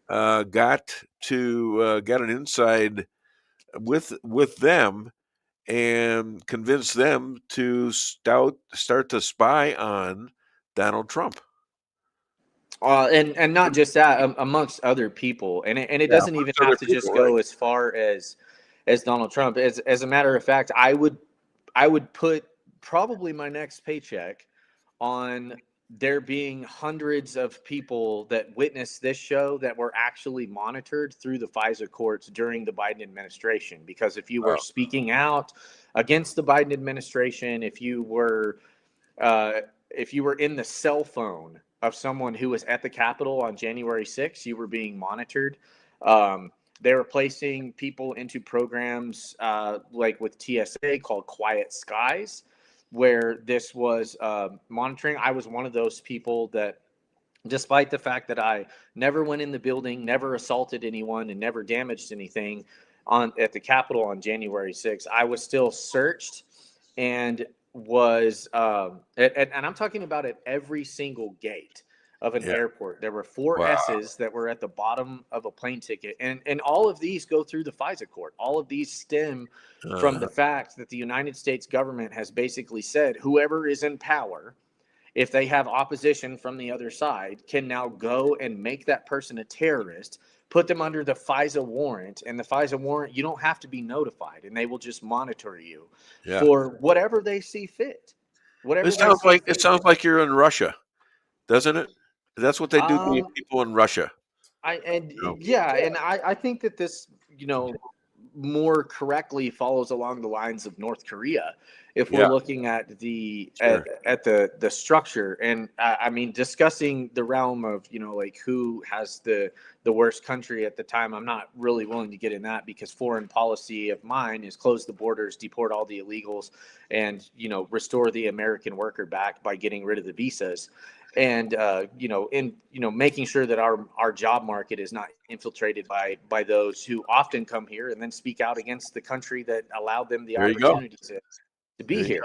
got an inside with them and convinced them to start to spy on Donald Trump. And not just that, amongst other people, and it doesn't even have to just go as far as Donald Trump. As a matter of fact, I would put probably my next paycheck on there being hundreds of people that witnessed this show that were actually monitored through the FISA courts during the Biden administration. Because if you were speaking out against the Biden administration, if you were in the cell phone of someone who was at the Capitol on January 6th, you were being monitored. They were placing people into programs like with TSA called Quiet Skies, where this was monitoring. I was one of those people that, despite the fact that I never went in the building, never assaulted anyone, and never damaged anything at the Capitol on January 6th, I was still searched and was, and I'm talking about at every single gate of an airport. There were 4 S's that were at the bottom of a plane ticket. And all of these go through the FISA court. All of these stem from the fact that the United States government has basically said whoever is in power, if they have opposition from the other side, can now go and make that person a terrorist, put them under the FISA warrant. And the FISA warrant, you don't have to be notified, and they will just monitor you for whatever they see fit. It sounds like you're in Russia, doesn't it? That's what they do to people in Russia. I think that this, more correctly follows along the lines of North Korea, if we're looking at the at the structure. And I mean, discussing the realm of like who has the worst country at the time, I'm not really willing to get in that, because foreign policy of mine is close the borders, deport all the illegals, and restore the American worker back by getting rid of the visas. And making sure that our job market is not infiltrated by those who often come here and then speak out against the country that allowed them the opportunity to be here.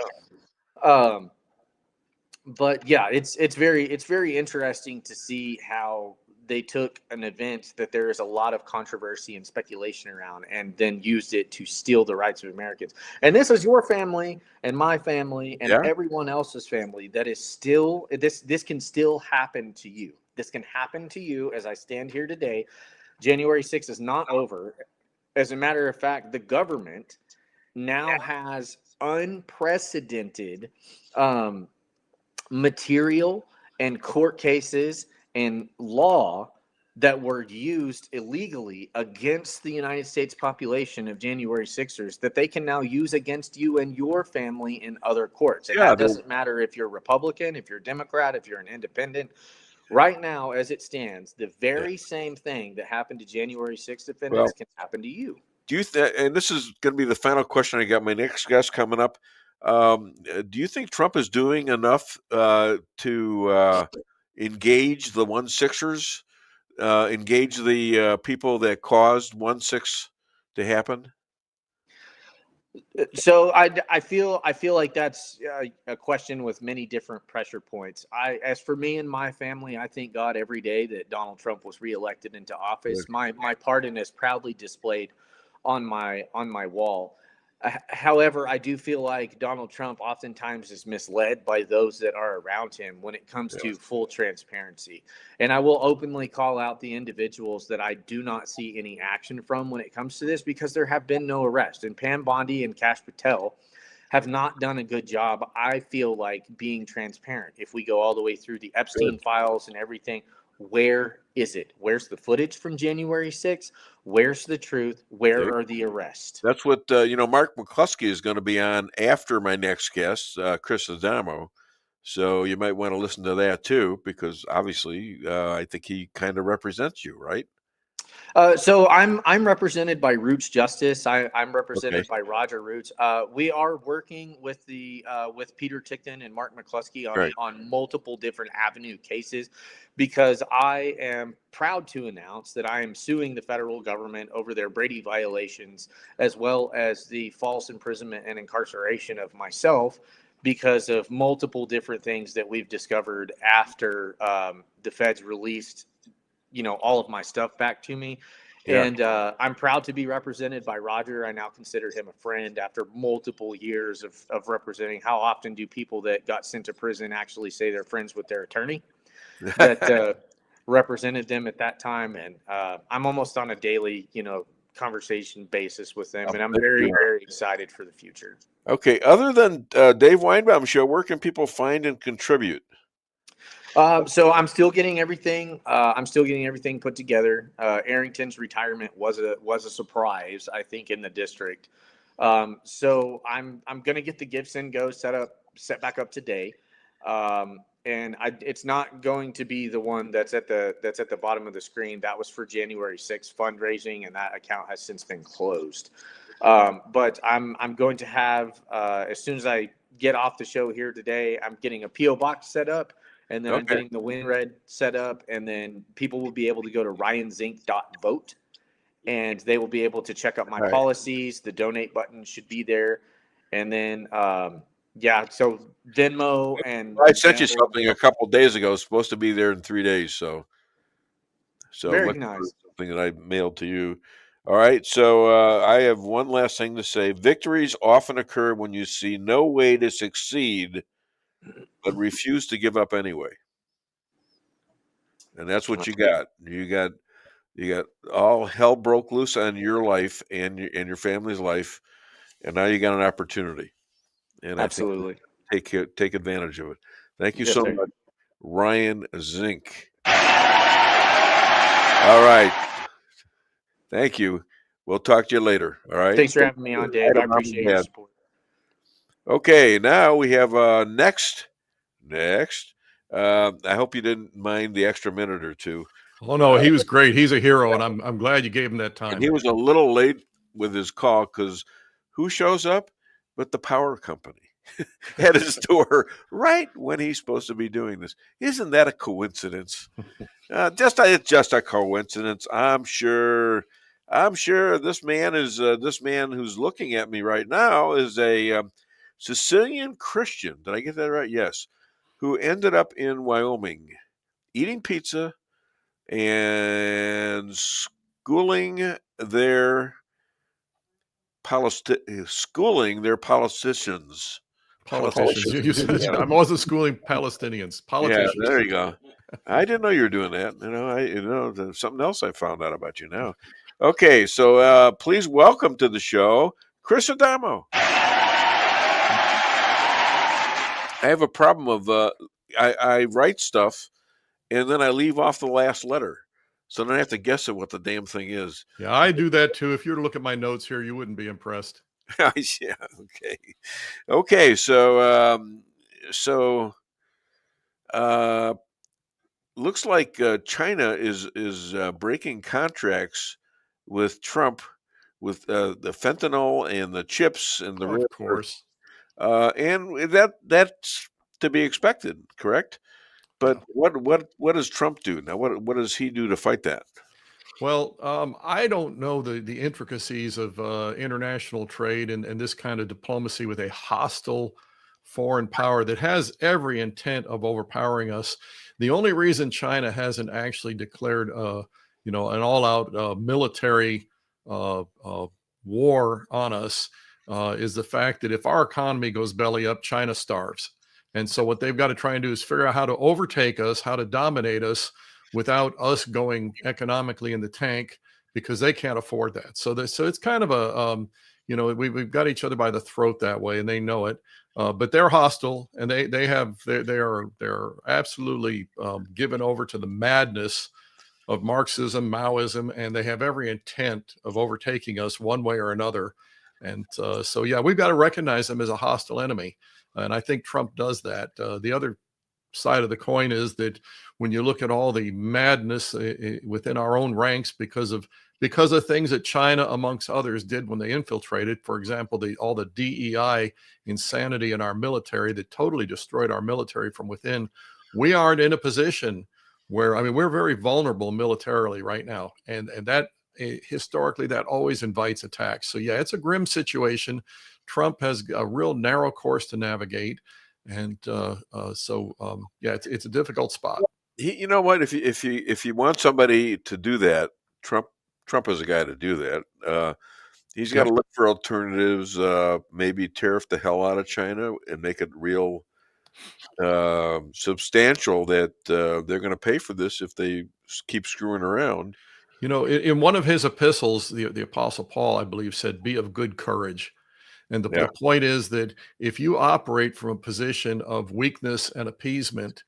But yeah, it's very interesting to see how they took an event that there is a lot of controversy and speculation around, and then used it to steal the rights of Americans. And this is your family and my family and everyone else's family that is still, this can still happen to you. This can happen to you as I stand here today. January 6th is not over. As a matter of fact, the government now has unprecedented material and court cases and law that were used illegally against the United States population of January 6ers that they can now use against you and your family in other courts. And that doesn't matter if you're Republican, if you're Democrat, if you're an independent. Right now, as it stands, the very same thing that happened to January 6th defendants can happen to you. Do you and this is going to be the final question. I got my next guest coming up. Do you think Trump is doing enough to engage the 1-6ers, engage the people that caused 1-6 to happen? So I feel like that's a question with many different pressure points. As for me and my family, I thank God every day that Donald Trump was reelected into office. My pardon is proudly displayed on my wall. However, I do feel like Donald Trump oftentimes is misled by those that are around him when it comes to full transparency. And I will openly call out the individuals that I do not see any action from when it comes to this, because there have been no arrests. And Pam Bondi and Kash Patel have not done a good job, I feel like, being transparent. If we go all the way through the Epstein files and everything, where is it? Where's the footage from January 6th? Where's the truth? Where are the arrests? That's what, Mark McCluskey is going to be on after my next guest, Chris Adamo. So you might want to listen to that too, because obviously I think he kind of represents you, right? So I'm represented by Roots Justice. I'm represented by Roger Roots. We are working with with Peter Tickton and Mark McCluskey on multiple different avenue cases, because I am proud to announce that I am suing the federal government over their Brady violations, as well as the false imprisonment and incarceration of myself, because of multiple different things that we've discovered after the feds released all of my stuff back to me. Yeah. And I'm proud to be represented by Roger. I now consider him a friend after multiple years of representing. How often do people that got sent to prison actually say they're friends with their attorney that represented them at that time? And I'm almost on a daily, conversation basis with them. And I'm very, very excited for the future. Okay. Other than Dave Weinbaum Show, where can people find and contribute? So I'm still getting everything. Put together. Arrington's retirement was a surprise, I think, in the district. So I'm gonna get the Gibson Go set back up today. And it's not going to be the one that's at the bottom of the screen. That was for January 6th fundraising, and that account has since been closed. But I'm going to have, as soon as I get off the show here today, I'm getting a PO box set up. And then I'm getting the WinRed set up, and then people will be able to go to ryanzinke.vote, and they will be able to check out my policies. The donate button should be there. And then, so Venmo and I sent you something a couple of days ago. It's supposed to be there in 3 days. So very nice. Something that I mailed to you. All right. So I have one last thing to say. Victories often occur when you see no way to succeed, but refuse to give up anyway. And that's what you got. You got all hell broke loose on your life and your family's life, and now you got an opportunity. And absolutely, I think take advantage of it. Thank you so much, Ryan Zinke. All right. Thank you. We'll talk to you later. All right. Thanks for having me on, Dave. I appreciate your support. Okay, now we have next. I hope you didn't mind the extra minute or two. Oh no, he was great. He's a hero, and I'm glad you gave him that time. And he was a little late with his call, because who shows up but the power company at his door right when he's supposed to be doing this? Isn't that a coincidence? It's just a coincidence. I'm sure this man who's looking at me right now is a Sicilian Christian. Did I get that right? Yes. Who ended up in Wyoming eating pizza and schooling their politicians. Politicians. I wasn't schooling Palestinians. Politicians. Yeah, there you go. I didn't know you were doing that. There's something else I found out about you now. Okay, so please welcome to the show, Chris Adamo. I have a problem of I write stuff and then I leave off the last letter. So then I have to guess at what the damn thing is. Yeah, I do that too. If you were to look at my notes here, you wouldn't be impressed. Yeah, okay. Okay, so looks like China is breaking contracts with Trump with the fentanyl and the chips and the of course. And that's to be expected, correct? But what does Trump do now? What does he do to fight that? Well, I don't know the intricacies of international trade and this kind of diplomacy with a hostile foreign power that has every intent of overpowering us. The only reason China hasn't actually declared, an all-out military war on us is the fact that if our economy goes belly up, China starves. And so what they've got to try and do is figure out how to overtake us, how to dominate us without us going economically in the tank, because they can't afford that. So it's kind of a, we've got each other by the throat that way, and they know it. But they're hostile, and they're absolutely given over to the madness of Marxism, Maoism, and they have every intent of overtaking us one way or another. And so we've got to recognize them as a hostile enemy. And I think Trump does that. The other side of the coin is that when you look at all the madness within our own ranks because of things that China, amongst others, did when they infiltrated, for example, all the DEI insanity in our military that totally destroyed our military from within, we aren't in a position where, we're very vulnerable militarily right now. And that historically, that always invites attacks. So it's a grim situation. Trump has a real narrow course to navigate. And it's a difficult spot. You know what? If you want somebody to do that, Trump is a guy to do that. He's got to look for alternatives. Maybe tariff the hell out of China and make it real substantial that they're going to pay for this if they keep screwing around. In one of his epistles, the Apostle Paul, I believe, said, "Be of good courage." And the point is that if you operate from a position of weakness and appeasement,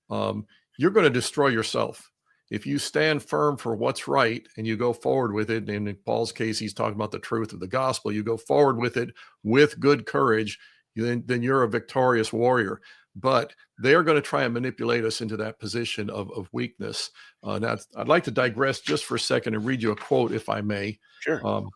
you're going to destroy yourself. If you stand firm for what's right and you go forward with it, and in Paul's case, he's talking about the truth of the gospel, you go forward with it with good courage, then you're a victorious warrior. But they are going to try and manipulate us into that position of weakness. Now, I'd like to digress just for a second and read you a quote, if I may. Sure.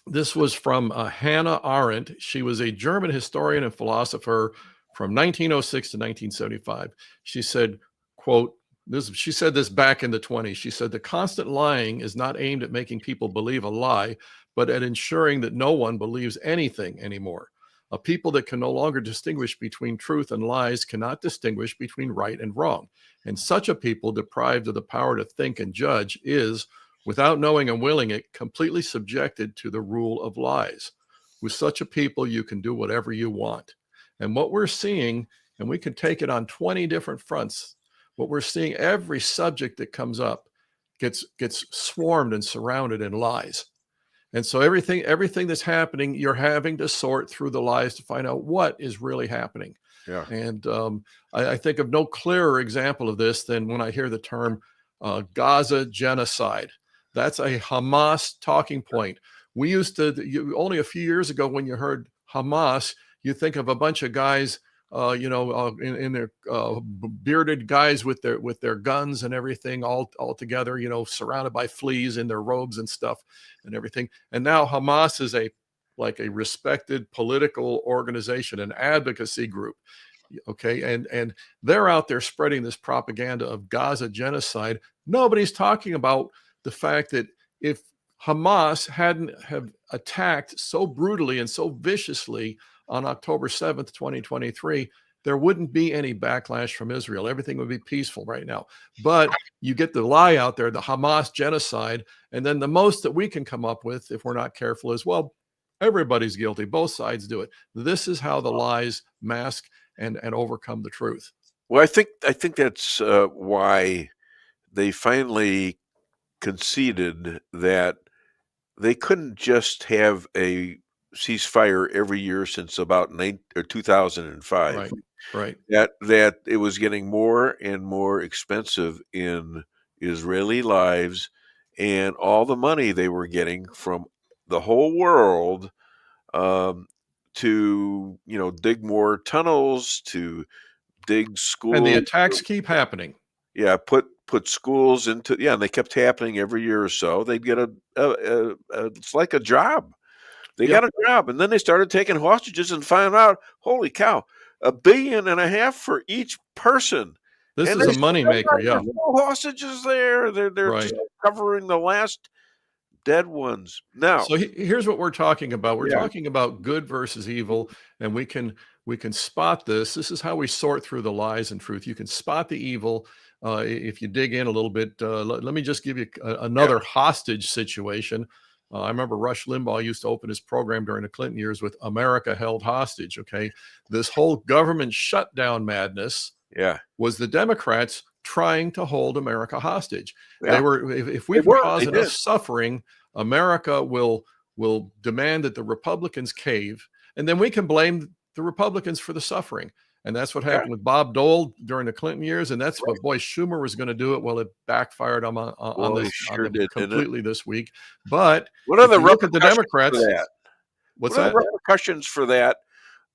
This was from Hannah Arendt. She was a German historian and philosopher from 1906 to 1975. She said, quote, she said this back in the 1920s. She said, "The constant lying is not aimed at making people believe a lie, but at ensuring that no one believes anything anymore. A people that can no longer distinguish between truth and lies cannot distinguish between right and wrong. And such a people, deprived of the power to think and judge, is, without knowing and willing it, completely subjected to the rule of lies. With such a people, you can do whatever you want." And what we're seeing, and we can take it on 20 different fronts, what we're seeing, every subject that comes up gets swarmed and surrounded in lies. And so everything that's happening, you're having to sort through the lies to find out what is really happening. Yeah. And I think of no clearer example of this than when I hear the term Gaza genocide. That's a Hamas talking point. We used to, only a few years ago, when you heard Hamas, you think of a bunch of guys, in their bearded guys with their guns and everything all together, surrounded by fleas in their robes and stuff and everything. And now Hamas is a respected political organization, an advocacy group. Okay. And they're out there spreading this propaganda of Gaza genocide. Nobody's talking about the fact that if Hamas hadn't have attacked so brutally and so viciously on October 7th, 2023, there wouldn't be any backlash from Israel. Everything would be peaceful right now. But you get the lie out there, the Hamas genocide, and then the most that we can come up with, if we're not careful, is, well, everybody's guilty. Both sides do it. This is how the lies mask and overcome the truth. Well, I think that's why they finally conceded that they couldn't just have a ceasefire every year since about 2005. Right. That it was getting more and more expensive in Israeli lives, and all the money they were getting from the whole world to dig more tunnels, to dig schools, and the attacks keep happening. Yeah, put schools into, and they kept happening every year or so. They'd get it's like a job. They got a job, and then they started taking hostages and found out, holy cow, $1.5 billion for each person. This is a moneymaker. Yeah, no hostages there. They're just covering the last dead ones. Now, so here's what we're talking about. We're talking about good versus evil, and we can spot this. This is how we sort through the lies and truth. You can spot the evil if you dig in a little bit. Let me just give you another hostage situation. I remember Rush Limbaugh used to open his program during the Clinton years with "America held hostage." Okay, this whole government shutdown madness was the Democrats trying to hold America hostage. They were, if we cause enough suffering, America will demand that the Republicans cave, and then we can blame the Republicans for the suffering. And that's what happened with Bob Dole during the Clinton years, and that's what Schumer was going to do it. Well, it backfired on them completely this week. But what are the look at the Democrats? For that? What's what that? Are the repercussions for that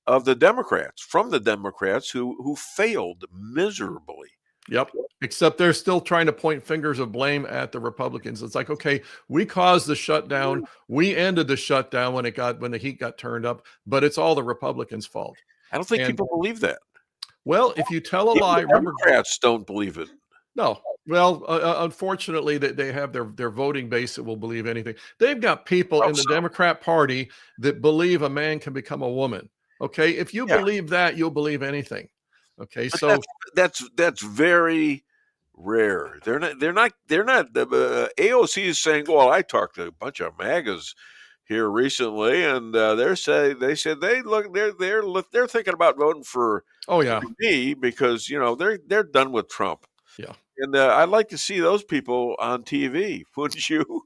of the Democrats, from the Democrats who failed miserably? Yep. Except they're still trying to point fingers of blame at the Republicans. It's like, okay, we caused the shutdown. We ended the shutdown when the heat got turned up, but it's all the Republicans' fault. I don't think people believe that. Well, if you tell a lie, remember, Democrats don't believe it. No. Well, unfortunately, they have their voting base that will believe anything. They've got people in the Democrat Party that believe a man can become a woman. Okay, if you believe that, you'll believe anything. Okay, but so that's very rare. They're not. The AOC is saying, "Well, I talked to a bunch of MAGAs here recently, and they're thinking about voting for me because they're done with Trump." Yeah, and I'd like to see those people on TV, wouldn't you?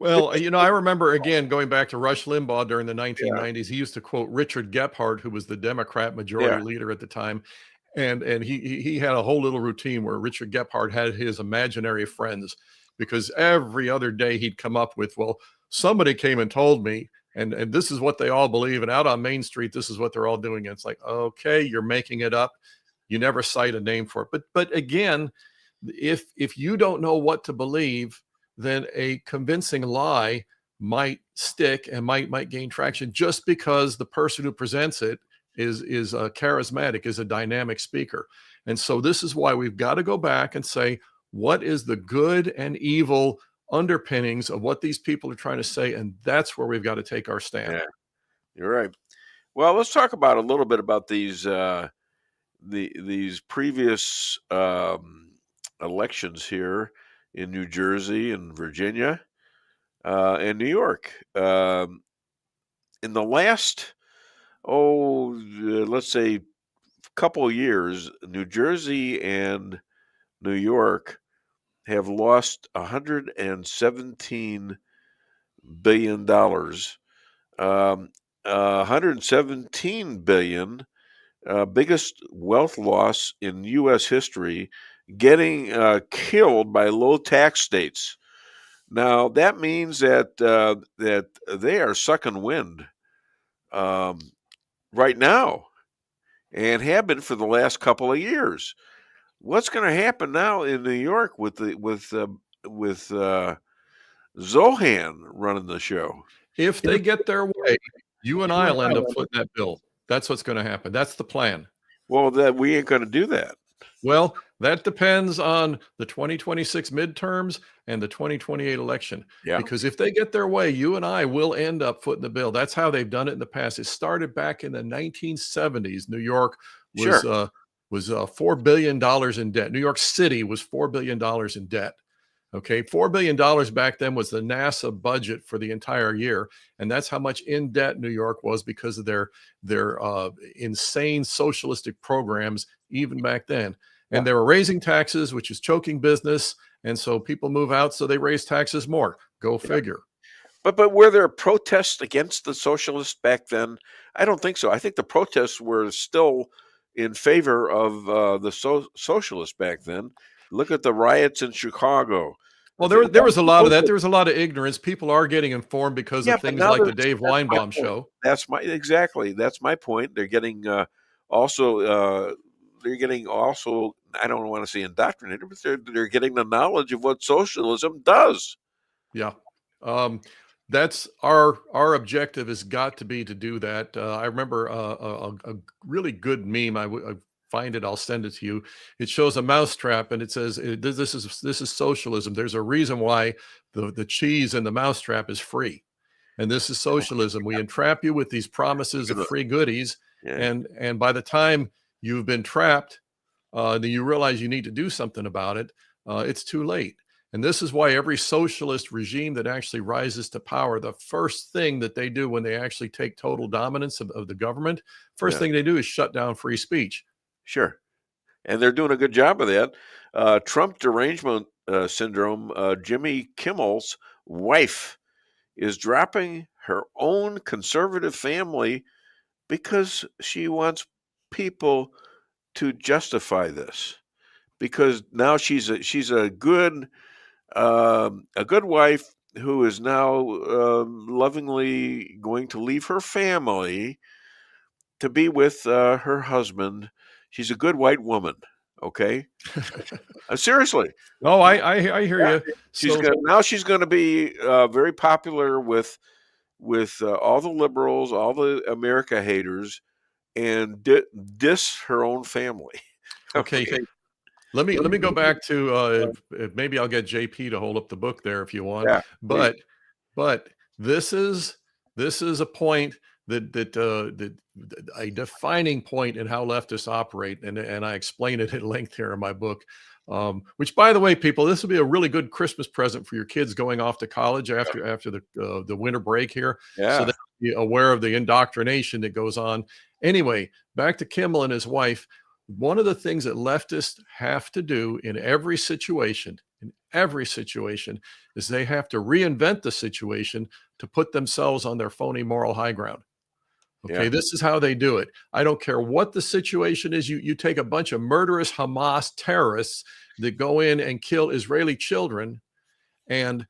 Well, I remember, again, going back to Rush Limbaugh during the 1990s, he used to quote Richard Gephardt, who was the Democrat majority leader at the time. And he had a whole little routine where Richard Gephardt had his imaginary friends, because every other day he'd come up with, well, somebody came and told me, and this is what they all believe. And out on Main Street, this is what they're all doing. And it's like, okay, you're making it up. You never cite a name for it. But again, if you don't know what to believe, then a convincing lie might stick and might gain traction just because the person who presents it is charismatic, is a dynamic speaker. And so this is why we've got to go back and say, what is the good and evil underpinnings of what these people are trying to say? And that's where we've got to take our stand. Yeah, you're right. Well, let's talk about a little bit about these previous elections here in New Jersey and Virginia and New York. In the last, let's say, couple of years, New Jersey and New York have lost $117 billion. $117 billion, biggest wealth loss in U.S. history, getting killed by low tax states. Now that means that they are sucking wind right now, and have been for the last couple of years. What's going to happen now in New York with Zohan running the show? If they get their way, you and I'll end up footing that bill. That's what's going to happen. That's the plan. Well, we ain't going to do that. Well, that depends on the 2026 midterms and the 2028 election. Yeah. Because if they get their way, you and I will end up footing the bill. That's how they've done it in the past. It started back in the 1970s. New York was $4 billion in debt. New York City was $4 billion in debt. Okay, $4 billion back then was the NASA budget for the entire year, and that's how much in debt New York was because of their insane socialistic programs even back then. And they were raising taxes, which is choking business, and so people move out, so they raise taxes more. Go figure. But were there protests against the socialists back then? I don't think so. I think the protests were still in favor of the socialists back then. Look at the riots in Chicago. Well, there was a lot of that. There was a lot of ignorance. People are getting informed because of things like the Dave Weinbaum Show. That's my point. They're getting also. I don't want to say indoctrinated, but they're getting the knowledge of what socialism does. Yeah. That's our objective has got to be to do that. I remember a really good meme. I find it, I'll send it to you. It shows a mousetrap and it says, this is socialism. There's a reason why the cheese in the mousetrap is free. And this is socialism. We entrap you with these promises of free goodies. And by the time you've been trapped, then you realize you need to do something about it. It's too late. And this is why every socialist regime that actually rises to power, the first thing that they do when they actually take total dominance of the government, first thing they do is shut down free speech. Sure. And they're doing a good job of that. Trump derangement syndrome, Jimmy Kimmel's wife is dropping her own conservative family because she wants people to justify this. Because now she's a good wife who is now lovingly going to leave her family to be with her husband. She's a good white woman. Okay, seriously. Oh, I hear you. Now she's going to be very popular with all the liberals, all the America haters, and diss her own family. Okay. Let me go back to maybe I'll get JP to hold up the book there if you want. Yeah, but this is a point that a defining point in how leftists operate, and I explain it at length here in my book. Which, by the way, people, this will be a really good Christmas present for your kids going off to college after the winter break here. Yeah. So that you're aware of the indoctrination that goes on. Anyway, back to Kimmel and his wife. One of the things that leftists have to do in every situation, is they have to reinvent the situation to put themselves on their phony moral high ground. Okay, Yeah. This is how they do it. I don't care what the situation is. You take a bunch of murderous Hamas terrorists that go in and kill Israeli children, and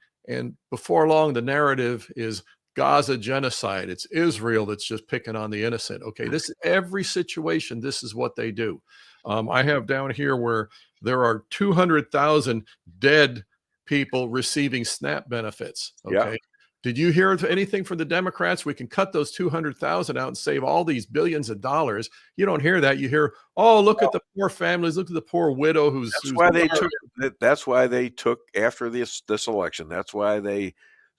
before long the narrative is Gaza genocide. It's Israel that's just picking on the innocent. Okay, this every situation. This is what they do. I have down here where there are 200,000 dead people receiving SNAP benefits. Okay. Yeah. Did you hear anything from the Democrats? We can cut those 200,000 out and save all these billions of dollars. You don't hear that. You hear, oh, look at the poor families. Look at the poor widow who's. That's why they took after this election. That's why they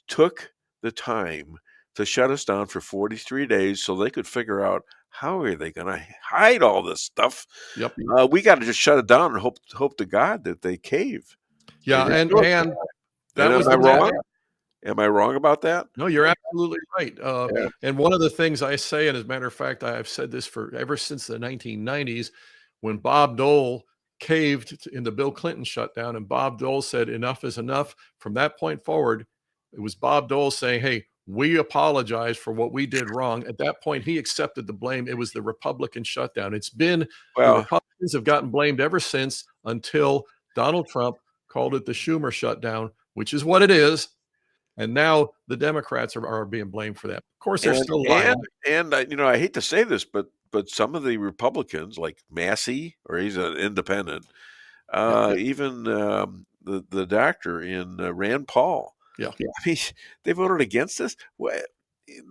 took the time to shut us down for 43 days so they could figure out how are they going to hide all this stuff. Yep. We got to just shut it down and hope to God that they cave. Yeah, and that was am I wrong? Am I wrong about that? No, you're absolutely right. And one of the things I say, and as a matter of fact, I've said this ever since the 1990s, when Bob Dole caved in the Bill Clinton shutdown, and Bob Dole said enough is enough. From that point forward, it was Bob Dole saying, hey, we apologize for what we did wrong. At that point, he accepted the blame. It was the Republican shutdown. It's been the Republicans have gotten blamed ever since until Donald Trump called it the Schumer shutdown, which is what it is. And now the Democrats are being blamed for that. Of course, they're still lying. And I hate to say this, but some of the Republicans, like Massey, or he's an independent, even the doctor in Rand Paul. Yeah. I mean, they voted against this.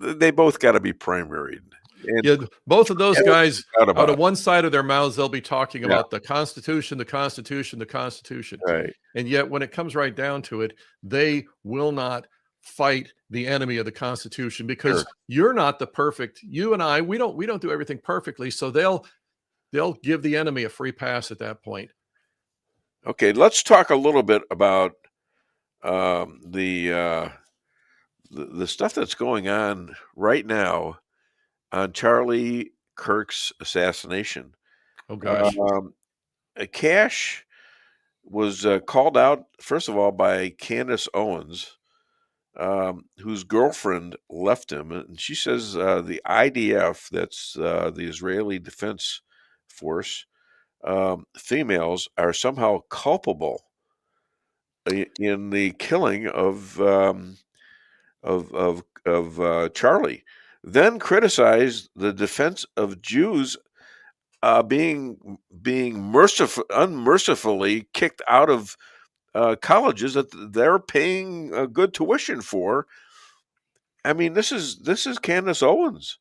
They both got to be primaried. And both of those guys, out of one side of their mouths, they'll be talking about the Constitution, the Constitution, the Constitution. Right. And yet, when it comes right down to it, they will not fight the enemy of the Constitution because you're not the perfect. You and I, we don't do everything perfectly. So they'll give the enemy a free pass at that point. Okay, let's talk a little bit about the stuff that's going on right now on Charlie Kirk's assassination. Oh gosh. Cash was called out, first of all, by Candace Owens, whose girlfriend left him. And she says the IDF, that's the Israeli Defense Force, females are somehow culpable in the killing of Charlie. Then criticized the defense of Jews being unmercifully kicked out of colleges that they're paying a good tuition for. I mean, this is Candace Owens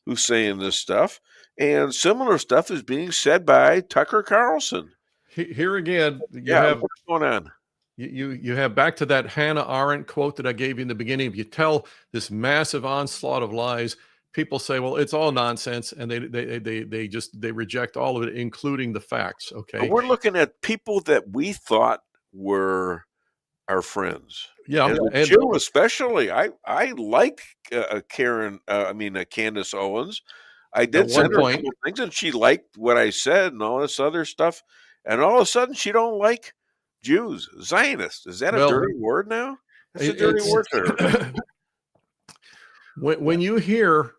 who's saying this stuff, and similar stuff is being said by Tucker Carlson. Here again, what's going on? You have back to that Hannah Arendt quote that I gave you in the beginning. If you tell this massive onslaught of lies, people say, well, it's all nonsense, and they reject all of it, including the facts. Okay, But we're looking at people that we thought were are friends. Yeah, And the Jew especially. I like Candace Owens. I did send her a couple of things, and she liked what I said and all this other stuff. And all of a sudden, she don't like Jews. Zionist. Is that a dirty word now? That's a dirty word to her. When you hear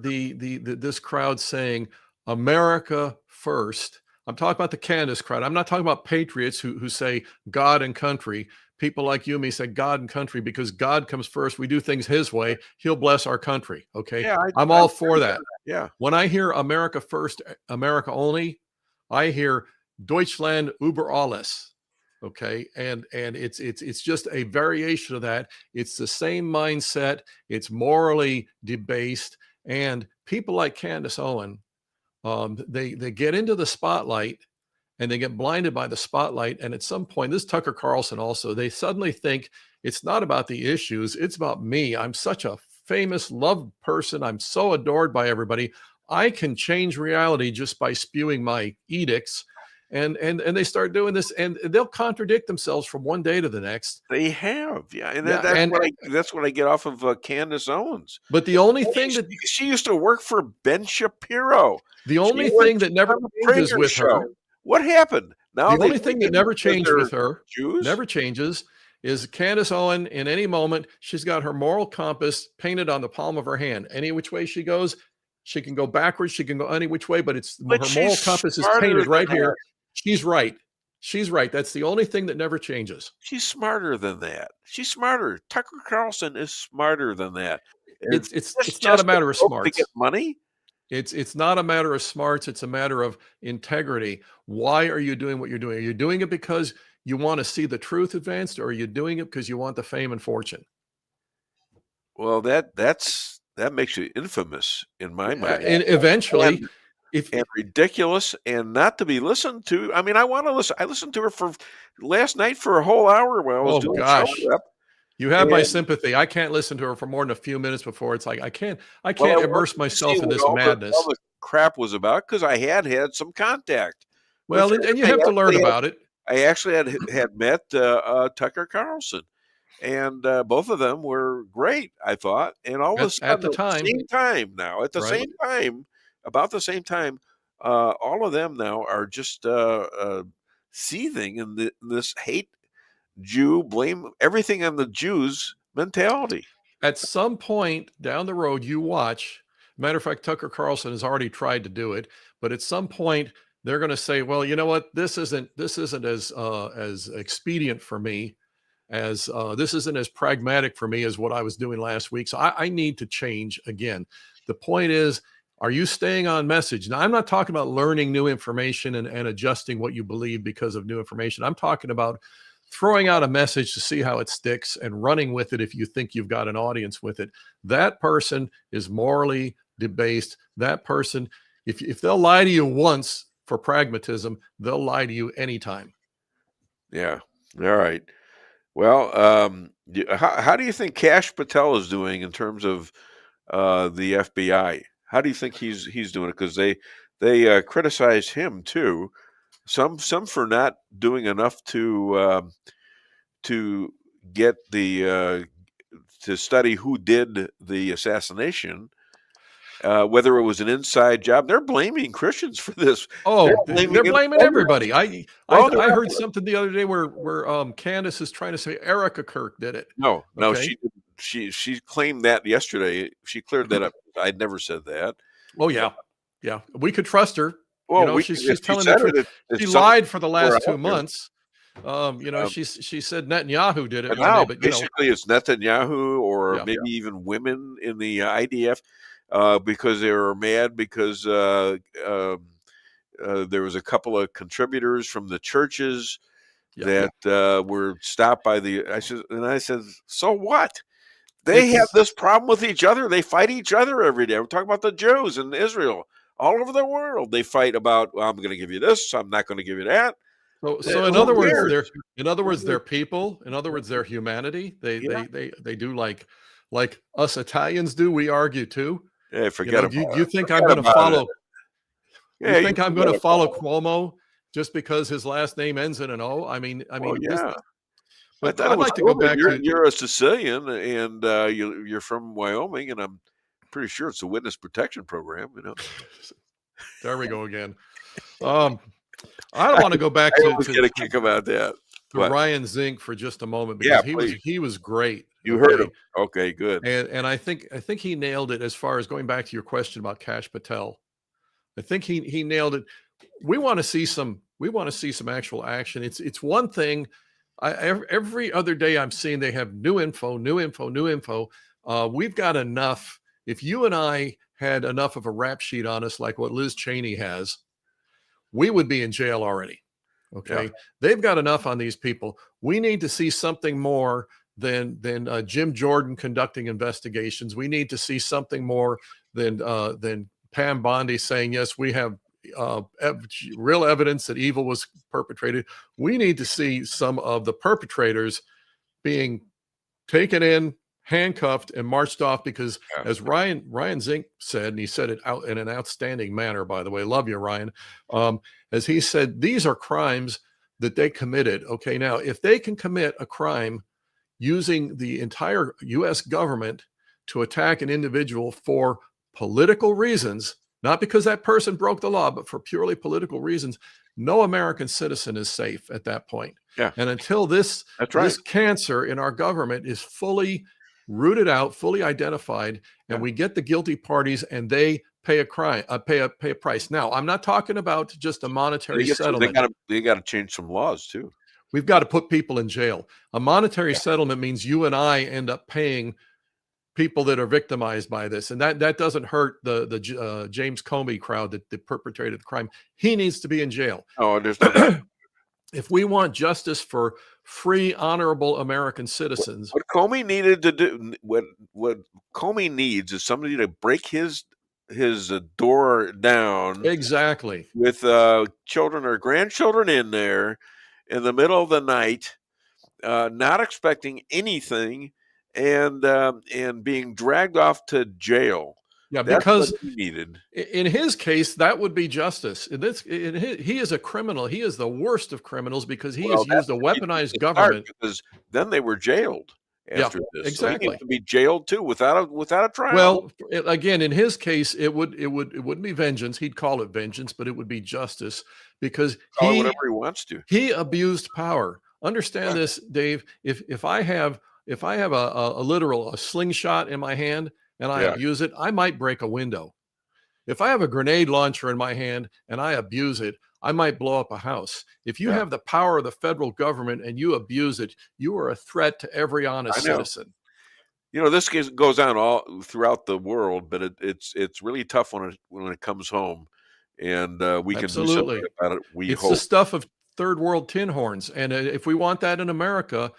this crowd saying America first, I'm talking about the Candace crowd. I'm not talking about patriots who say God and country. People like you and me say God and country because God comes first. We do things his way. He'll bless our country. Okay. Yeah, I'm all for that. Yeah. When I hear America first, America only, I hear Deutschland über alles. Okay. And it's just a variation of that. It's the same mindset. It's morally debased. And people like Candace Owen, they get into the spotlight and they get blinded by the spotlight. And at some point, this Tucker Carlson also, they suddenly think it's not about the issues. It's about me. I'm such a famous, loved person. I'm so adored by everybody. I can change reality just by spewing my edicts. And they start doing this, and they'll contradict themselves from one day to the next. They have, yeah, and that's what I get off of Candace Owens. But the only thing that she used to work for Ben Shapiro. The only thing that never changes with her. What happened? Now the only thing that never changed with her, never changes, is Candace Owen. In any moment, she's got her moral compass painted on the palm of her hand. Any which way she goes, she can go backwards. She can go any which way, but her moral compass is painted right here. She's right. She's right. That's the only thing that never changes. She's smarter than that. She's smarter. Tucker Carlson is smarter than that. It's not a matter of smarts. To get money? It's not a matter of smarts. It's a matter of integrity. Why are you doing what you're doing? Are you doing it because you want to see the truth advanced, or are you doing it because you want the fame and fortune? Well, that makes you infamous in my mind. And eventually, and ridiculous and not to be listened to. I mean, I want to listen. I listened to her for last night for a whole hour while I was doing show prep. You have my sympathy. I can't listen to her for more than a few minutes before it's like I can't immerse myself in this madness. All the crap was about because I had some contact. Well, and you have to learn about it. I actually had met Tucker Carlson, and both of them were great, I thought. And all of a sudden, at the same time, about the same time, all of them now are just seething in this hate Jew, blame everything on the Jews mentality. At some point down the road, you watch. Matter of fact, Tucker Carlson has already tried to do it, but at some point they're going to say, "Well, you know what? This isn't as expedient for me, as this isn't as pragmatic for me as what I was doing last week. So I need to change again." The point is, are you staying on message? Now, I'm not talking about learning new information and adjusting what you believe because of new information. I'm talking about throwing out a message to see how it sticks and running with it if you think you've got an audience with it. That person is morally debased. That person, if they'll lie to you once for pragmatism, they'll lie to you anytime. Yeah. All right. Well, how do you think Kash Patel is doing in terms of the FBI? How do you think he's doing it? Because they criticized him too. Some for not doing enough to get to study who did the assassination, whether it was an inside job. They're blaming Christians for this. Oh, they're blaming everybody. I heard something the other day where Candace is trying to say Erica Kirk did it. No, she claimed that yesterday. She cleared that up. I'd never said that. Oh yeah, we could trust her. Well, she's telling the truth. She lied for the last 2 months. She said Netanyahu did it. Now, basically, it's Netanyahu or maybe even women in the IDF because they were mad because there was a couple of contributors from the churches that were stopped by the. I said, so what? They have this problem with each other. They fight each other every day. We're talking about the Jews in Israel. All over the world, they fight about. Well, I'm going to give you this. I'm not going to give you that. So in other words, they're people. In other words, they're humanity. They do like us Italians do. We argue too. Yeah, forget about it. You think I'm going to follow? You think I'm going to follow Cuomo just because his last name ends in an O? I mean, But I thought I'd like to go back to you're a Sicilian and you're from Wyoming, and I'm pretty sure it's a witness protection program. There we go again. I want to go back I always get a kick about that. to What? Ryan Zinke for just a moment because he was great. You heard him. Okay, good. And I think he nailed it as far as going back to your question about Kash Patel. I think he nailed it. We want to see some actual action. It's one thing. Every other day I'm seeing they have new info. We've got enough. If you and I had enough of a rap sheet on us like what Liz Cheney has, we would be in jail already. Okay. Yeah. They've got enough on these people. We need to see something more than Jim Jordan conducting investigations. We need to see something more than Pam Bondi saying, yes, we have real evidence that evil was perpetrated. We need to see some of the perpetrators being taken in, handcuffed, and marched off because as Ryan Zinke said, and he said it out in an outstanding manner, by the way, love you, Ryan. As he said, these are crimes that they committed. Okay. Now, if they can commit a crime using the entire U.S. government to attack an individual for political reasons, not because that person broke the law, but for purely political reasons, no American citizen is safe at that point. Yeah. And until this cancer in our government is fully rooted out, fully identified, and we get the guilty parties and they pay a price. Now, I'm not talking about just a monetary settlement. They got to change some laws too. We've got to put people in jail. A monetary settlement means you and I end up paying people that are victimized by this, and that doesn't hurt the James Comey crowd that perpetrated the crime. He needs to be in jail. Oh, there's no if we want justice for free, honorable American citizens, what Comey needed to do, what Comey needs is somebody to break his door down exactly with children or grandchildren in there in the middle of the night, not expecting anything, and being dragged off to jail. Yeah, That's because what he needed. In his case, that would be justice. He is a criminal. He is the worst of criminals because he has used a weaponized government. Because then they were jailed after this. Exactly. So he needs to be jailed too without a trial. Well, again, in his case, it wouldn't be vengeance. He'd call it vengeance, but it would be justice because call it whatever he wants to. He abused power. Understand this, Dave. If I have a literal slingshot in my hand and I abuse it, I might break a window. If I have a grenade launcher in my hand and I abuse it, I might blow up a house. If you have the power of the federal government and you abuse it, you are a threat to every honest citizen. This goes on all throughout the world, but it's really tough when it comes home, and we can do something about it. It's the stuff of third world tin horns, and if we want that in America.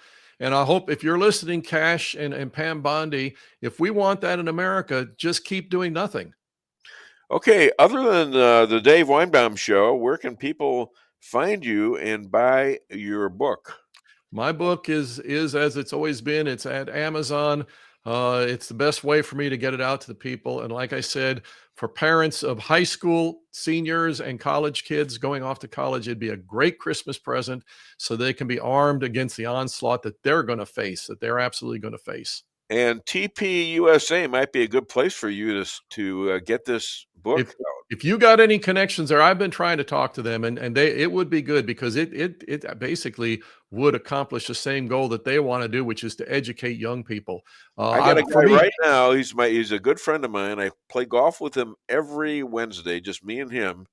And I hope if you're listening, Kash and Pam Bondi, if we want that in America, just keep doing nothing. Okay. Other than the Dave Weinbaum Show, where can people find you and buy your book? My book is as it's always been. It's at Amazon. It's the best way for me to get it out to the people. And like I said, for parents of high school seniors and college kids going off to college, it'd be a great Christmas present so they can be armed against the onslaught that they're going to face, that they're absolutely going to face. And TP USA might be a good place for you to get this book out. If you got any connections there, I've been trying to talk to them, and it would be good because it basically would accomplish the same goal that they want to do, which is to educate young people. I got a guy right now. He's a good friend of mine. I play golf with him every Wednesday, just me and him.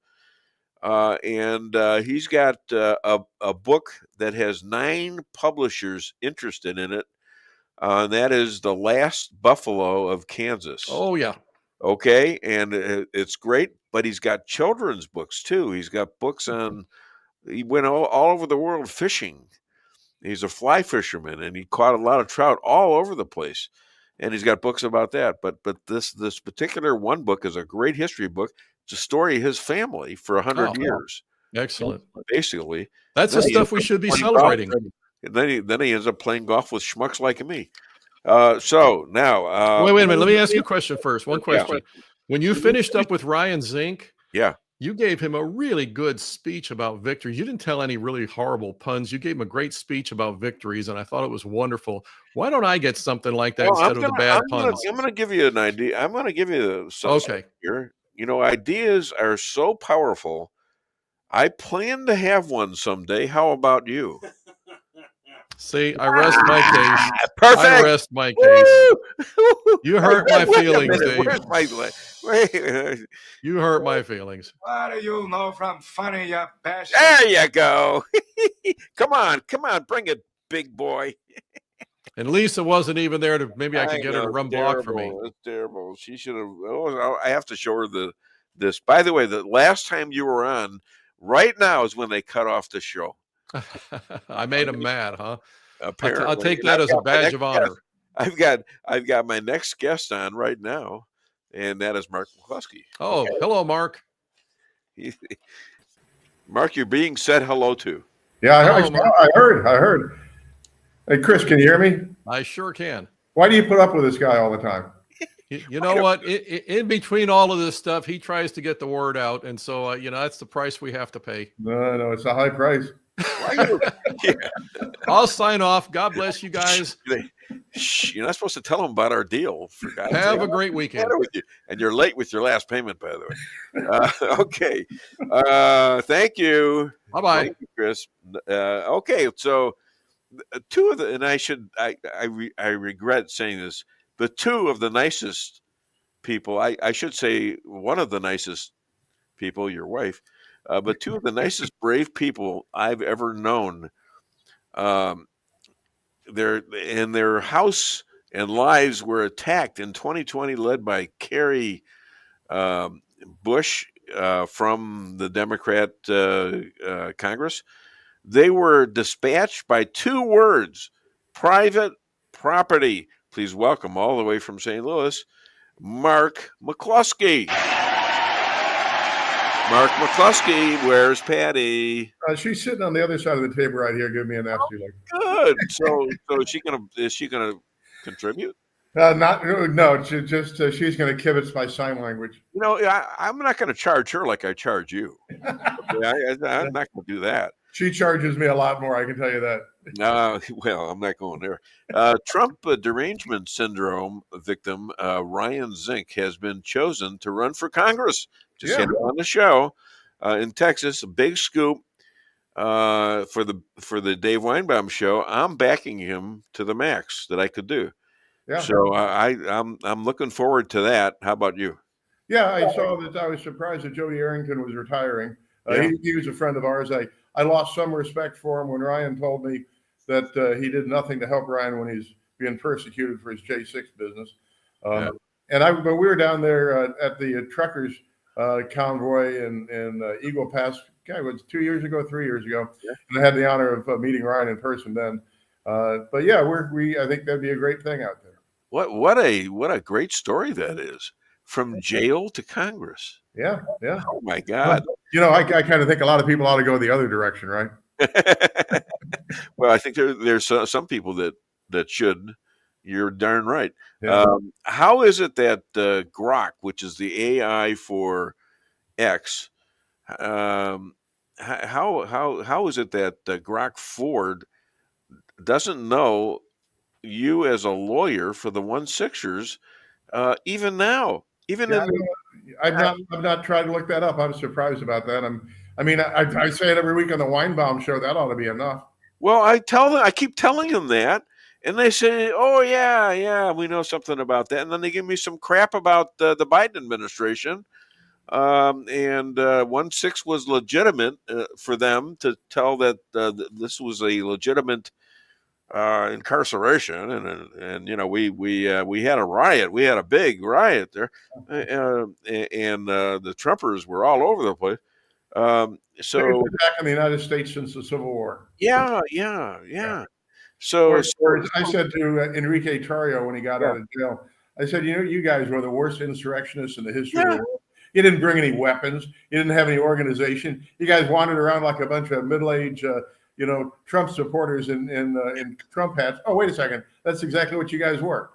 And he's got a book that has 9 publishers interested in it. And that is The Last Buffalo of Kansas. Oh, yeah. Okay. And it's great, but he's got children's books too. He's got books he went all over the world fishing. He's a fly fisherman and he caught a lot of trout all over the place. And he's got books about that. But this particular one book is a great history book. It's a story of his family for 100 years. Excellent. Basically. That's the stuff we should be celebrating. And then he ends up playing golf with schmucks like me. So now, wait a minute. Let me ask you a question first. One question. When you finished up with Ryan Zinke, You gave him a really good speech about victories. You didn't tell any really horrible puns. You gave him a great speech about victories, and I thought it was wonderful. Why don't I get something like that instead of the bad puns? I'm gonna give you an idea. I'm gonna give you something here. You know, ideas are so powerful. I plan to have one someday. How about you? See, I rest my case. Perfect. I rest my case. You hurt my feelings, Dave. You hurt my feelings. What do you know from funny, you bastard? There you go. Come on, bring it, big boy. And Lisa wasn't even there to maybe I could get her to run block for me. It's terrible. She should have. Oh, I have to show her this. By the way, the last time you were on, right now is when they cut off the show. I made him mad, huh? Apparently. I'll take that as a badge of honor. I've got my next guest on right now, and that is Mark McCluskey. Oh, okay. Hello, Mark. Mark, you're being said hello to. Yeah, I heard. Hey, Chris, can you hear me? I sure can. Why do you put up with this guy all the time? You know what? In between all of this stuff, he tries to get the word out, and so that's the price we have to pay. No, it's a high price. I'll sign off. God bless you guys. You're not supposed to tell them about our deal. For God's Have sake. a great weekend. And you're late with your last payment, by the way. Okay. Thank you. Bye-bye. Thank you, Chris. Okay, so two of the, and I regret saying this, but two of the nicest people, I should say one of the nicest people, your wife, but two of the nicest, brave people I've ever known. Their house and lives were attacked in 2020, led by Carrie Bush from the Democrat Congress. They were dispatched by two words: private property. Please welcome, all the way from St. Louis, Mark McCluskey. Mark McCluskey, where's Patty? She's sitting on the other side of the table right here, giving me a nasty look. Good. So is she gonna contribute? No. She's gonna kibitz my sign language. You know, I'm not going to charge her like I charge you. Okay? I'm not going to do that. She charges me a lot more, I can tell you that. No, well, I'm not going there. Trump derangement syndrome victim Ryan Zinke has been chosen to run for Congress. Just had on the show in Texas. A big scoop for the Dave Weinbaum Show. I'm backing him to the max that I could do. Yeah. So I'm looking forward to that. How about you? Yeah, I saw that. I was surprised that Jody Arrington was retiring. He was a friend of ours. I lost some respect for him when Ryan told me that he did nothing to help Ryan when he's being persecuted for his J6 business. But we were down there at the truckers convoy in Eagle Pass. It was 3 years ago, and I had the honor of meeting Ryan in person then. But yeah, I think that'd be a great thing out there. What a great story that is, from jail to Congress. Yeah. Oh my God. I kind of think a lot of people ought to go the other direction, right? Well, I think there's some people that should. You're darn right. Yeah. How is it that Grok, which is the AI for X, how is it that Grok Ford doesn't know you as a lawyer for the 1-6ers even now? I've not tried to look that up. I'm surprised about that. I say it every week on the Weinbaum Show. That ought to be enough. Well, I keep telling them that, and they say, "Oh yeah, we know something about that," and then they give me some crap about the Biden administration. And 1-6 was legitimate for them to tell that this was a legitimate incarceration, and we had a riot. We had a big riot there, and the Trumpers were all over the place. So back in the United States since the Civil War. Yeah. So I said to Enrique Tarrio when he got out of jail, I said, you guys were the worst insurrectionists in the history of the world. You didn't bring any weapons. You didn't have any organization. You guys wandered around like a bunch of middle-aged, Trump supporters in Trump hats. Oh, wait a second. That's exactly what you guys were.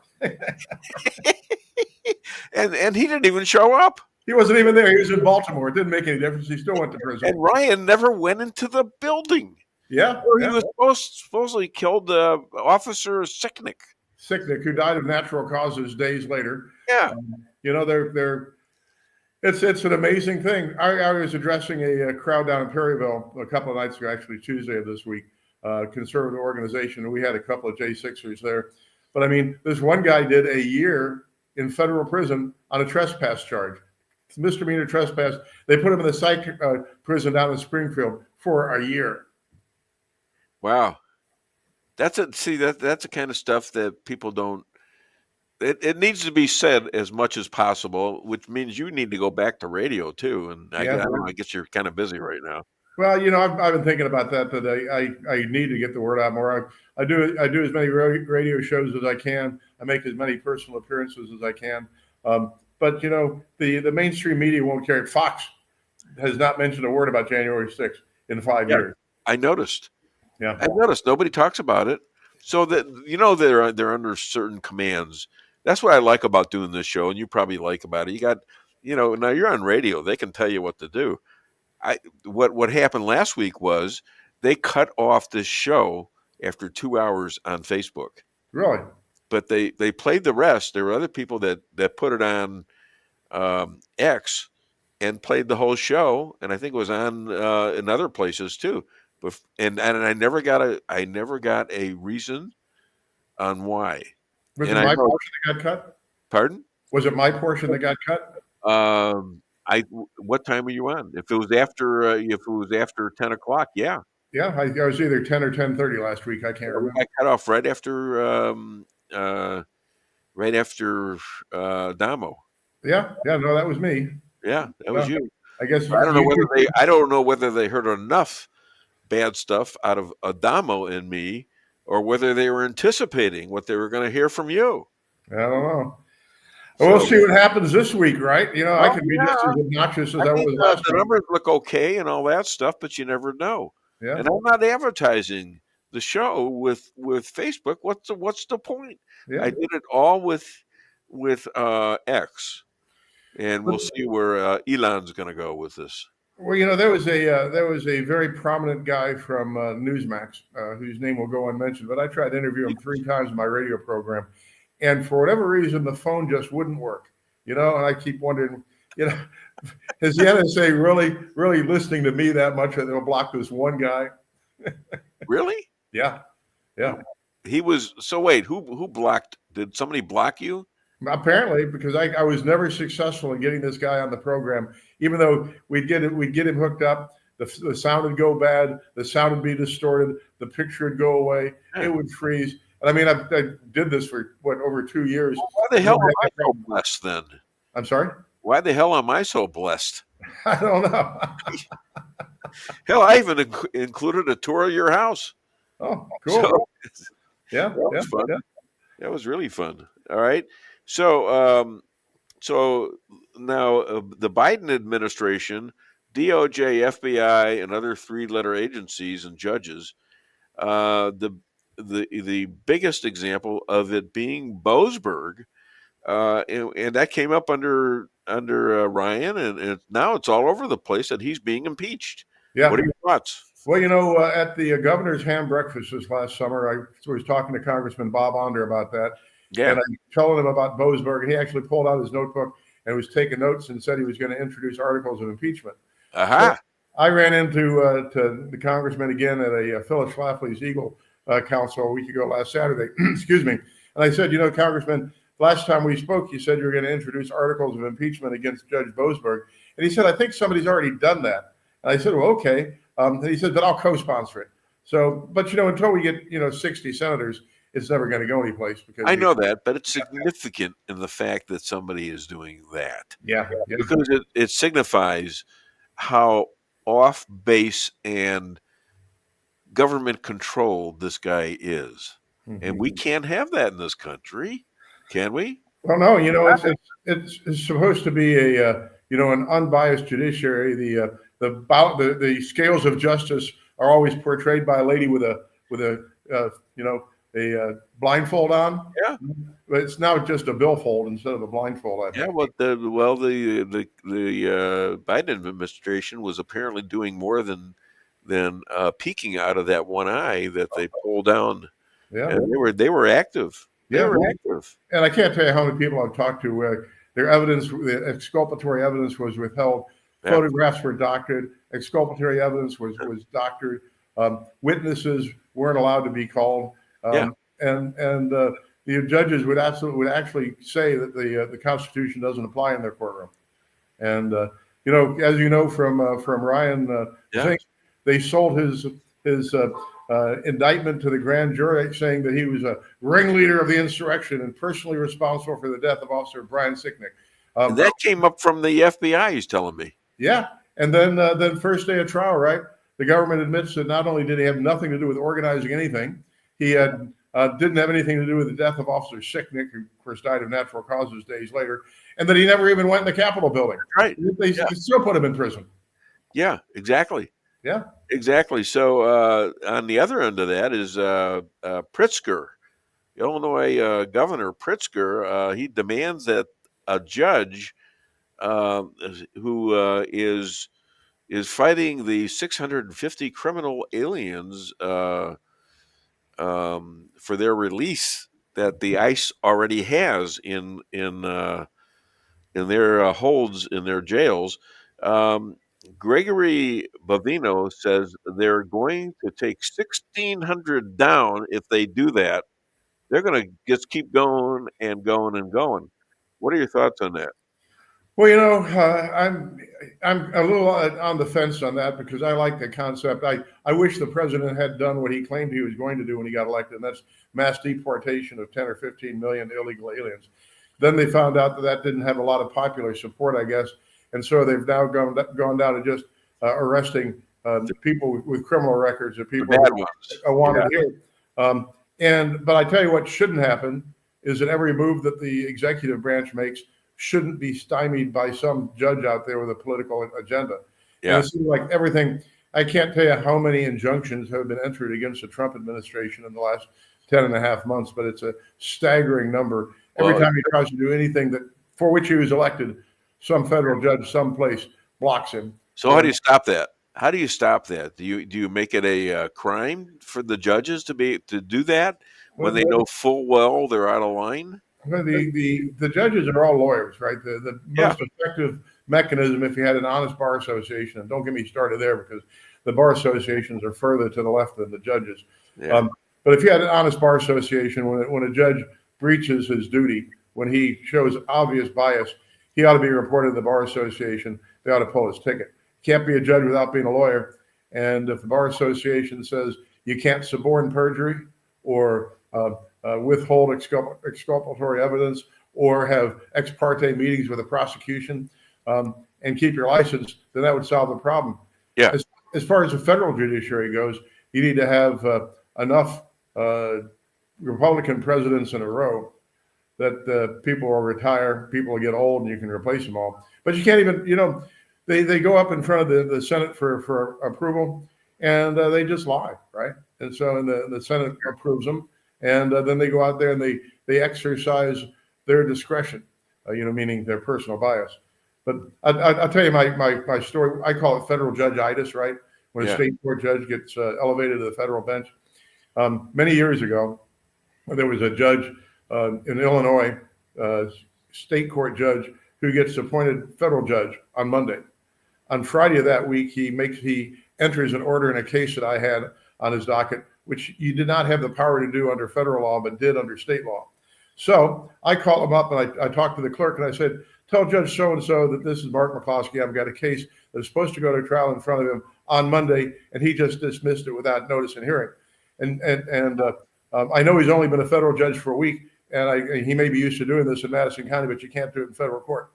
and he didn't even show up. He wasn't even there. He was in Baltimore. It didn't make any difference. He still went to prison. And Ryan never went into the building. Yeah. Where he was supposedly killed Officer Sicknick. Sicknick, who died of natural causes days later. Yeah. It's an amazing thing. I was addressing a crowd down in Perryville a couple of nights ago, actually Tuesday of this week, conservative organization, and we had a couple of J6ers there. But I mean, this one guy did a year in federal prison on a trespass charge. It's misdemeanor trespass. They put him in the psych prison down in Springfield for a year. Wow. That's the kind of stuff that people don't. It needs to be said as much as possible, which means you need to go back to radio too. And I guess you're kind of busy right now. Well, I've been thinking about that today. I need to get the word out more. I do as many radio shows as I can. I make as many personal appearances as I can. But the mainstream media won't care. Fox has not mentioned a word about January 6th in 5 years. I noticed. Yeah, I noticed nobody talks about it. So that they're under certain commands. That's what I like about doing this show, and you probably like about it. You got, now you're on radio. They can tell you what to do. What happened last week was they cut off this show after 2 hours on Facebook. Really? But they played the rest. There were other people that put it on X and played the whole show, and I think it was on in other places too. But and I never got a reason on why. Was it my portion that got cut? Pardon? Was it my portion that got cut? What time were you on? If it was after 10 o'clock, yeah. Yeah, I was either 10 or 10:30 last week. I can't remember. I cut off right after Damo. Yeah, no, that was me. Yeah, that was you. I guess I don't know whether they heard enough bad stuff out of Adamo and me, or whether they were anticipating what they were going to hear from you. I don't know. We'll see what happens this week, right? I can be just as obnoxious as I was last The week. numbers look okay and all that stuff, but you never know. Yeah. And I'm not advertising the show with Facebook. What's the point? Yeah. I did it all with X, and we'll see where Elon's going to go with this. Well, there was a very prominent guy from Newsmax whose name will go unmentioned, but I tried to interview him 3 times in my radio program, and for whatever reason, the phone just wouldn't work. And I keep wondering, is the NSA really listening to me that much that they'll block this one guy? Really? Yeah. He was. So wait, who blocked? Did somebody block you? Apparently, because I was never successful in getting this guy on the program, even though we'd get him hooked up. The sound would go bad. The sound would be distorted. The picture would go away. It would freeze. And I mean, I did this for over 2 years. Well, why the hell am I so blessed then? I'm sorry? Why the hell am I so blessed? I don't know. Hell, I even included a tour of your house. Oh, cool. That was fun. Yeah. That was really fun. All right. So, now the Biden administration, DOJ, FBI, and other 3-letter agencies and judges, the biggest example of it being Boasberg, and that came up under Ryan, and now it's all over the place that he's being impeached. Yeah. What are your thoughts? Well, at the governor's ham breakfast this last summer, I was talking to Congressman Bob Onder about that. Yeah. And I was telling him about Boasberg, and he actually pulled out his notebook and was taking notes and said he was going to introduce articles of impeachment. Aha. So I ran into to the congressman again at a Phyllis Schlafly's Eagle Council a week ago last Saturday. Excuse me. And I said, Congressman, last time we spoke, you said you were going to introduce articles of impeachment against Judge Boasberg. And he said, I think somebody's already done that. And I said, well, okay. And he said, but I'll co-sponsor it. So, but until we get 60 senators, it's never going to go anyplace. Because I know that, but it's significant in the fact that somebody is doing that. Yeah. Because it signifies how off base and government controlled this guy is. Mm-hmm. And we can't have that in this country, can we? Well, no, it's supposed to be an unbiased judiciary. The scales of justice are always portrayed by a lady with a a blindfold on. Yeah. But it's now just a billfold instead of a blindfold, I think. Yeah, the Biden administration was apparently doing more than peeking out of that one eye that they pulled down. Yeah. And they were active. They were active. And I can't tell you how many people I've talked to where their evidence, the exculpatory evidence, was withheld. Yeah. Photographs were doctored. Exculpatory evidence was doctored. Witnesses weren't allowed to be called. And the judges would actually say that the Constitution doesn't apply in their courtroom. And you know, as you know from Ryan Zinke, they sold his indictment to the grand jury, saying that he was a ringleader of the insurrection and personally responsible for the death of Officer Brian Sicknick. That came up from the FBI. He's telling me. Yeah, and then first day of trial, right? The government admits that not only did he have nothing to do with organizing anything, he had didn't have anything to do with the death of Officer Sicknick, who of course died of natural causes days later, and that he never even went in the Capitol building. Right. They still put him in prison. Yeah, exactly. Yeah. Exactly. So on the other end of that is Pritzker, Illinois Governor Pritzker. He demands that a judge who is fighting the 650 criminal aliens for their release that the ICE already has in their holds in their jails. Gregory Bavino says they're going to take 1,600 down if they do that. They're going to just keep going and going and going. What are your thoughts on that? Well, you know, I'm a little on the fence on that because I like the concept. I wish the president had done what he claimed he was going to do when he got elected, and that's mass deportation of 10 or 15 million illegal aliens. Then they found out that didn't have a lot of popular support, I guess, and so they've now gone down to just arresting people with criminal records, or people who wanted here. But I tell you what shouldn't happen is that every move that the executive branch makes shouldn't be stymied by some judge out there with a political agenda. Yeah. And it seems like everything, I can't tell you how many injunctions have been entered against the Trump administration in the last 10 and a half months, but it's a staggering number. Every time he tries to do anything for which he was elected, some federal judge someplace blocks him. So how do you stop that? How do you stop that? Do you make it a crime for the judges to do that when they know full well they're out of line? The judges are all lawyers, right? The most effective mechanism, if you had an honest bar association, and don't get me started there because the bar associations are further to the left than the judges. Yeah. But if you had an honest bar association, when a judge breaches his duty, when he shows obvious bias, he ought to be reported to the bar association. They ought to pull his ticket. Can't be a judge without being a lawyer. And if the bar association says you can't suborn perjury or withhold exculpatory evidence or have ex parte meetings with the prosecution and keep your license, then that would solve the problem. Yeah. As far as the federal judiciary goes, you need to have enough Republican presidents in a row that people will retire, people will get old, and you can replace them all. But you can't even, they go up in front of the Senate for approval, and they just lie, right? And so the Senate approves them, and then they go out there and they exercise their discretion, meaning their personal bias. But I'll tell you my story. I call it federal judge-itis, right? When a state court judge gets elevated to the federal bench. Many years ago, there was a judge in Illinois, state court judge, who gets appointed federal judge on Monday. On Friday of that week, he enters an order in a case that I had on his docket, which you did not have the power to do under federal law, but did under state law. So I called him up and I talked to the clerk and I said, tell Judge so-and-so that this is Mark McCloskey. I've got a case that is supposed to go to trial in front of him on Monday, and he just dismissed it without notice and hearing. And I know he's only been a federal judge for a week, and he may be used to doing this in Madison County, but you can't do it in federal court.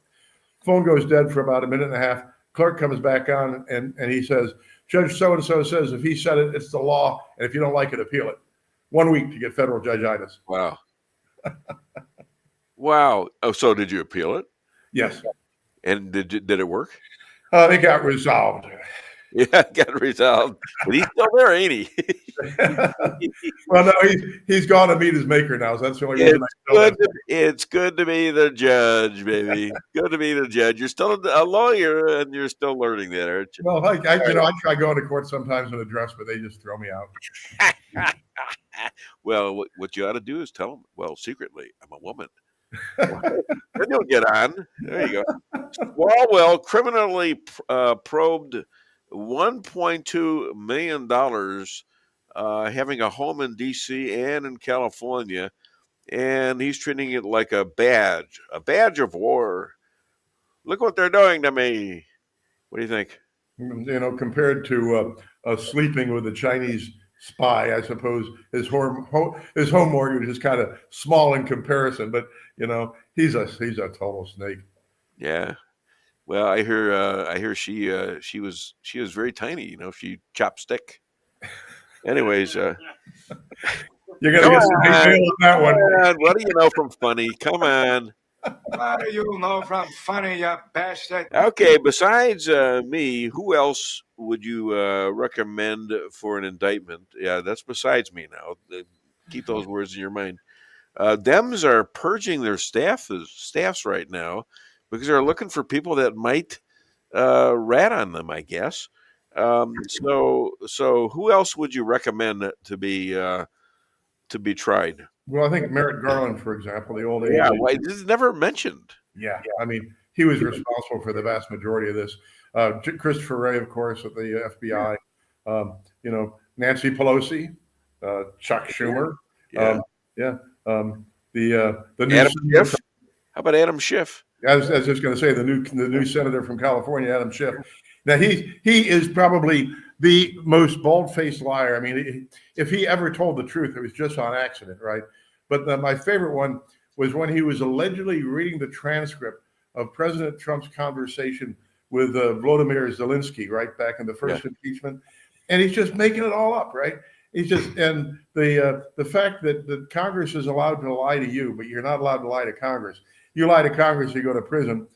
Phone goes dead for about a minute and a half. Clerk comes back on, and he says, Judge so-and-so says if he said it, it's the law, and if you don't like it, appeal it. 1 week to get federal judge-itis. Wow. Wow. Oh, so did you appeal it? Yes. And did it work? It got resolved. Yeah, got resolved. But he's still there, ain't he? Well, no, he's gone to meet his maker now, so that's the only reason I know that. It's good to be the judge, baby. Good to be the judge. You're still a lawyer, and you're still learning that, aren't you? Well, I try going to court sometimes in a dress, but they just throw me out. Well, what you ought to do is tell them, well, secretly, I'm a woman. Then you'll get on. There you go. Swalwell criminally probed $1.2 million, having a home in D.C. and in California, and he's treating it like a badge of war. Look what they're doing to me. What do you think? Compared to sleeping with a Chinese spy, I suppose his home mortgage is kind of small in comparison, but he's a total snake. Yeah. Well, I hear she was very tiny. She chopped stick. Anyways, you're gonna get some hate mail on that one. What do you know from funny? Come on. What do you know from funny, you bastard? Okay, besides me, who else would you recommend for an indictment? Yeah, that's besides me now. Keep those words in your mind. Dems are purging their staffs right now because they're looking for people that might rat on them, I guess. So who else would you recommend to be tried? Well, I think Merrick Garland, for example, the old yeah, well, this is never mentioned. Yeah, I mean, he was responsible for the vast majority of this. Christopher Wray, of course, at the FBI. Nancy Pelosi, Chuck Schumer. Yeah. The new Adam Schiff. How about Adam Schiff? I was just going to say the new senator from California, Adam Schiff. Now he is probably the most bald-faced liar. I mean, if he ever told the truth, it was just on accident, right? But my favorite one was when he was allegedly reading the transcript of President Trump's conversation with Volodymyr Zelensky, right back in the first impeachment, and he's just making it all up, right? He's just and the fact that Congress is allowed to lie to you, but you're not allowed to lie to Congress. You lie to Congress, you go to prison.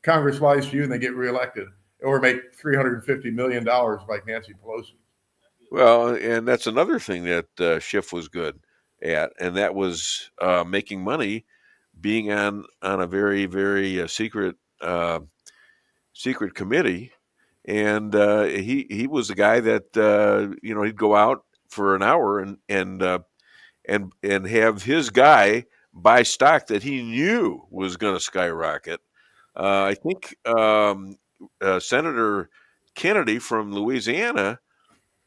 Congress lies to you, and they get reelected or make $350 million like Nancy Pelosi. Well, and that's another thing that Schiff was good at, and that was making money, being on a very, very secret committee, and he was the guy that he'd go out for an hour and have his guy buy stock that he knew was going to skyrocket. I think Senator Kennedy from Louisiana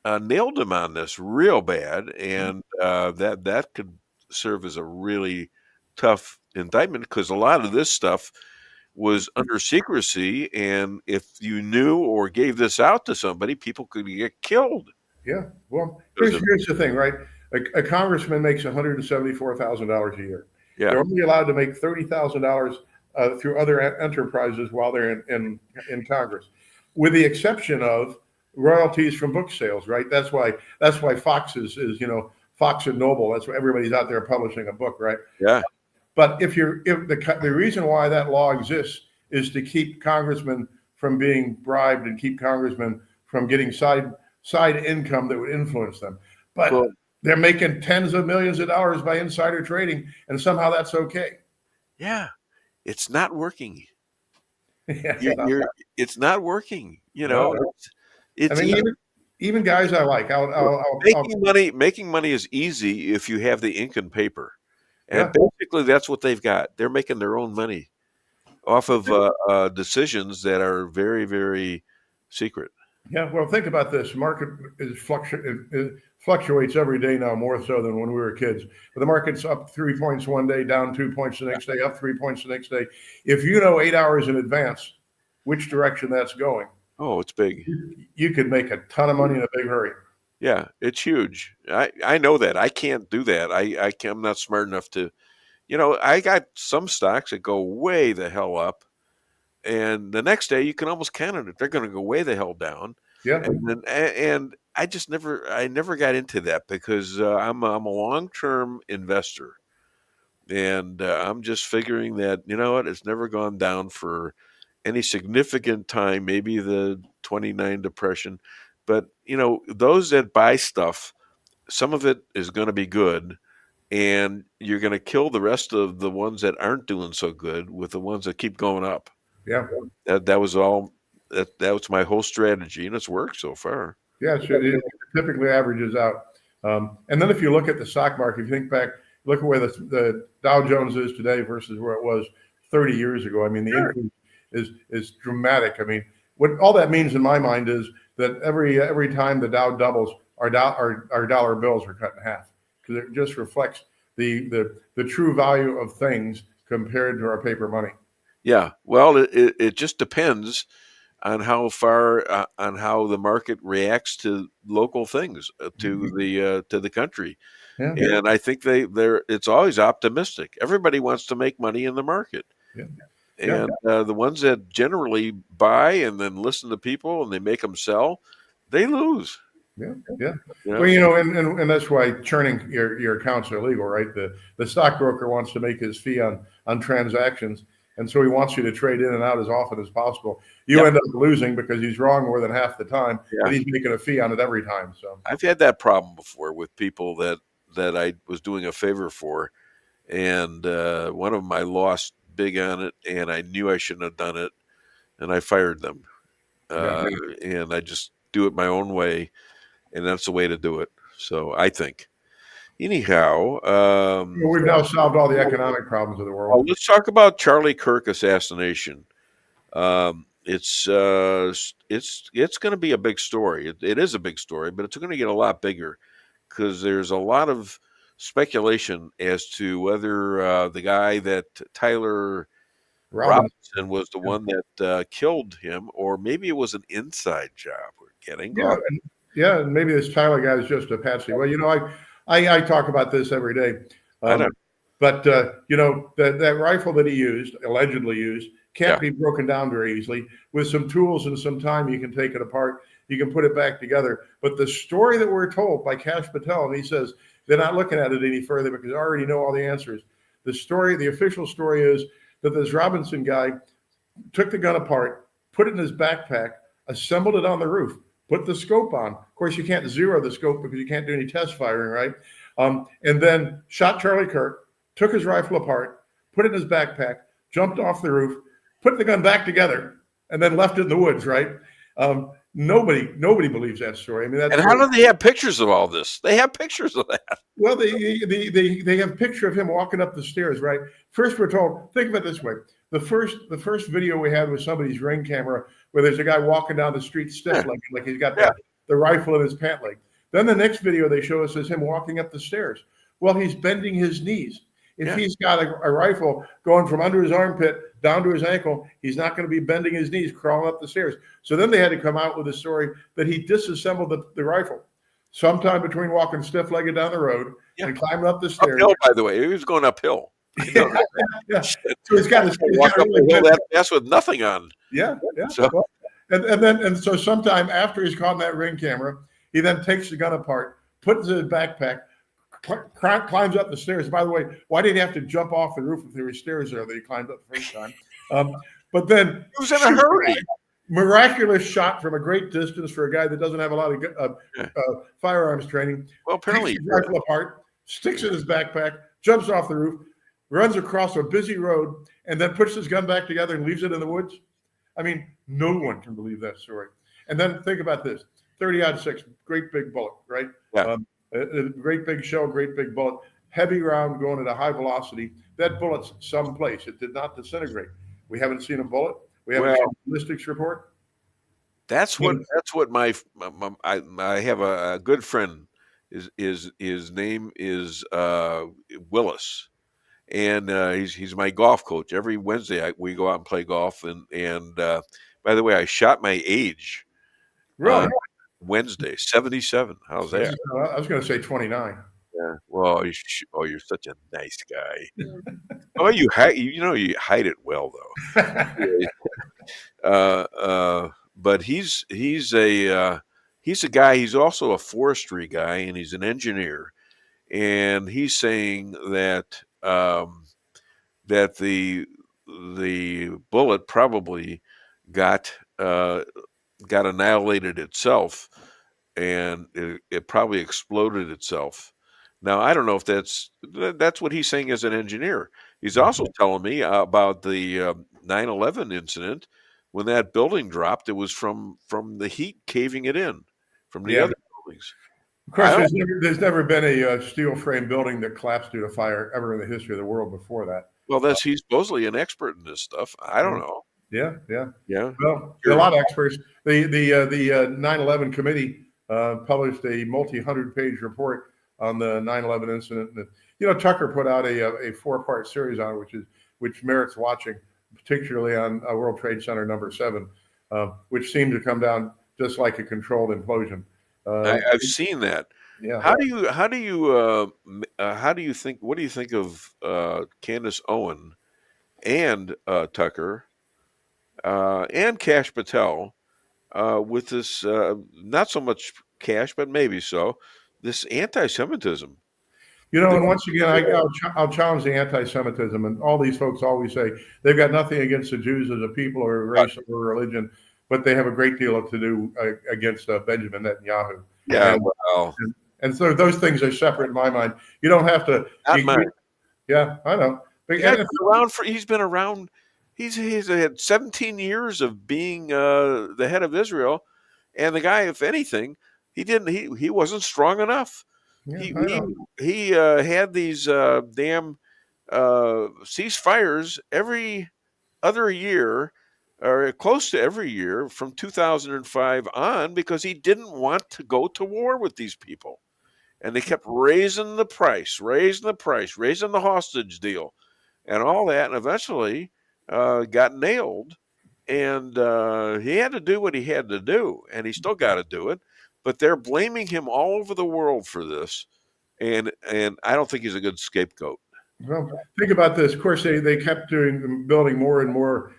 nailed him on this real bad, and that could serve as a really tough indictment because a lot of this stuff was under secrecy, and if you knew or gave this out to somebody, people could get killed. Yeah, well, here's the thing, right? A congressman makes $174,000 a year. Yeah. They're only allowed to make $30,000 through other enterprises while they're in Congress, with the exception of royalties from book sales, right? That's why Fox is Fox and Noble. That's why everybody's out there publishing a book, right? Yeah. But if the reason why that law exists is to keep congressmen from being bribed and keep congressmen from getting side income that would influence them. But they're making tens of millions of dollars by insider trading, and somehow that's okay. Yeah, it's not working. It's not working. It's I mean, even guys I like. Making money is easy if you have the ink and paper, and basically that's what they've got. They're making their own money off of decisions that are very, very secret. Yeah, well, think about this. Market fluctuates every day now, more so than when we were kids. But the market's up 3 points one day, down 2 points the next day, up 3 points the next day. If you know 8 hours in advance which direction that's going, oh, it's big. You could make a ton of money in a big hurry. Yeah, it's huge. I know that. I can't do that. I'm not smart enough to. I got some stocks that go way the hell up, and the next day you can almost count it. They're going to go way the hell down. Yeah. And I just never got into that because I'm a long-term investor, and I'm just figuring that it's never gone down for any significant time, maybe the 29 depression. But, those that buy stuff, some of it is going to be good, and you're going to kill the rest of the ones that aren't doing so good with the ones that keep going up. Yeah. That was all. That was my whole strategy, and it's worked so far. Yeah, it typically averages out. And then if you look at the stock market, if you think back, look at where the Dow Jones is today versus where it was 30 years ago. I mean, the increase is dramatic. I mean, what all that means in my mind is that every time the Dow doubles, our dollar bills are cut in half, because it just reflects the true value of things compared to our paper money. Yeah, well, it just depends on how far on how the market reacts to local things, to the country. Yeah. And I think it's always optimistic. Everybody wants to make money in the market. Yeah. And the ones that generally buy and then listen to people and they make them sell, they lose. Yeah. Well, and that's why churning your accounts are illegal, right? The stockbroker wants to make his fee on transactions, and so he wants you to trade in and out as often as possible. You end up losing because he's wrong more than half the time, and he's making a fee on it every time. So I've had that problem before with people that I was doing a favor for, and one of them I lost big on it, and I knew I shouldn't have done it, and I fired them. And I just do it my own way, and that's the way to do it. So I think. Anyhow, we've now solved all the economic problems of the world. Well, let's talk about Charlie Kirk assassination. It's going to be a big story. It is a big story, but it's going to get a lot bigger because there's a lot of speculation as to whether the guy that Tyler Robinson was the one that killed him, or maybe it was an inside job we're getting. And maybe this Tyler guy is just a patsy. Well, I talk about this every day. I know. But, that rifle that he allegedly used, can't be broken down very easily. With some tools and some time, you can take it apart. You can put it back together. But the story that we're told by Kash Patel, and he says they're not looking at it any further because they already know all the answers. The official story is that this Robinson guy took the gun apart, put it in his backpack, assembled it on the roof, put the scope on. Of course, you can't zero the scope because you can't do any test firing, right? And then shot Charlie Kirk, took his rifle apart, put it in his backpack, jumped off the roof, put the gun back together, and then left it in the woods, right? Nobody believes that story. I mean, and how do they have pictures of all this? They have pictures of that. Well, they have a picture of him walking up the stairs, right? First, we're told, think of it this way. The first video we had was somebody's Ring camera where there's a guy walking down the street stiff-legged, like he's got the rifle in his pant leg. Then the next video they show us is him walking up the stairs. Well, he's bending his knees. If he's got a rifle going from under his armpit down to his ankle, he's not going to be bending his knees, crawling up the stairs. So then they had to come out with a story that he disassembled the rifle sometime between walking stiff-legged down the road and climbing up the stairs. Uphill, by the way. He was going uphill. So he's got to walk up the hill that fast with nothing on. Yeah. So, so sometime after he's caught in that Ring camera, he then takes the gun apart, puts it in his backpack, climbs up the stairs. By the way, why did he have to jump off the roof if there were stairs there that he climbed up the first time? But then he was in a hurry. Miraculous shot from a great distance for a guy that doesn't have a lot of firearms training. Well, apparently, takes his rifle apart, sticks it in his backpack, jumps off the roof, runs across a busy road, and then puts his gun back together and leaves it in the woods. I mean, no one can believe that story. And then think about this: 30-06, great big bullet, right? Yeah. A great big shell, great big bullet, heavy round going at a high velocity. That bullet's someplace. It did not disintegrate. We haven't seen a bullet. We haven't seen a ballistics report. That's what I have a good friend. His name is Willis, and he's my golf coach. Every Wednesday we go out and play golf. And by the way, I shot my age. Really? Wednesday, 77. How's that? I was going to say 29. Yeah. Well, you're such a nice guy. Oh, you hide it well though. But he's a guy. He's also a forestry guy, and he's an engineer. And he's saying that that the bullet probably got annihilated itself, and it probably exploded itself. Now, I don't know if that's what he's saying as an engineer. He's also telling me about the 9/11 incident. When that building dropped, it was from the heat caving it in from the other buildings. Of course, there's never been a steel frame building that collapsed due to fire ever in the history of the world before that. Well, he's supposedly an expert in this stuff. I don't know. Yeah. Well, Sure. a lot of experts. The 9/11 committee published a multi-100-page report on the 9/11 incident. And, Tucker put out a 4-part series on it, which merits watching, particularly on World Trade Center number 7, which seemed to come down just like a controlled implosion. I've seen that. Yeah. How do you think? What do you think of Candace Owen and Tucker and Kash Patel with this? Not so much Kash, but maybe so. This anti-Semitism. And once again, I'll challenge the anti-Semitism, and all these folks always say they've got nothing against the Jews as a people or a race or a religion, but they have a great deal to do against Benjamin Netanyahu. Yeah, and so those things are separate in my mind. You don't have to. Yeah, I know. But he's been around. He's had 17 years of being the head of Israel, and the guy, if anything, he wasn't strong enough. Yeah, he had these damn ceasefires every other year, or close to every year from 2005 on, because he didn't want to go to war with these people. And they kept raising the price, raising the hostage deal and all that. And eventually got nailed. And he had to do what he had to do. And he still got to do it. But they're blaming him all over the world for this. And I don't think he's a good scapegoat. Well, think about this. Of course, they kept building more and more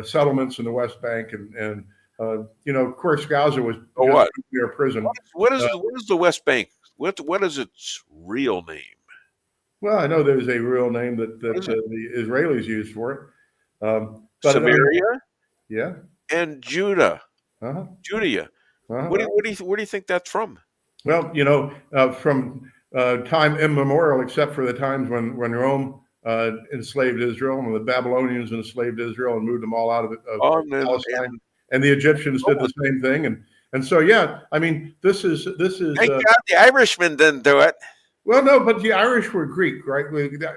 settlements in the West Bank, and of course, Gaza was their prison. What is the West Bank? What is its real name? Well, I know there's a real name that the Israelis used for it. Samaria, yeah, and Judah, Judea. Where do you think that's from? Well, from time immemorial, except for the times when Rome enslaved Israel, and the Babylonians enslaved Israel and moved them all out of Palestine, and the Egyptians did the same thing, and so I mean this is. Thank God the Irishmen didn't do it. Well, no, but the Irish were Greek, right?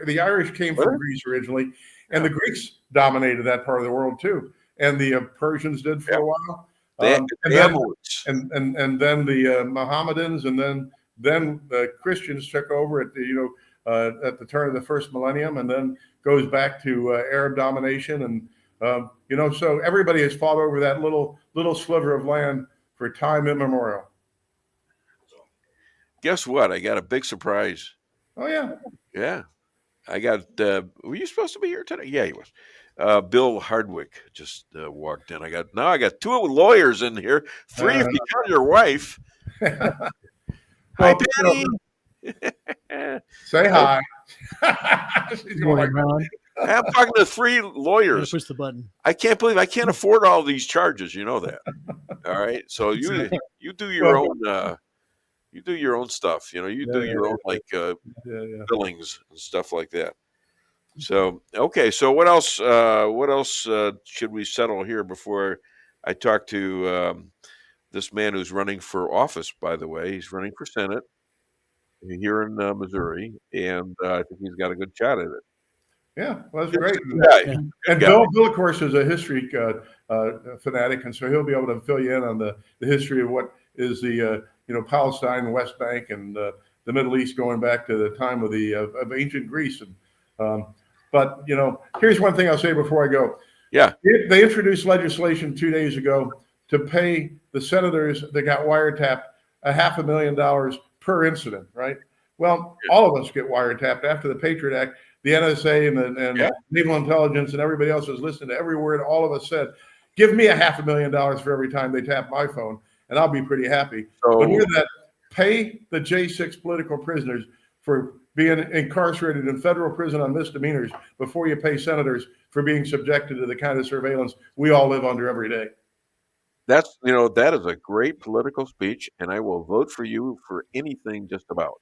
The Irish came from Greece originally, and the Greeks dominated that part of the world too, and the Persians did for a while. And then the Mohammedans, and then the Christians took over at the turn of the first millennium, and then goes back to Arab domination, and so everybody has fought over that little sliver of land for time immemorial. Guess what? I got a big surprise. Oh yeah. I got. Were you supposed to be here today? Yeah, he was. Bill Hardwick just walked in. I got 2 lawyers in here, 3 if you count your wife. Hi, Penny. Say hi. Good morning, Ron. I'm talking to 3 lawyers. Push the button. I can't believe I can't afford all these charges. You know that. All right. So you do your own. You do your own stuff. You do your own billings and stuff like that. So, okay. So what else? What else should we settle here before I talk to this man who's running for office? By the way, he's running for Senate here in Missouri, and I think he's got a good shot at it. Yeah, well, that's great. And Bill, of course, is a history fanatic, and so he'll be able to fill you in on the history of what is the Palestine, the West Bank, and the Middle East, going back to the time of of ancient Greece. And but here's one thing I'll say before I go. Yeah, they introduced legislation 2 days ago to pay the senators that got wiretapped $500,000 per incident. Right. Well, all of us get wiretapped after the Patriot Act. The NSA and naval intelligence and everybody else is listening to every word all of us said. Give me $500,000 for every time they tap my phone, and I'll be pretty happy. But with that, pay the J6 political prisoners for being incarcerated in federal prison on misdemeanors before you pay senators for being subjected to the kind of surveillance we all live under every day. That is a great political speech, and I will vote for you for anything just about.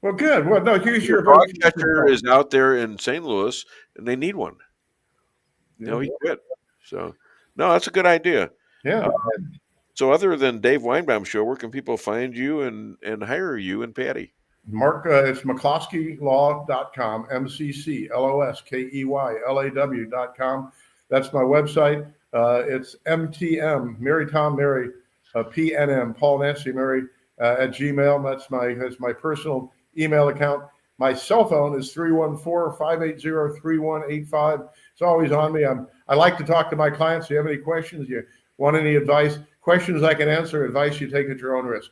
Well, good. Well, no, use your dog vote. catcher is out there in St. Louis, and they need one. He quit. So, no, that's a good idea. Yeah. So other than Dave Weinbaum Show, where can people find you and hire you and Patty? Mark, it's McCloskeylaw.com, McCloskeylaw.com. That's my website. It's MTM, Mary Tom Mary, PNM, Paul Nancy Mary, at Gmail. That's my personal email account. My cell phone is 314-580-3185. It's always on me. I like to talk to my clients. If you have any questions, you want any advice, questions I can answer, advice you take at your own risk.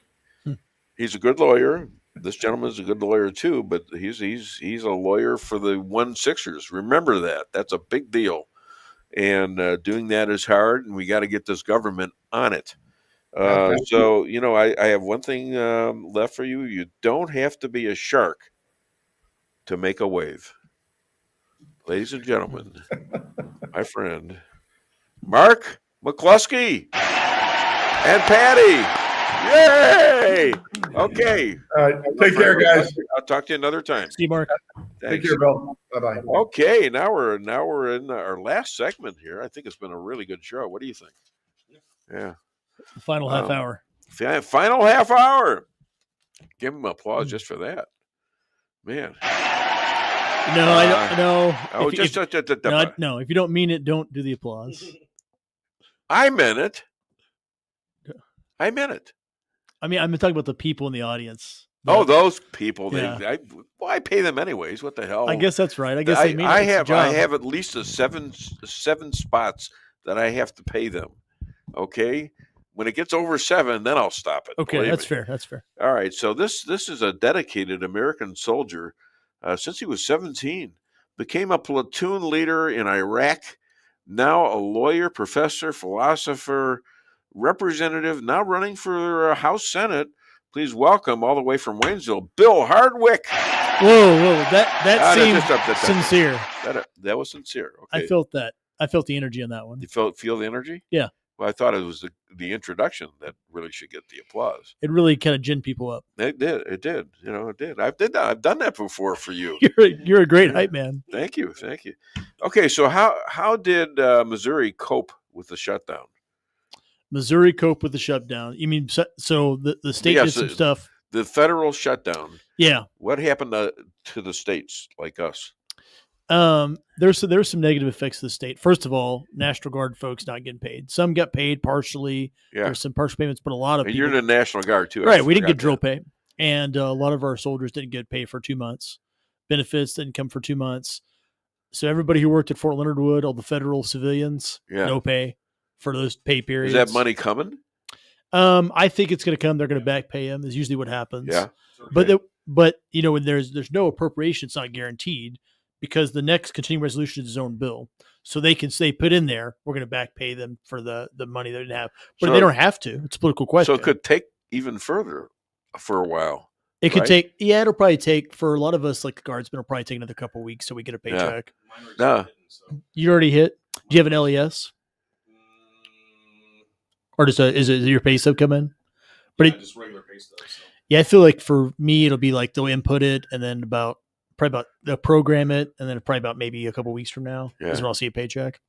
He's a good lawyer. This gentleman's a good lawyer too, but he's a lawyer for the 1-6ers. Remember that. That's a big deal. And doing that is hard, and we got to get this government on it. So, I have one thing left for you. You don't have to be a shark to make a wave. Ladies and gentlemen, my friend, Mark McCloskey and Patty. Yay! Okay. All right. Take care, guys. I'll talk to you another time. See you, Mark. Take care, Bill. Bye-bye. Okay, now we're in our last segment here. I think it's been a really good show. What do you think? Yeah. The final half hour. Final half hour. Give him applause just for that. Man. No, I don't know. No, if you don't mean it, don't do the applause. I meant it. I mean, I'm talking about the people in the audience. Those people. Yeah. I pay them anyways. What the hell? I guess that's right. I guess they mean I it's a have job. at least seven spots that I have to pay them. Okay. When it gets over 7, then I'll stop it. Okay, that's fair. That's fair. All right. So this is a dedicated American soldier. Since he was 17, became a platoon leader in Iraq. Now a lawyer, professor, philosopher, representative, now running for House Senate. Please welcome all the way from Waynesville, Bill Hardwick. Whoa! That seemed sincere. That was sincere. Okay. I felt that. I felt the energy on that one. You feel the energy? Yeah. Well, I thought it was the introduction that really should get the applause. It really kind of ginned people up. It did. It did. It did. I've done that before for you. You're a great hype man. Thank you. Okay, so how did Missouri cope with the shutdown? Missouri cope with the shutdown. You mean so the state did some stuff? The federal shutdown. Yeah. What happened to the states like us? There's some negative effects to the state. First of all, National Guard folks not getting paid. Some got paid partially. Yeah. There's some partial payments, but a lot of people. You're in the National Guard too. Right. We didn't get drill pay. And a lot of our soldiers didn't get pay for 2 months. Benefits didn't come for 2 months. So everybody who worked at Fort Leonard Wood, all the federal civilians, no pay for those pay periods. Is that money coming? I think it's going to come. They're going to back pay them is usually what happens. Yeah. Okay. But when there's no appropriation, it's not guaranteed because the next continuing resolution is his own bill. So they put in there, we're going to back pay them for the money they didn't have, but they don't have to. It's a political question. So it could take even further for a while. It could take, it'll probably take for a lot of us, like the Guardsmen, it'll probably take another couple of weeks so we get a paycheck. Yeah. You already hit. Do you have an LES? Or is it your pay stub come in? But just regular pay stub. So. Yeah, I feel like for me, it'll be like they'll input it and then they'll program it and then probably about maybe a couple of weeks from now is when I'll see a paycheck.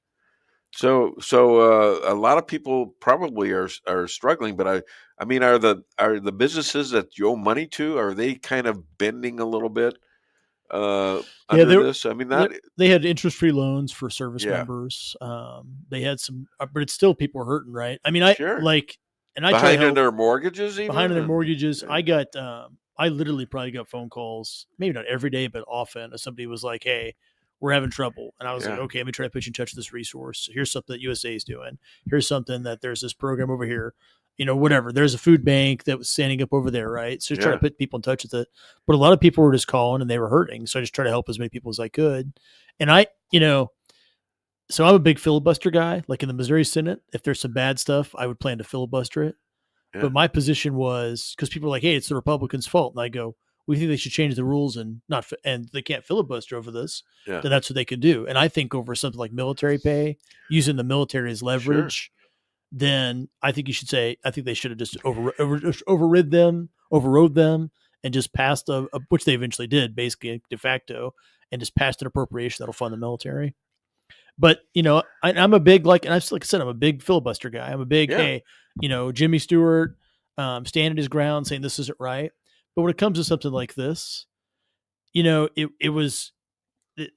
So a lot of people probably are struggling, but I mean, are the businesses that you owe money to, are they kind of bending a little bit under this? I mean, they had interest-free loans for service members. They had some, but it's still people are hurting, right? I mean, and I behind in their mortgages, I literally probably got phone calls, maybe not every day, but often. Somebody was like, "Hey, we're having trouble," and I was like, "Okay, let me try to put you in touch with this resource. Here's something that USA is doing. Here's something that there's this program over here. Whatever. There's a food bank that was standing up over there, right? So just try to put people in touch with it. But a lot of people were just calling and they were hurting, so I just try to help as many people as I could. And so I'm a big filibuster guy. Like in the Missouri Senate, if there's some bad stuff, I would plan to filibuster it. Yeah. But my position was because people are like, "Hey, it's the Republicans' fault," and I go, we think they should change the rules and and they can't filibuster over this, Yeah. then that's what they could do. And I think over something like military pay, using the military as leverage, then I think you should say, I think they should have just overrode them, and just passed which they eventually did, basically de facto, and just passed an appropriation that'll fund the military. But I'm a big like I said, I'm a big filibuster guy. I'm a big hey, Jimmy Stewart standing his ground, saying this isn't right. But when it comes to something like this, it was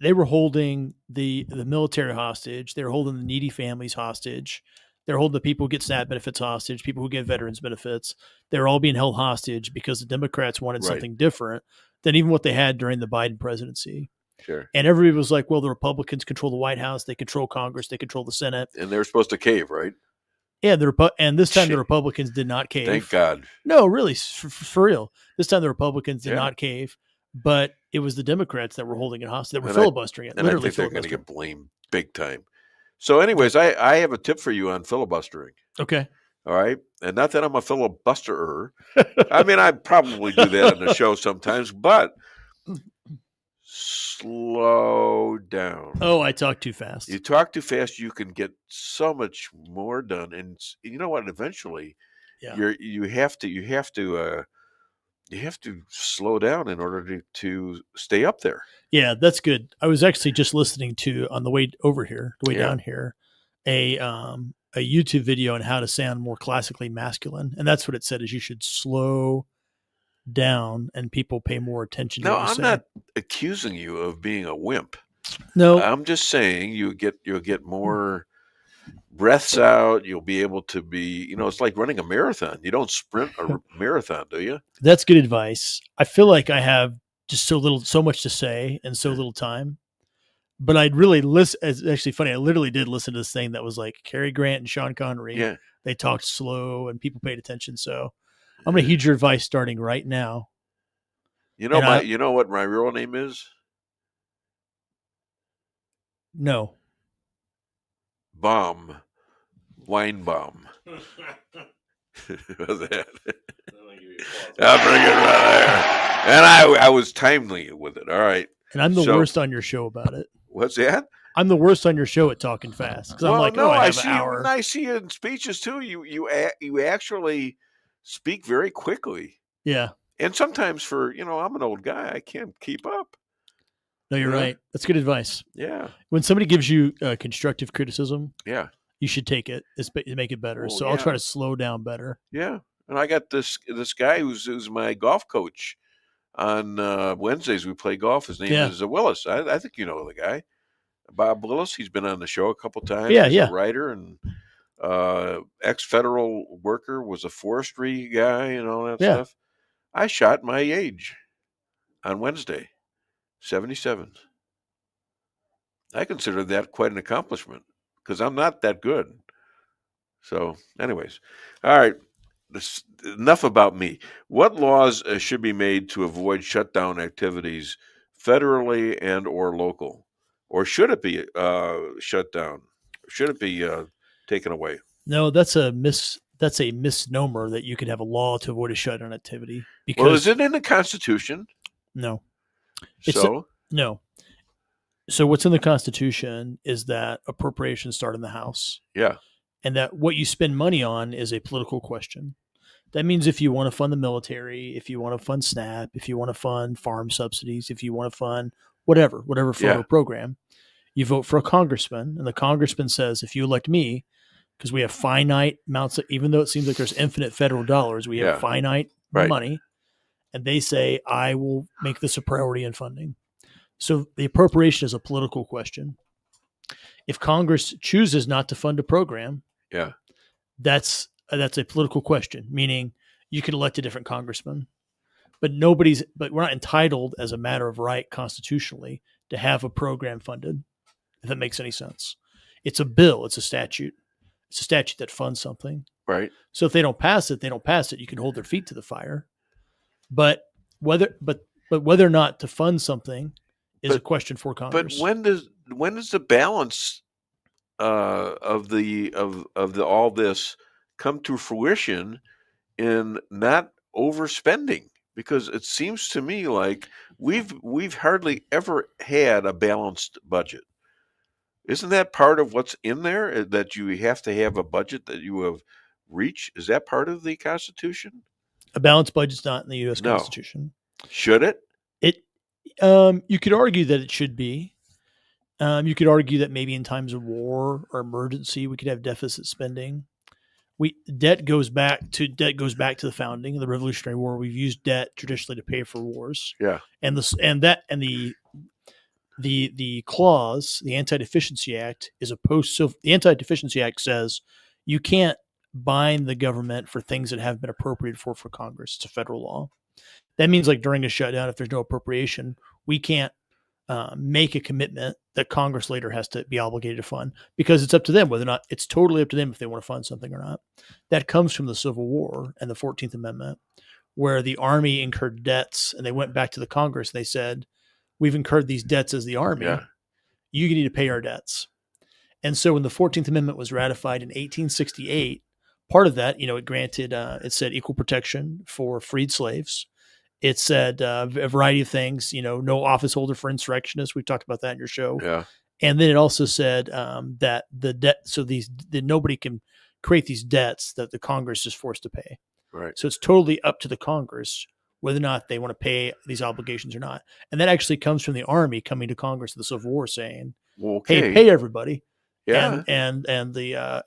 they were holding the military hostage. They were holding the needy families hostage. They're holding the people who get SNAP benefits hostage, people who get veterans benefits. They're all being held hostage because the Democrats wanted something different than even what they had during the Biden presidency. Sure. And everybody was like, well, the Republicans control the White House. They control Congress. They control the Senate. And they're supposed to cave, right? Yeah. And this time the Republicans did not cave. Thank God. No, really, for real. This time the Republicans did not cave, but it was the Democrats that were holding it hostage, that were filibustering it. And I think they're going to get blamed big time. So anyways, I have a tip for you on filibustering. Okay. All right. And not that I'm a filibusterer. I mean, I probably do that on the show sometimes, but slow down. Oh, I talk too fast. You talk too fast, you can get so much more done. And you know what? Eventually, you have to slow down in order to stay up there. Yeah, that's good. I was actually just listening to on the way over here, down here, a YouTube video on how to sound more classically masculine, and that's what it said: is you should slow down, and people pay more attention to No, what you I'm say. not accusing you of being a wimp. No, I'm just saying you'll get more breaths out. You'll be able to be, it's like running a marathon. You don't sprint a marathon, do you? That's good advice. I feel like I have just so much to say and so little time. But I'd really listen. It's actually funny. I literally did listen to this thing that was like Cary Grant and Sean Connery. Yeah. They talked slow and people paid attention. So I'm going to heed your advice starting right now. You know what my real name is? No. Weinbaum. What's that? I'll bring it right there. And I was timely with it. All right. And I'm the worst on your show about it. What's that? I'm the worst on your show at talking fast. Because I'm like, no, I have see an hour. I see you in speeches too. You actually speak very quickly. Yeah. And sometimes I'm an old guy. I can't keep up. No, you're right. That's good advice. Yeah. When somebody gives you constructive criticism, you should take it. Make it better. So I'll try to slow down better. Yeah. And I got this guy who's my golf coach. On Wednesdays we play golf. His name is Willis. I think you know the guy, Bob Willis. He's been on the show a couple times. He's a writer and ex-federal worker. Was a forestry guy and all that stuff. I shot my age on Wednesday, 77. I consider that quite an accomplishment because I'm not that good. So, anyways, all right. Enough about me. What laws should be made to avoid shutdown activities federally and or local? Or should it be shut down? Should it be taken away? No, that's a misnomer that you could have a law to avoid a shutdown activity. Because is it in the Constitution? No. No. So what's in the Constitution is that appropriations start in the House. Yeah. And that what you spend money on is a political question. That means if you want to fund the military, if you want to fund SNAP, if you want to fund farm subsidies, if you want to fund whatever photo program, you vote for a congressman. And the congressman says, if you elect me, because we have finite amounts, even though it seems like there's infinite federal dollars, we have finite money. And they say, I will make this a priority in funding. So the appropriation is a political question. If Congress chooses not to fund a program, that's a political question, meaning you could elect a different congressman, but we're not entitled as a matter of right constitutionally to have a program funded, if that makes any sense. It's a bill. It's a statute. It's a statute that funds something. Right. So if they don't pass it, you can hold their feet to the fire. But whether or not to fund something is a question for Congress. But when does the balance of all this come to fruition in not overspending? Because it seems to me like we've hardly ever had a balanced budget. Isn't that part of what's in there, that you have to have a budget that you have reached? Is that part of the Constitution? A balanced budget's not in the U.S. No. Constitution. Should it? You could argue that it should be. You could argue that maybe in times of war or emergency, we could have deficit spending. Debt goes back to the founding of the Revolutionary War. We've used debt traditionally to pay for wars. Yeah. And the clause, the Anti-Deficiency Act, is a the Anti-Deficiency Act says you can't bind the government for things that have been appropriated for Congress. It's a federal law. That means, like, during a shutdown, if there's no appropriation, we can't make a commitment that Congress later has to be obligated to fund, because it's up to them whether or not, it's totally up to them if they want to fund something or not. That comes from the Civil War and the 14th Amendment, where the Army incurred debts and they went back to the Congress and they said, we've incurred these debts as the Army. Yeah. You need to pay our debts. And so when the 14th Amendment was ratified in 1868, part of that, it granted, it said equal protection for freed slaves. It said a variety of things, no office holder for insurrectionists. We've talked about that in your show. Yeah. And then it also said that the debt, so that nobody can create these debts that the Congress is forced to pay. Right. So it's totally up to the Congress whether or not they want to pay these obligations or not. And that actually comes from the Army coming to Congress in the Civil War saying, okay, hey, pay everybody. Yeah. And the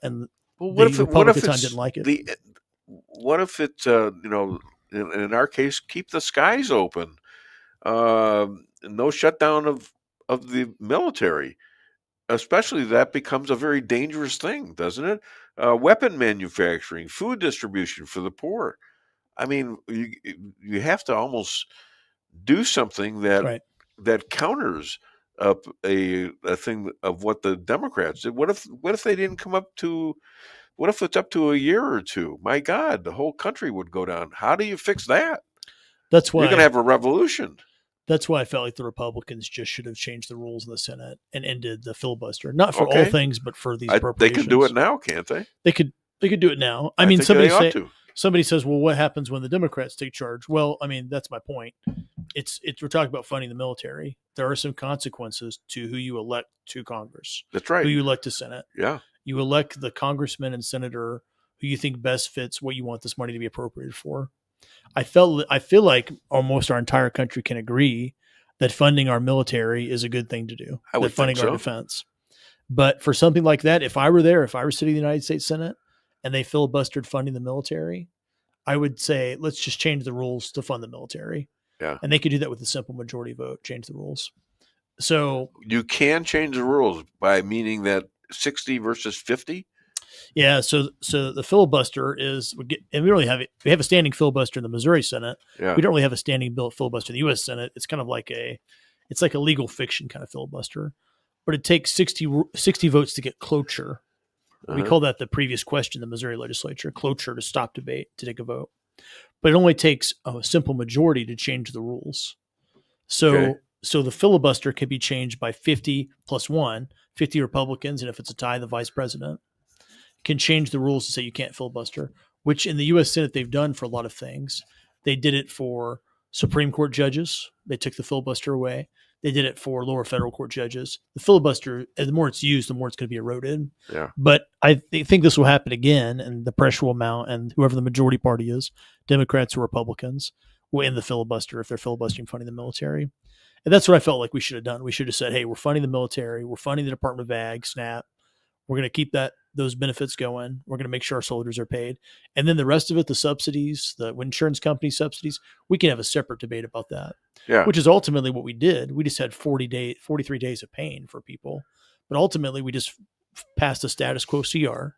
Republicans didn't like it. What if it, in our case, keep the skies open, no shutdown of the military, especially that becomes a very dangerous thing, doesn't it? Weapon manufacturing, food distribution for the poor. I mean, you have to almost do something that counters up a thing of what the Democrats did. What if they didn't come up to? What if it's up to a year or two? My God, the whole country would go down. How do you fix that? That's why you're going to have a revolution. That's why I felt like the Republicans just should have changed the rules in the Senate and ended the filibuster. Not for all things, but for these appropriations. They can do it now, can't they? They could do it now. I mean, somebody says, well, what happens when the Democrats take charge? Well, I mean, that's my point. We're talking about funding the military. There are some consequences to who you elect to Congress. That's right. Who you elect to Senate. Yeah. You elect the congressman and senator who you think best fits what you want this money to be appropriated for. I feel like almost our entire country can agree that funding our military is a good thing to do. I would funding think so. Our defense. But for something like that, if I were sitting in the United States Senate and they filibustered funding the military, I would say, let's just change the rules to fund the military. Yeah. And they could do that with a simple majority vote, change the rules. So you can change the rules by meaning that 60 versus 50. Yeah. So the filibuster is, and we have a standing filibuster in the Missouri Senate. Yeah. We don't really have a standing filibuster in the U.S. Senate. It's kind of like it's like a legal fiction kind of filibuster, but it takes 60 votes to get cloture. We call that the previous question, the Missouri legislature, cloture, to stop debate, to take a vote. But it only takes a simple majority to change the rules. So the filibuster can be changed by 50 plus 1, 50 Republicans, and if it's a tie, the vice president can change the rules to say you can't filibuster, which in the U.S. Senate they've done for a lot of things. They did it for Supreme Court judges. They took the filibuster away. They did it for lower federal court judges. The filibuster, the more it's used, the more it's going to be eroded. Yeah. But I think this will happen again, and the pressure will mount, and whoever the majority party is, Democrats or Republicans, will end the filibuster if they're filibustering funding the military. And that's what I felt like we should have done. We should have said, hey, we're funding the military. We're funding the Department of Ag, SNAP. We're going to keep those benefits going. We're going to make sure our soldiers are paid. And then the rest of it, the subsidies, the insurance company subsidies, we can have a separate debate about that. Yeah. Which is ultimately what we did. We just had 43 days of pain for people. But ultimately, we just passed a status quo CR.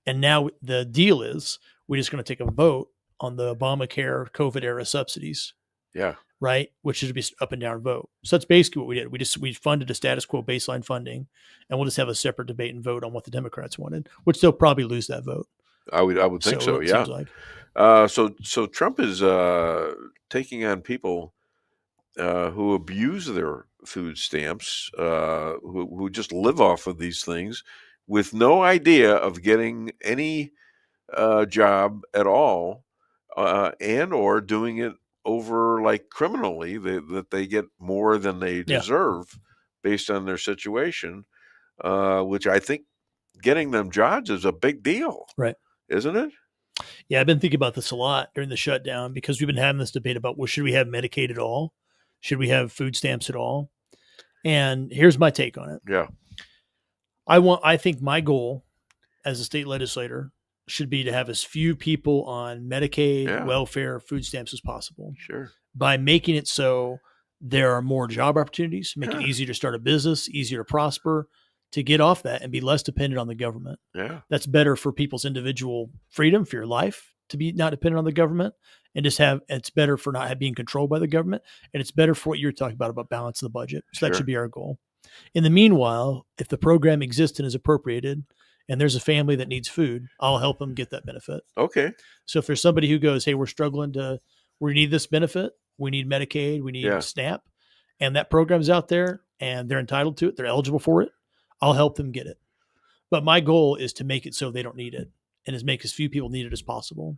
And now the deal is we're just going to take a vote on the Obamacare COVID era subsidies. Yeah. Right? Which should be up and down vote. So that's basically what we did. We funded a status quo baseline funding, and we'll just have a separate debate and vote on what the Democrats wanted, which they'll probably lose that vote. I would think so. It Yeah. seems like. So Trump is taking on people who abuse their food stamps, who just live off of these things with no idea of getting any job at all, and or doing it over like criminally that they get more than they deserve based on their situation, which I think getting them jobs is a big deal. Right. Isn't it? Yeah, I've been thinking about this a lot during the shutdown because we've been having this debate about, well, should we have Medicaid at all? Should we have food stamps at all? And here's my take on it. Yeah. I think my goal as a state legislator should be to have as few people on Medicaid, welfare, food stamps as possible. Sure. By making it so there are more job opportunities, make it easier to start a business, easier to prosper, to get off that and be less dependent on the government. Yeah. That's better for people's individual freedom for your life to be not dependent on the government, and just it's better for not being controlled by the government. And it's better for what you're talking about balance of the budget. So that should be our goal. In the meanwhile, if the program exists and is appropriated and there's a family that needs food, I'll help them get that benefit. Okay. So if there's somebody who goes, hey, we need this benefit, we need Medicaid, we need SNAP, and that program's out there and they're entitled to it, they're eligible for it, I'll help them get it. But my goal is to make it so they don't need it and is make as few people need it as possible.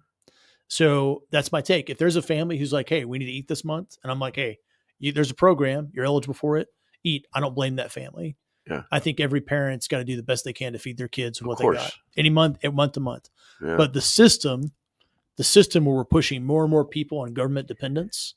So that's my take. If there's a family who's like, hey, we need to eat this month, and I'm like, hey, there's a program, you're eligible for it, eat. I don't blame that family. Yeah. I think every parent's got to do the best they can to feed their kids with what they got. Any month to month. Yeah. But the system where we're pushing more and more people on government dependence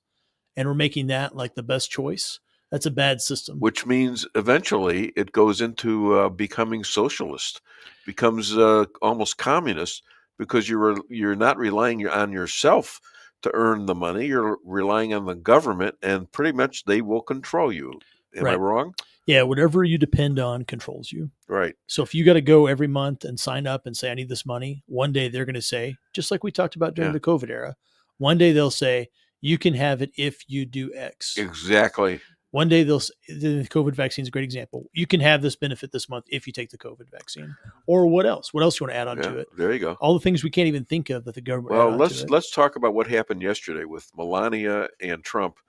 and we're making that like the best choice, that's a bad system. Which means eventually it goes into becoming socialist, becomes almost communist, because you're not relying on yourself to earn the money. You're relying on the government, and pretty much they will control you. Am I wrong? Yeah, whatever you depend on controls you. Right. So if you got to go every month and sign up and say, I need this money, one day they're going to say, just like we talked about during the COVID era, one day they'll say, you can have it if you do X. Exactly. One day the COVID vaccine is a great example. You can have this benefit this month if you take the COVID vaccine. Or what else? What else you want to add on to it? There you go. All the things we can't even think of that the government. Well, let's talk about what happened yesterday with Melania and Trump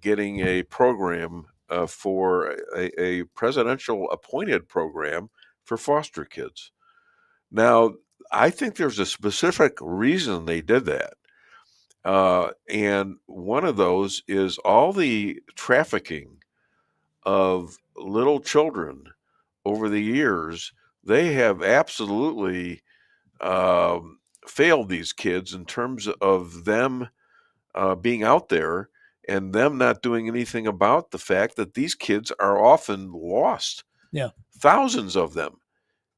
getting a program for a presidential appointed program for foster kids. Now, I think there's a specific reason they did that. And one of those is all the trafficking of little children over the years. They have absolutely failed these kids in terms of them being out there and them not doing anything about the fact that these kids are often lost. Yeah. Thousands of them.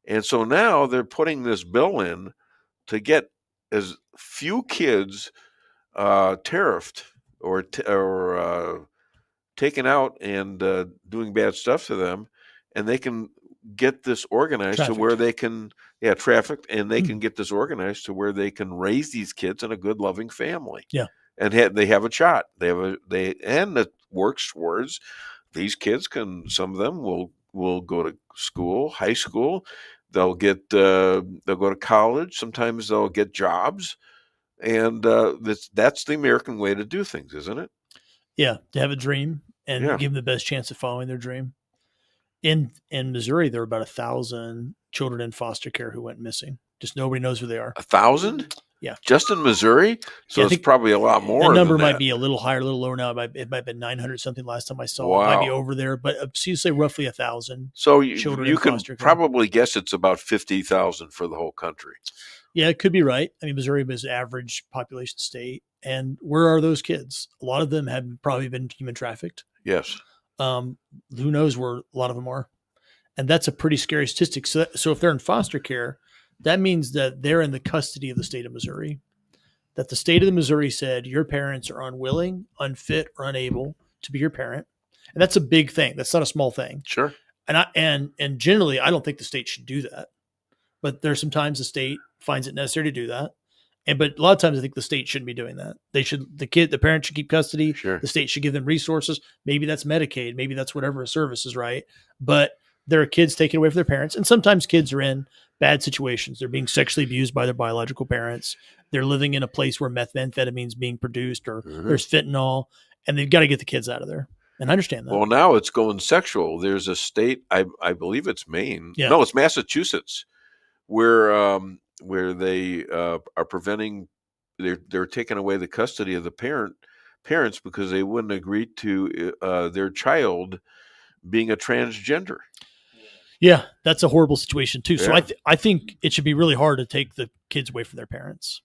And so now they're putting this bill in to get as few kids tariffed or taken out and doing bad stuff to them, and they can get this organized to where they can trafficked, and they can get this organized to where they can raise these kids in a good, loving family. Yeah, and they have a shot. And it works towards these kids some of them will go to school, high school. They'll go to college. Sometimes they'll get jobs. And that's the American way to do things, isn't it? Yeah, to have a dream and give them the best chance of following their dream. In Missouri, there are about 1,000 children in foster care who went missing. Just nobody knows who they are. 1,000? Yeah. Just in Missouri? So it's probably a lot more. The number than might that. be a little higher, a little lower now. It might have been 900 something last time I saw. Wow. It might be over there, but so you say roughly 1,000. So children you in can foster care. probably guess it's about 50,000 for the whole country. Yeah, it could be right. I mean, Missouri is an average population state. And where are those kids? A lot of them have probably been human trafficked. Yes. Who knows where a lot of them are? And that's a pretty scary statistic. So if they're in foster care, that means that they're in the custody of the state of Missouri. That the state of Missouri said your parents are unwilling, unfit, or unable to be your parent. And that's a big thing. That's not a small thing. Sure. And generally, I don't think the state should do that. But there's sometimes the state finds it necessary to do that. But a lot of times I think the state shouldn't be doing that. The parent should keep custody. Sure. The state should give them resources. Maybe that's Medicaid. Maybe that's whatever service is right. But there are kids taken away from their parents. And sometimes kids are in bad situations. They're being sexually abused by their biological parents. They're living in a place where methamphetamine is being produced or there's fentanyl, and they've got to get the kids out of there. And I understand that. Well, now it's going sexual. There's a state, I believe it's Maine. Yeah. No, it's Massachusetts, where they are preventing they're taking away the custody of the parents because they wouldn't agree to their child being a transgender. Yeah, that's a horrible situation too. So Yeah. I think it should be really hard to take the kids away from their parents.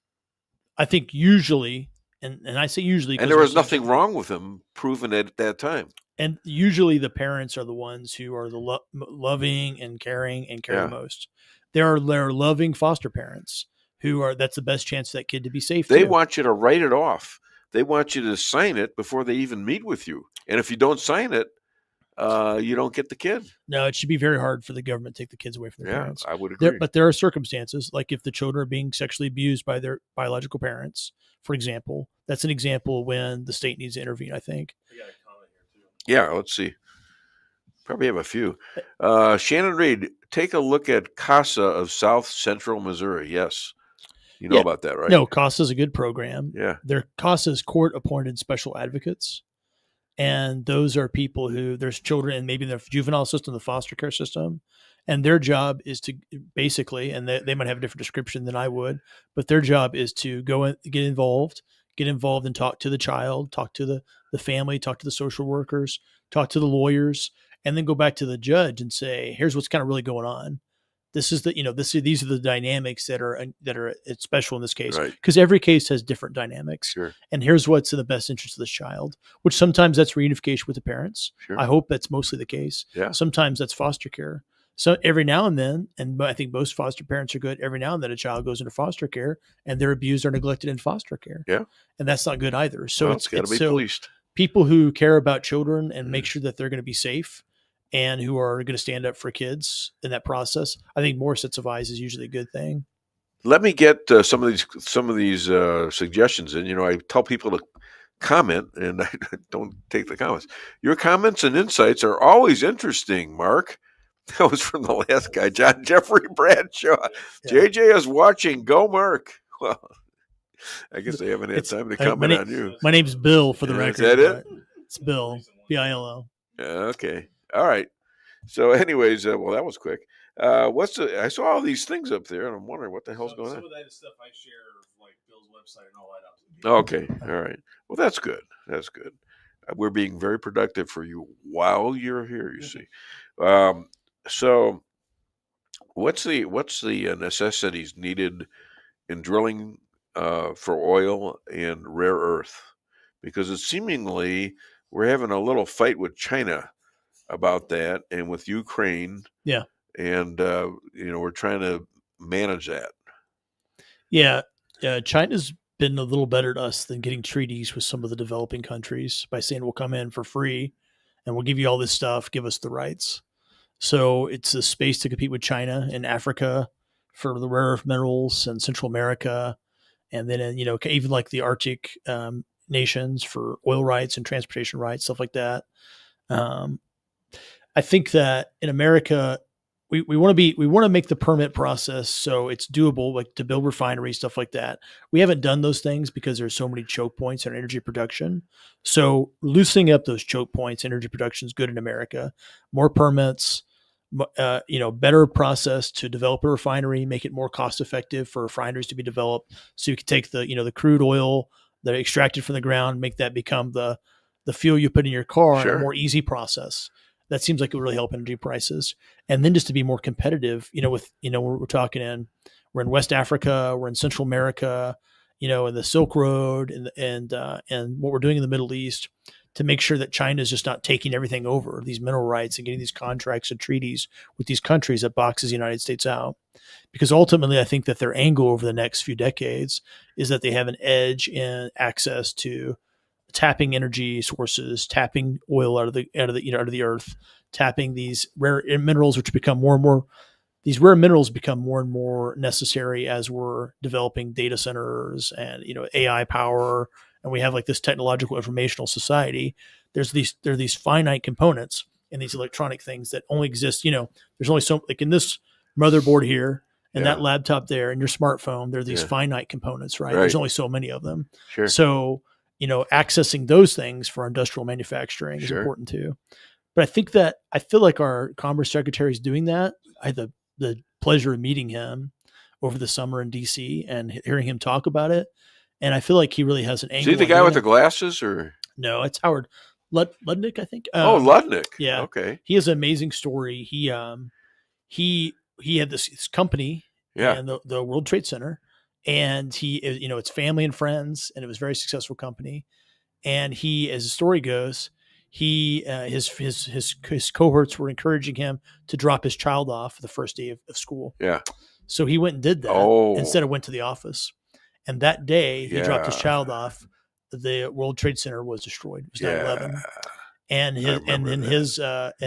I think usually, and I say usually, And there was nothing wrong with them proven it at that time. And usually the parents are the ones who are the loving and caring and care Yeah. the most. There are loving foster parents that's the best chance for that kid to be safe. They too. want you to write it off. They want you to sign it before they even meet with you. And if you don't sign it, you don't get the kid. No, it should be very hard for the government to take the kids away from their parents. I would agree. But there are circumstances, like if the children are being sexually abused by their biological parents, for example. That's an example when the state needs to intervene, I think. Yeah, let's see. Probably have a few. Shannon Reed, take a look at CASA of South Central Missouri. Yes. You know about that, right? No, CASA is a good program. Yeah. Their CASA is court-appointed special advocates. And those are people who there's children in maybe the juvenile system, the foster care system. And their job is to basically, and they might have a different description than I would, but their job is to go and get involved and talk to the child, talk to the family, talk to the social workers, talk to the lawyers, and then go back to the judge and say, here's what's kind of really going on. This is these are the dynamics that are special in this case, because every case has different dynamics. Sure. And here's what's in the best interest of this child, which sometimes that's reunification with the parents. Sure. I hope that's mostly the case. Yeah. Sometimes that's foster care. So every now and then, and I think most foster parents are good, every now and then a child goes into foster care and they're abused or neglected in foster care. Yeah. And that's not good either. So Well, it's gotta be policed. People who care about children and make sure that they're going to be safe and who are going to stand up for kids in that process, I think more sets of eyes is usually a good thing. Let me get some of these suggestions in. I tell people to comment, and I don't take the comments. Your comments and insights are always interesting, Mark. That was from the last guy, John Jeffrey Bradshaw. Yeah. JJ is watching. Go, Mark. Well, I guess they haven't had time to comment on you. My name's Bill, for the record. Is that it? It's Bill. Billo. Okay. All right. So, anyways, well, that was quick. I saw all these things up there, and I'm wondering what the hell's going on. Some of that is stuff I share, like Bill's website and all that. Okay. All right. Well, that's good. That's good. We're being very productive for you while you're here, you see. So what's the necessities needed in drilling for oil and rare earth? Because it's seemingly we're having a little fight with China about that, and with Ukraine. Yeah. And we're trying to manage that. Yeah. China's been a little better to us than getting treaties with some of the developing countries by saying we'll come in for free and we'll give you all this stuff, give us the rights. So it's a space to compete with China and Africa for the rare earth minerals, and Central America, and then even like the Arctic nations for oil rights and transportation rights, stuff like that. I think that in America, we want to make the permit process so it's doable, like to build refineries, stuff like that. We haven't done those things because there's so many choke points in energy production. So loosening up those choke points, energy production is good in America. More permits, better process to develop a refinery, make it more cost effective for refineries to be developed. So you can take the crude oil that are extracted from the ground, make that become the fuel you put in your car. Sure. A more easy process. That seems like it would really help energy prices. And then just to be more competitive, we're in West Africa, we're in Central America, in the Silk Road and what we're doing in the Middle East to make sure that China is just not taking everything over, these mineral rights, and getting these contracts and treaties with these countries that boxes the United States out. Because ultimately, I think that their angle over the next few decades is that they have an edge in access to tapping energy sources, tapping oil out of the earth, tapping these rare minerals, which become more and more. These rare minerals become more and more necessary as we're developing data centers and AI power, and we have like this technological informational society. There are these finite components in these electronic things that only exist. There's only so, like in this motherboard here and that laptop there and your smartphone. There are these finite components, right? There's only so many of them. Sure. So accessing those things for industrial manufacturing is important too. But I feel like our Commerce Secretary is doing that. I had the pleasure of meeting him over the summer in DC and hearing him talk about it. And I feel like he really has an angle. Is he the guy with the glasses, or no? It's Howard Ludnick, I think. Ludnick. Yeah. Okay. He has an amazing story. He had this company, and the World Trade Center, and it's family and friends, and it was a very successful company. And he, as the story goes, his cohorts were encouraging him to drop his child off the first day of school. Yeah. So he went and did that instead of went to the office. And that day he dropped his child off. The World Trade Center was destroyed. It was 9/11. And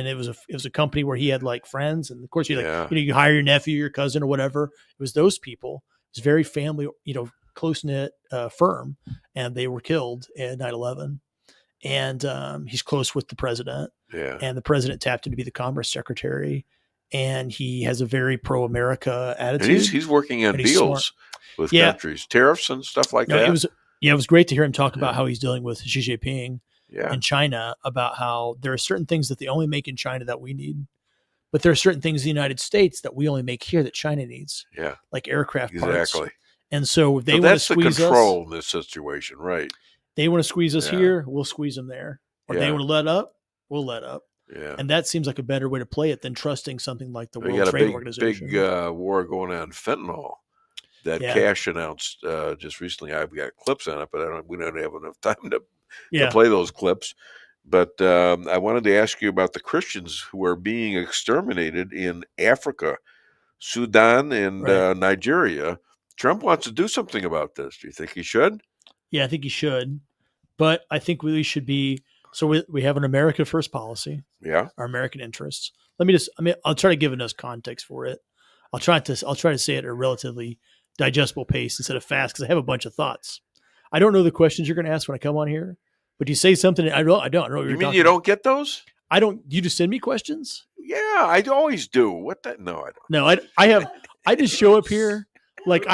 it was a company where he had like friends, and of course you you hire your nephew, your cousin, or whatever. It was those people. It was very family, close knit firm, and they were killed at 9/11. And he's close with the president. Yeah. And the president tapped him to be the Commerce Secretary, and he has a very pro-America attitude. And he's working on deals with countries, tariffs and stuff like that. It was great to hear him talk about how he's dealing with Xi Jinping in China, about how there are certain things that they only make in China that we need, but there are certain things in the United States that we only make here that China needs. Yeah, like aircraft parts. Exactly. And so they want to squeeze us. That's the control in this situation, right? They want to squeeze us here, we'll squeeze them there. Or they want to let up, we'll let up. Yeah. And that seems like a better way to play it than trusting something like the World Trade Organization. Big war going on fentanyl. That Cash announced just recently. I've got clips on it, but we don't have enough time to play those clips. But I wanted to ask you about the Christians who are being exterminated in Africa, Sudan, and Nigeria. Trump wants to do something about this. Do you think he should? Yeah, I think he should. But I think we should be. So we have an America First policy. Yeah, our American interests. I'll try to give enough context for it. I'll try to say it at a relatively digestible pace instead of fast, because I have a bunch of thoughts. I don't know the questions you're going to ask when I come on here, but you say something. I don't know. What you mean you don't get those? I don't. You just send me questions? Yeah, I always do. What the? No, I don't. No, I just show up here. Like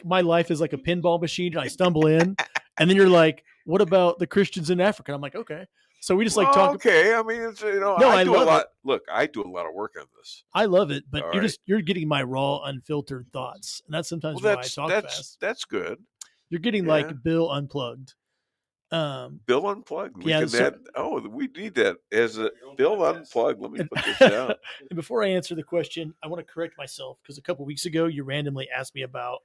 my life is like a pinball machine, and I stumble in, and then you're like, what about the Christians in Africa? I'm like, okay. So we just talk. Okay. I mean, it's, no, I do a lot. Look, I do a lot of work on this. I love it, but you're getting my raw, unfiltered thoughts. And that's sometimes why I talk fast. That's good. You're getting like Bill Unplugged. Bill Unplugged. We need that as a Bill Unplugged. Let me put this down. And before I answer the question, I want to correct myself, because a couple of weeks ago you randomly asked me about,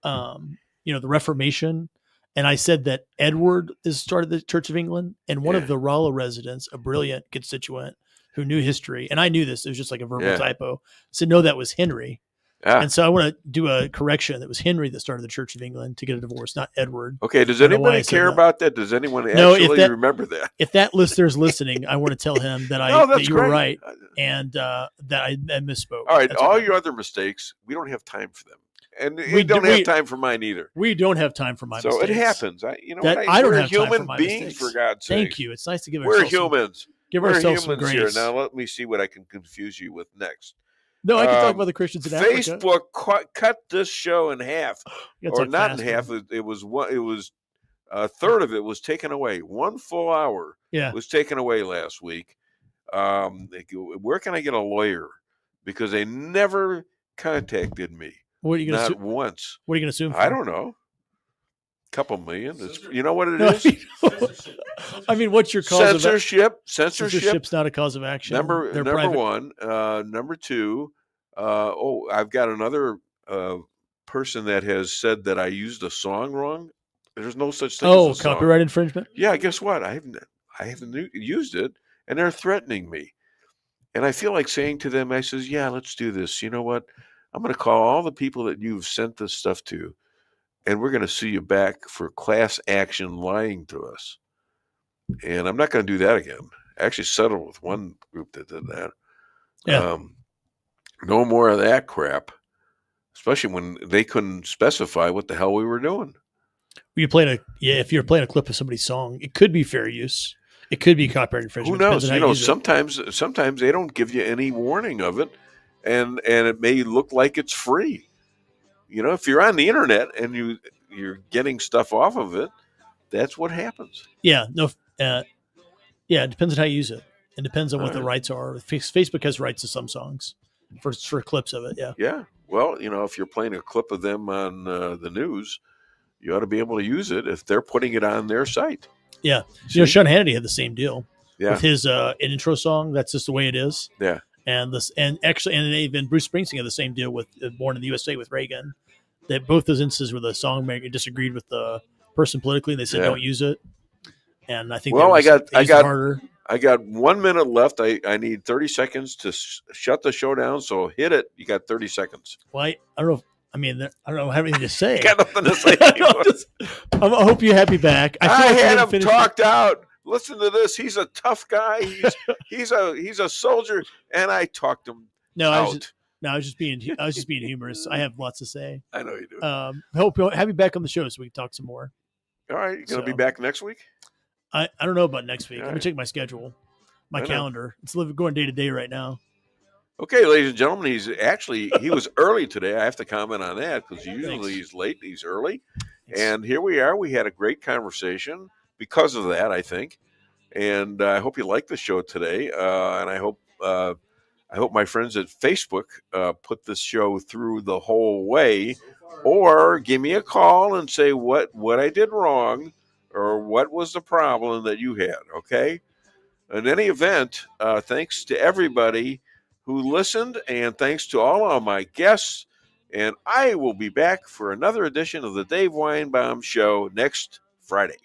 the Reformation. And I said that Edward started the Church of England, and one of the Rolla residents, a brilliant constituent who knew history, and I knew this, it was just like a verbal typo, said, no, that was Henry. And so I want to do a correction. That was Henry that started the Church of England to get a divorce, not Edward. Okay. Does anybody care about that? Does anyone actually remember that? If that listener's listening, I want to tell him that that you were right, and that I misspoke. All right. That's all your other mistakes, we don't have time for them. And we don't have time for mine either. We don't have time for my mistakes. So it happens. I don't have human time for my beings, mistakes. for God's sake. Thank you. It's nice to give ourselves humans. Give ourselves some grace. Here. Now let me see what I can confuse you with next. No, I can talk about the Christians in Africa. Facebook cut this show in half, or not in half. It was a third of it was taken away. 1 full hour was taken away last week. Where can I get a lawyer? Because they never contacted me. What are you going to assume? Not once. What are you going to assume? I don't know. Couple million. You know what it is? I mean, what's your cause censorship? Censorship's not a cause of action. Number one. Number two. I've got another person that has said that I used a song wrong. There's no such thing. as a copyright song. Infringement. Yeah. Guess what? I haven't used it, and they're threatening me. And I feel like saying to them, I says, "Yeah, let's do this. You know what? I'm going to call all the people that you've sent this stuff to, and we're going to sue you back for class action lying to us." And I'm not going to do that again. I actually settled with one group that did that. Yeah. No more of that crap, especially when they couldn't specify what the hell we were doing. If you're playing a clip of somebody's song, it could be fair use. It could be copyright infringement. Who knows? Sometimes they don't give you any warning of it. And it may look like it's free. If you're on the internet and you're getting stuff off of it, that's what happens. Yeah. No. It depends on how you use it. It depends on what the rights are. Facebook has rights to some songs for clips of it. Yeah. Yeah. Well, if you're playing a clip of them on the news, you ought to be able to use it if they're putting it on their site. Yeah. See? You know, Sean Hannity had the same deal Yeah. with his intro song. That's just the way it is. Yeah. And even Bruce Springsteen had the same deal with Born in the USA with Reagan. That both those instances where the songmaker disagreed with the person politically, and they said don't use it. And I think I got 1 minute left. I need 30 seconds to shut the show down. So hit it. You got 30 seconds. Well, I don't know. I don't know. I have anything to say. Got nothing to say. I hope you're happy back. I had him talked out. Listen to this. He's a tough guy. He's a soldier, and I talked him out. I was just being humorous. I have lots to say. I know you do. Hope you'll have you back on the show so we can talk some more. All right, you gonna be back next week? I don't know about next week. All Let me check my schedule, my I know. calendar. It's going day to day right now. Okay, ladies and gentlemen, he was early today. I have to comment on that because usually he's late, he's early. And here we are. We had a great conversation because of that, I think. And I hope you liked the show today. And I hope my friends at Facebook put this show through the whole way, or give me a call and say what I did wrong or what was the problem that you had, okay? In any event, thanks to everybody who listened, and thanks to all of my guests. And I will be back for another edition of the Dave Weinbaum Show next Friday.